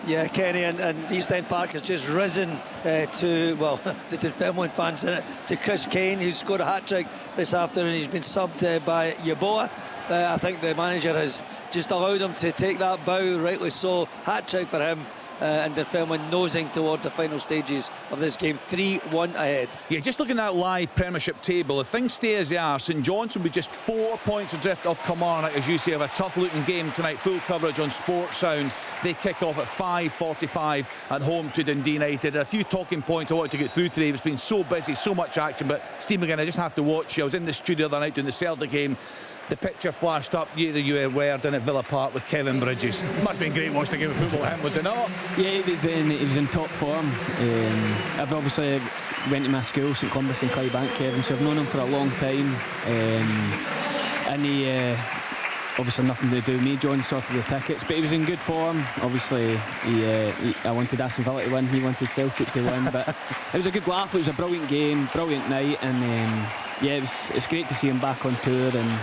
Yeah, Kenny, and East End Park has just risen to, well, the Dunfermline fans in it, to Chris Kane, who's scored a hat-trick this afternoon. He's been subbed by Yeboah. I think the manager has just allowed him to take that bow, rightly so. Hat-trick for him. And Dunfermline nosing towards the final stages of this game, 3-1 ahead. Yeah, just looking at that live Premiership table, if things stay as they are, St Johnstone will be just 4 points adrift off Kilmarnock, as you say, of a tough-looking game tonight. Full coverage on Sports Sound. They kick off at 5:45 at home to Dundee United. And a few talking points I wanted to get through today. It's been so busy, so much action, but Steve McGinn, I just have to watch you. I was in the studio the other night doing the Celtic game. The picture flashed up, you were down at Villa Park with Kevin Bridges. Must have been great watching a game of football with him, was it not? Yeah, he was in top form. I've obviously went to my school, St Columbus and Clydebank, Kevin, so I've known him for a long time. And he obviously nothing to do with me, John sorted the tickets, but he was in good form. Obviously I wanted Aston Villa to win, he wanted Celtic to win, but it was a good laugh. It was a brilliant game, brilliant night, and it's great to see him back on tour and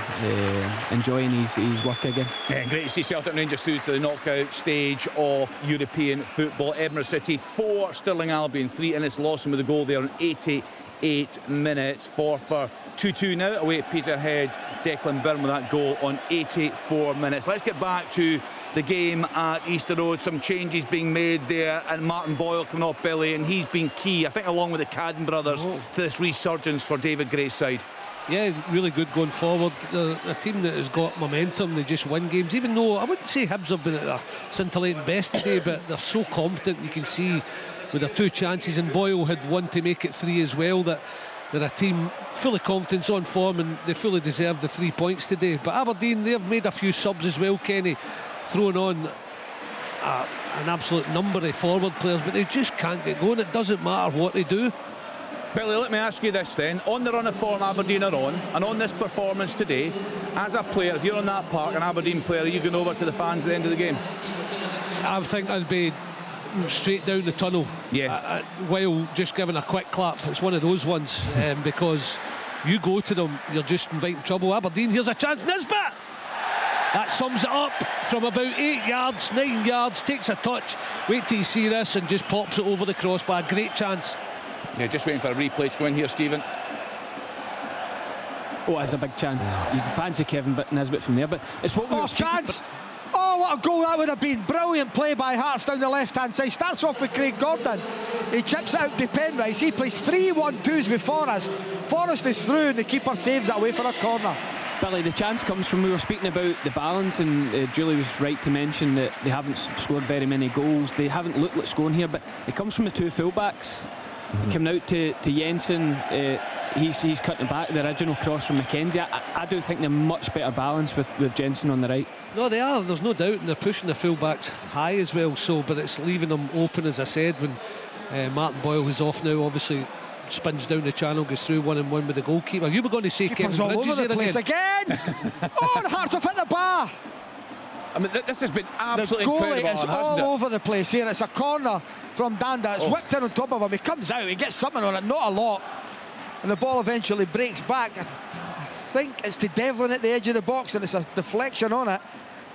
enjoying his work again. Yeah, great to see Celtic Rangers through to the knockout stage of European football. Edinburgh City 4, Stirling Albion 3, and it's Lawson with a goal there on 88 minutes. For 2-2 now away at Peterhead. Declan Byrne with that goal on 84 minutes. Let's get back to the game at Easter Road. Some changes being made there, and Martin Boyle coming off Billy, and he's been key, I think, along with the Cadden brothers, to this resurgence for David Gray's side. Yeah, really good going forward. A team that has got momentum, they just win games, even though I wouldn't say Hibs have been at their scintillating best today, but they're so confident. You can see with their 2 chances, and Boyle had one to make it 3 as well, that they're a team full of confidence, on form, and they fully deserve the 3 points today. But Aberdeen, they've made a few subs as well, Kenny, throwing on an absolute number of forward players, but they just can't get going. It doesn't matter what they do. Billy, let me ask you this then. On the run of form Aberdeen are on, and on this performance today, as a player, if you're on that park, an Aberdeen player, are you going over to the fans at the end of the game? I think I'd be straight down the tunnel, while just giving a quick clap. It's one of those ones, because you go to them, you're just inviting trouble. Aberdeen, here's a chance, Nisbet! That sums it up from about 8 yards, 9 yards, takes a touch, wait till you see this, and just pops it over the crossbar. Great chance. Yeah, just waiting for a replay to go in here, Stephen. Oh, that's a big chance. You fancy Kevin Nisbet from there, but it's what we were chance! Oh, what a goal that would have been. Brilliant play by Hearts down the left-hand side. Starts off with Craig Gordon. He chips it out to Penrice. He plays 3-1-2s with Forrest. Forrest is through and the keeper saves it away for a corner. Billy, the chance comes from, we were speaking about the balance, and Julie was right to mention that they haven't scored very many goals. They haven't looked like scoring here, but it comes from the two fullbacks. Coming out to Jensen, he's cutting back the original cross from McKenzie. I do think they're much better balanced with Jensen on the right. No, they are, there's no doubt, and they're pushing the fullbacks high as well, so, but it's leaving them open, as I said, when Martin Boyle, who's off now, obviously spins down the channel, goes through 1-on-1 with the goalkeeper. You were going to say Keeper's Kevin all Bridges over the there place again. Oh, the Hearts have hit the bar. I mean, this has been absolutely the goalie incredible, is all over the place here. It's a corner from Danda. It's whipped in on top of him. He comes out, he gets something on it, not a lot, and the ball eventually breaks back. I think it's to Devlin at the edge of the box, and it's a deflection on it.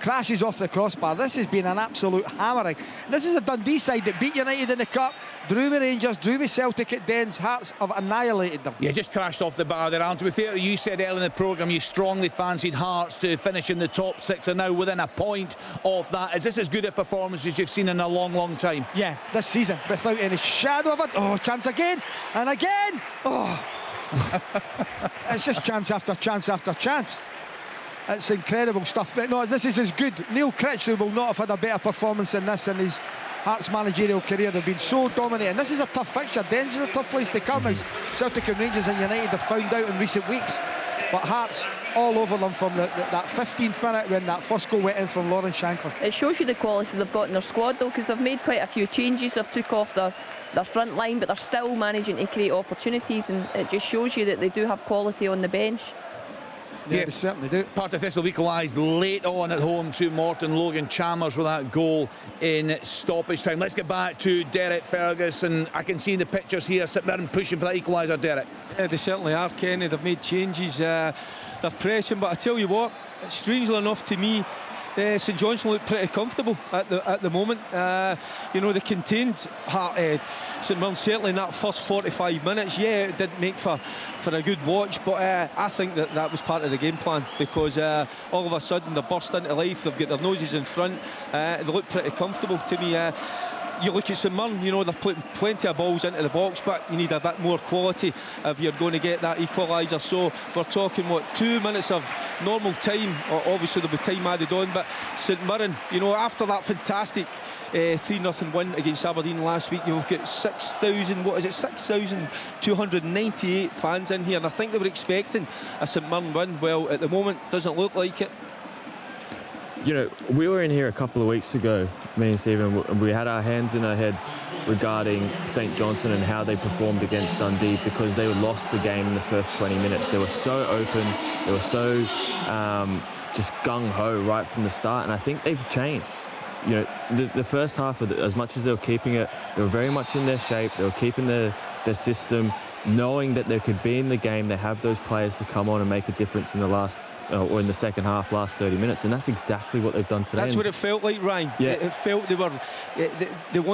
Crashes off the crossbar. This has been an absolute hammering. This is a Dundee side that beat United in the Cup, drew with Rangers, drew with Celtic at Dens. Hearts have annihilated them. Yeah, just crashed off the bar there, Alan. To be fair, you said earlier in the programme you strongly fancied Hearts to finish in the top six, and now within a point of that. Is this as good a performance as you've seen in a long, long time? Yeah, this season, without any shadow of it. Oh, chance again, and again. Oh. It's just chance after chance after chance. It's incredible stuff. But no, this is as good. Neil Critchley will not have had a better performance than this in his Hearts managerial career. They've been so dominating. This is a tough fixture. Dens is a tough place to come, as Celtic and Rangers and United have found out in recent weeks. But Hearts all over them from that 15th minute when that first goal went in from Lawrence Shankland. It shows you the quality they've got in their squad, though, because they've made quite a few changes. They've took off their front line, but they're still managing to create opportunities, and it just shows you that they do have quality on the bench. Yeah, they certainly do. Part of Thistle equalised late on at home to Morton. Logan Chalmers with that goal in stoppage time. Let's get back to Derek Ferguson. I can see in the pictures here St Mirren pushing for that equaliser, Derek. Yeah, they certainly are, Kenny. They've made changes. They're pressing, but I tell you what, strangely enough to me, St Johnstone look pretty comfortable at the moment. You know, they contained St Mirren certainly in that first 45 minutes. Yeah, it didn't make for a good watch, but I think that was part of the game plan, because all of a sudden they burst into life. They've got their noses in front. They look pretty comfortable to me. You look at St Mirren, you know, they're putting plenty of balls into the box, but you need a bit more quality if you're going to get that equaliser. So we're talking, 2 minutes of normal time. Obviously there'll be time added on, but St Mirren, you know, after that fantastic 3-0 win against Aberdeen last week, you've got 6,298 fans in here, and I think they were expecting a St Mirren win. Well, at the moment, doesn't look like it. You know, we were in here a couple of weeks ago, me and Stephen, and we had our hands in our heads regarding St Johnstone and how they performed against Dundee, because they lost the game in the first 20 minutes. They were so open, they were so just gung-ho right from the start, and I think they've changed. You know, the first half, as much as they were keeping it, they were very much in their shape, they were keeping their system, knowing that they could be in the game. They have those players to come on and make a difference in the last or in the second half, last 30 minutes, and that's exactly what they've done today. That's what it felt like, Ryan. Yeah. It felt they wanted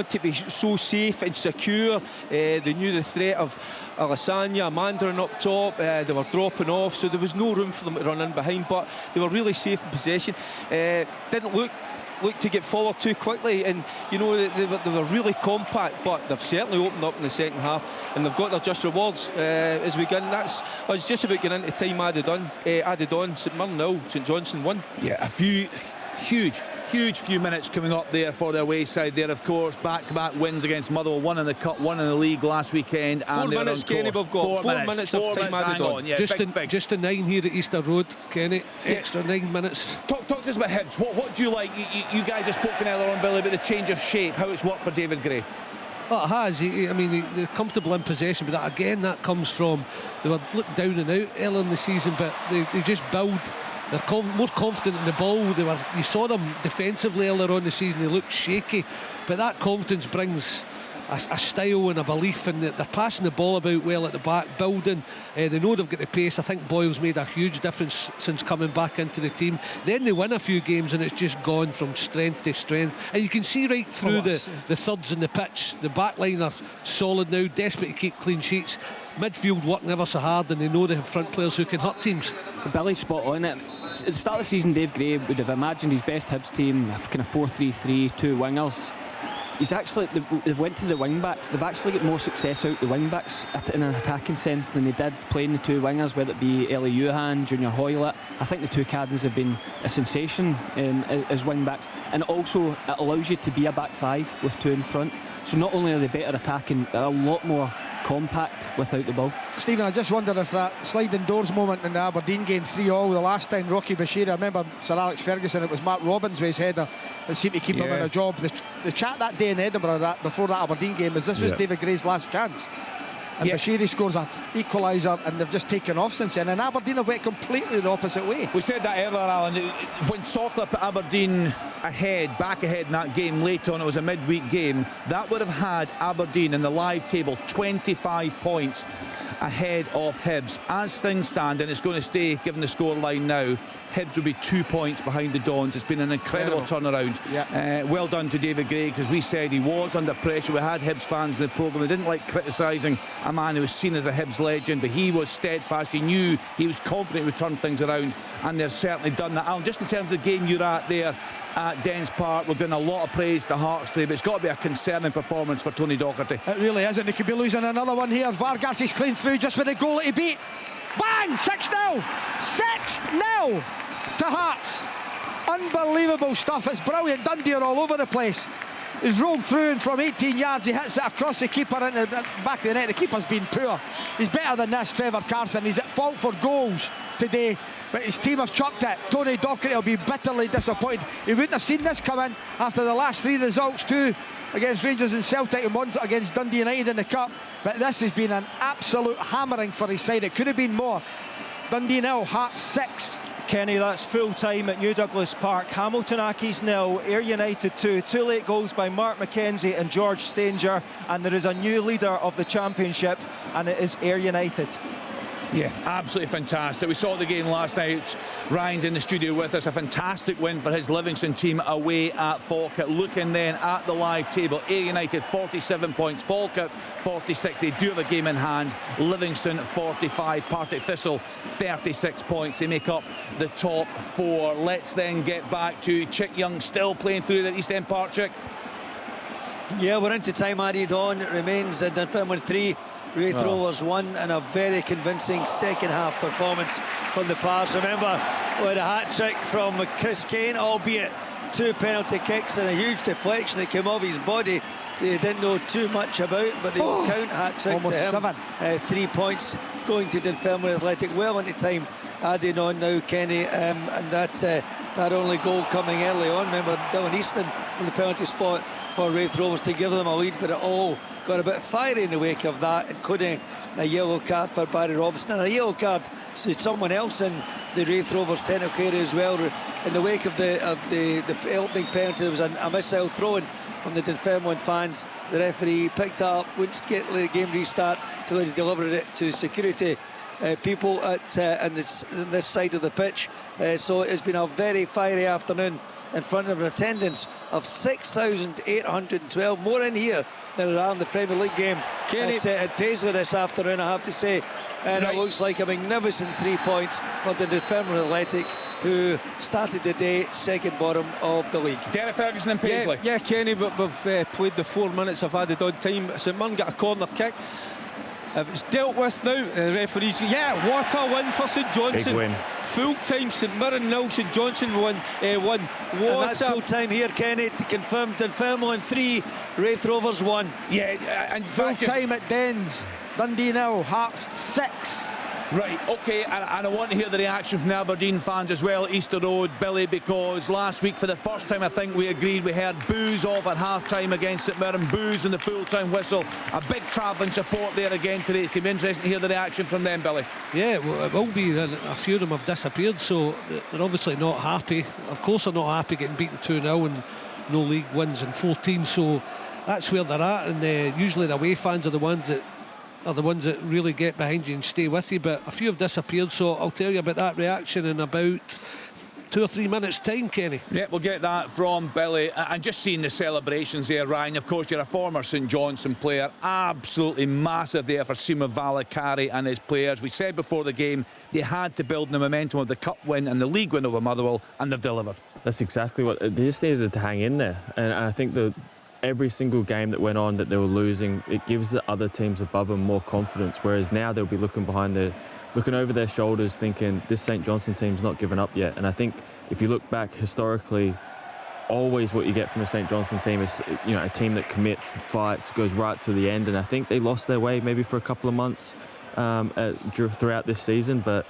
to be so safe and secure. They knew the threat of Alessandra, Mandarin up top. They were dropping off, so there was no room for them to run in behind, but they were really safe in possession. Didn't look to get forward too quickly, and you know, they were really compact, but they've certainly opened up in the second half, and they've got their just rewards as we get in. It's just about getting into time added on. St Mirren 0, St Johnstone 1. Yeah, a few huge few minutes coming up there for their wayside there, of course. Back-to-back wins against Motherwell, one in the Cup, one in the league last weekend. 4 minutes, Kenny, we've got 4 minutes of time added on. Yeah, just a 9 here at Easter Road, Kenny. Extra 9 minutes. Talk to us about Hibs. What do you like? You guys have spoken earlier on, Billy, about the change of shape, how it's worked for David Gray. Well, it has. I mean, they're comfortable in possession, but that comes from, they were looked down and out earlier in the season, but they just build. They're more confident in the ball. You saw them defensively earlier on in the season. They looked shaky, but that confidence brings a style and a belief, and they're passing the ball about well at the back, building. They know they've got the pace. I think Boyle's made a huge difference since coming back into the team. Then they win a few games and it's just gone from strength to strength, and you can see right through the thirds in the pitch. The back line are solid now, desperate to keep clean sheets. Midfield working ever so hard, and they know they have front players who can hurt teams. Billy's spot on it. At the start of the season, Dave Gray would have imagined his best Hibs team kind of 4-3-3, 2 wingers. He's actually, they've went to the wing backs. They've actually got more success out the wing backs in an attacking sense than they did playing the 2 wingers, whether it be Ellie Youhan, Junior Hoylett. I think the 2 Caddens have been a sensation as wing backs, and also it allows you to be a back 5 with 2 in front. So not only are they better attacking, they're a lot more compact without the ball. Stephen, I just wonder if that sliding doors moment in the Aberdeen game, 3-3, the last time Rocky Bashir, I remember Sir Alex Ferguson, it was Mark Robbins with his header that seemed to keep him in a job. The chat that day in Edinburgh before that Aberdeen game is this was David Gray's last chance. And Bashiri scores an equaliser, and they've just taken off since then. And Aberdeen have went completely the opposite way. We said that earlier, Alan. When Soccer put Aberdeen back ahead in that game late on, it was a midweek game, that would have had Aberdeen in the live table 25 points ahead of Hibs. As things stand, and it's going to stay given the scoreline now, Hibs will be 2 points behind the Dons. It's been an incredible turnaround. Well done to David Gray, because we said he was under pressure. We had Hibs fans in the programme. They didn't like criticising a man who was seen as a Hibs legend, but he was steadfast. He knew, he was confident he would turn things around, and they've certainly done that. Alan, just in terms of the game you're at there at Dens Park, we're giving a lot of praise to Hearts today, but it's got to be a concerning performance for Tony Docherty. It really is, and they could be losing another one here. Vargas is clean through just with the goal that he beat. Bang! 6-0! 6-0 to Hearts. Unbelievable stuff. It's brilliant. Dundee are all over the place. He's rolled through, and from 18 yards he hits it across the keeper into the back of the net. The keeper's been poor. He's better than this, Trevor Carson. He's at fault for goals today, but his team have chucked it. Tony Docherty will be bitterly disappointed. He wouldn't have seen this coming after the last 3 results, 2 against Rangers and Celtic and 1 against Dundee United in the Cup. But this has been an absolute hammering for his side. It could have been more. Dundee 0, Hearts 6. Kenny, that's full time at New Douglas Park. Hamilton Accies 0, Ayr United 2. 2 late goals by Mark McKenzie and George Stanger, and there is a new leader of the championship, and it is Ayr United. Yeah, absolutely fantastic. We saw the game last night. Ryan's in the studio with us. A fantastic win for his Livingston team away at Falkirk. Looking then at the live table, Ayr United 47 points, Falkirk 46. They do have a game in hand. Livingston 45, Partick Thistle 36 points. They make up the top 4. Let's then get back to Chick Young still playing through the East End Park, Chick. Yeah, we're into time added on. It remains Dunfermline 3, Wraith Rovers 1, and a very convincing second half performance from the Pars. Remember, we had a hat-trick from Chris Kane, albeit 2 penalty kicks and a huge deflection that came off his body. They didn't know too much about, but they will count hat-trick to him. 3 points going to Dunfermline Athletic, well into time adding on now, Kenny, and that's that only goal coming early on. Remember, Dylan Easton from the penalty spot for Wraith Rovers to give them a lead, but it all got a bit fiery in the wake of that, including a yellow card for Barry Robson and a yellow card to someone else in the Wraith Rovers technical area as well. In the wake of the opening penalty, there was a missile thrown from the Dunfermline fans. The referee picked up, wouldn't get the game restart till he's delivered it to security people at on this side of the pitch. So it's been a very fiery afternoon in front of an attendance of 6,812, more in here than around the Premier League game at Paisley this afternoon, I have to say. And it looks like a magnificent 3 points for the Dunfermline Athletic, who started the day second bottom of the league. Derek Ferguson and Paisley. Yeah, Kenny, but we've played the 4 minutes of added on time. St Mirren got a corner kick. It's dealt with now. The referees, what a win for St Johnstone. Big win. Full time, St Mirren 0, St Johnstone 1. And that's full time here, Kenny, to confirm Dunfermline 3, Wraith Rovers 1. Yeah, and full time at Dens, Dundee 0, Hearts 6. Right, OK, and I want to hear the reaction from the Aberdeen fans as well, Easter Road, Billy, because last week for the first time I think we agreed we heard boos off at half-time against St Mirren, boos in the full-time whistle. A big travelling support there again today. It's going to be interesting to hear the reaction from them, Billy. Yeah, well, it will be. A few of them have disappeared, so they're obviously not happy. Of course they're not happy getting beaten 2-0 and no league wins in 14, so that's where they're at, and usually the away fans are the ones that really get behind you and stay with you, but a few have disappeared, so I'll tell you about that reaction in about 2 or 3 minutes time, Kenny. Yeah, we'll get that from Billy. And just seeing the celebrations there, Ryan, of course you're a former St Johnstone player, absolutely massive there for Simo Valakari and his players. We said before the game they had to build the momentum of the cup win and the league win over Motherwell, and they've delivered. That's exactly what they just needed to hang in there, and I think every single game that went on that they were losing, it gives the other teams above them more confidence, whereas now they'll be looking over their shoulders thinking this St Johnstone team's not given up yet. And I think if you look back historically, always what you get from a St Johnstone team is, you know, a team that commits, fights, goes right to the end, and I think they lost their way maybe for a couple of months throughout this season, but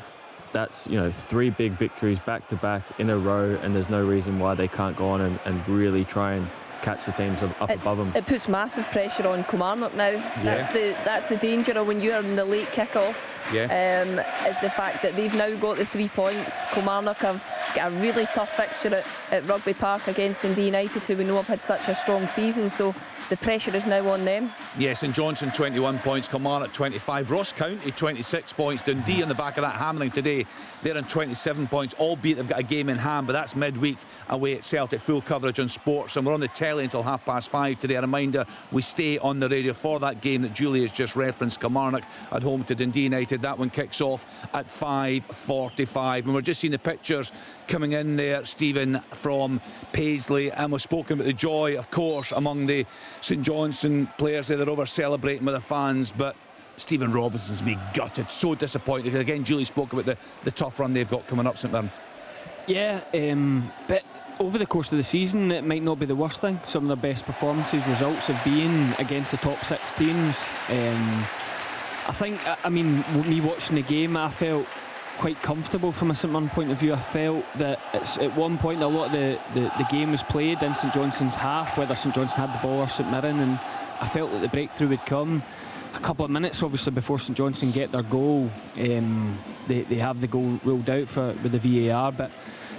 that's, you know, 3 big victories back to back in a row, and there's no reason why they can't go on and really try and catch the teams up above them. It puts massive pressure on Kilmarnock now. That's the danger of when you're in the late kick-off. Is the fact that they've now got the 3 points. Kilmarnock have got a really tough fixture at Rugby Park against Dundee United, who we know have had such a strong season, so the pressure is now on them. Yes, and Johnson 21 points, Kilmarnock 25, Ross County 26 points, Dundee on the back of that hammering today, they're on 27 points, albeit they've got a game in hand, but that's midweek away at Celtic. Full coverage on sports, and we're on the telly until 5:30 today. A reminder, we stay on the radio for that game that Julie has just referenced, Kilmarnock at home to Dundee United. That one kicks off at 5:45, and we're just seeing the pictures coming in there, Stephen, from Paisley, and we've spoken about the joy, of course, among the St Johnstone players there. They're over celebrating with their fans, but Stephen Robinson's been gutted, so disappointed. Again, Julie spoke about the tough run they've got coming up, St Mirren. Yeah, but over the course of the season it might not be the worst thing. Some of their best performances, results have been against the top 6 teams. I think, I mean, me watching the game, I felt quite comfortable from a St Mirren point of view. I felt that at one point a lot of the game was played in St Johnstone's half, whether St Johnstone had the ball or St Mirren, and I felt that the breakthrough would come a couple of minutes obviously before St Johnstone get their goal. They have the goal ruled out with the VAR, but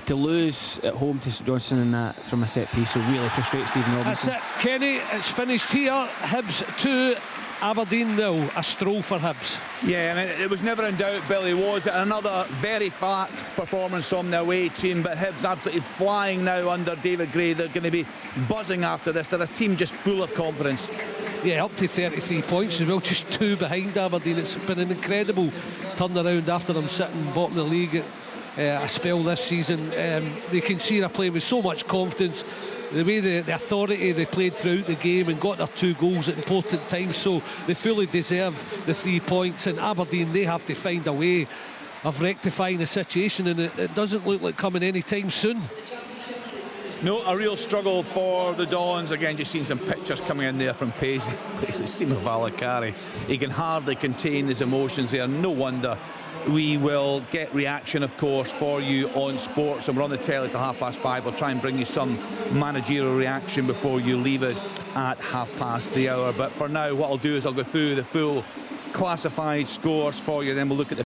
to lose at home to St Johnstone from a set piece will really frustrate Stephen Robinson. That's it, Kenny. It's finished here. Hibs 2, Aberdeen 0. A stroll for Hibs. Yeah, I mean, it was never in doubt, Billy, was it? Another very flat performance from the away team, but Hibs absolutely flying now under David Gray. They're going to be buzzing after this. They're a team just full of confidence. Yeah, up to 33 points as well, just 2 behind Aberdeen. It's been an incredible turnaround after them sitting bottom of the league a spell this season. They can see they're playing with so much confidence, the way the authority they played throughout the game and got their 2 goals at important times, so they fully deserve the 3 points. And Aberdeen, they have to find a way of rectifying the situation, and it doesn't look like coming anytime soon. No, a real struggle for the Dons. Again, just seeing some pictures coming in there from Paisley. Simo Valakari, he can hardly contain his emotions there. No wonder. We will get reaction, of course, for you on sports, and we're on the telly till 5:30. We'll try and bring you some managerial reaction before you leave us at 5:30. But for now, what I'll do is I'll go through the full classified scores for you, then we'll look at the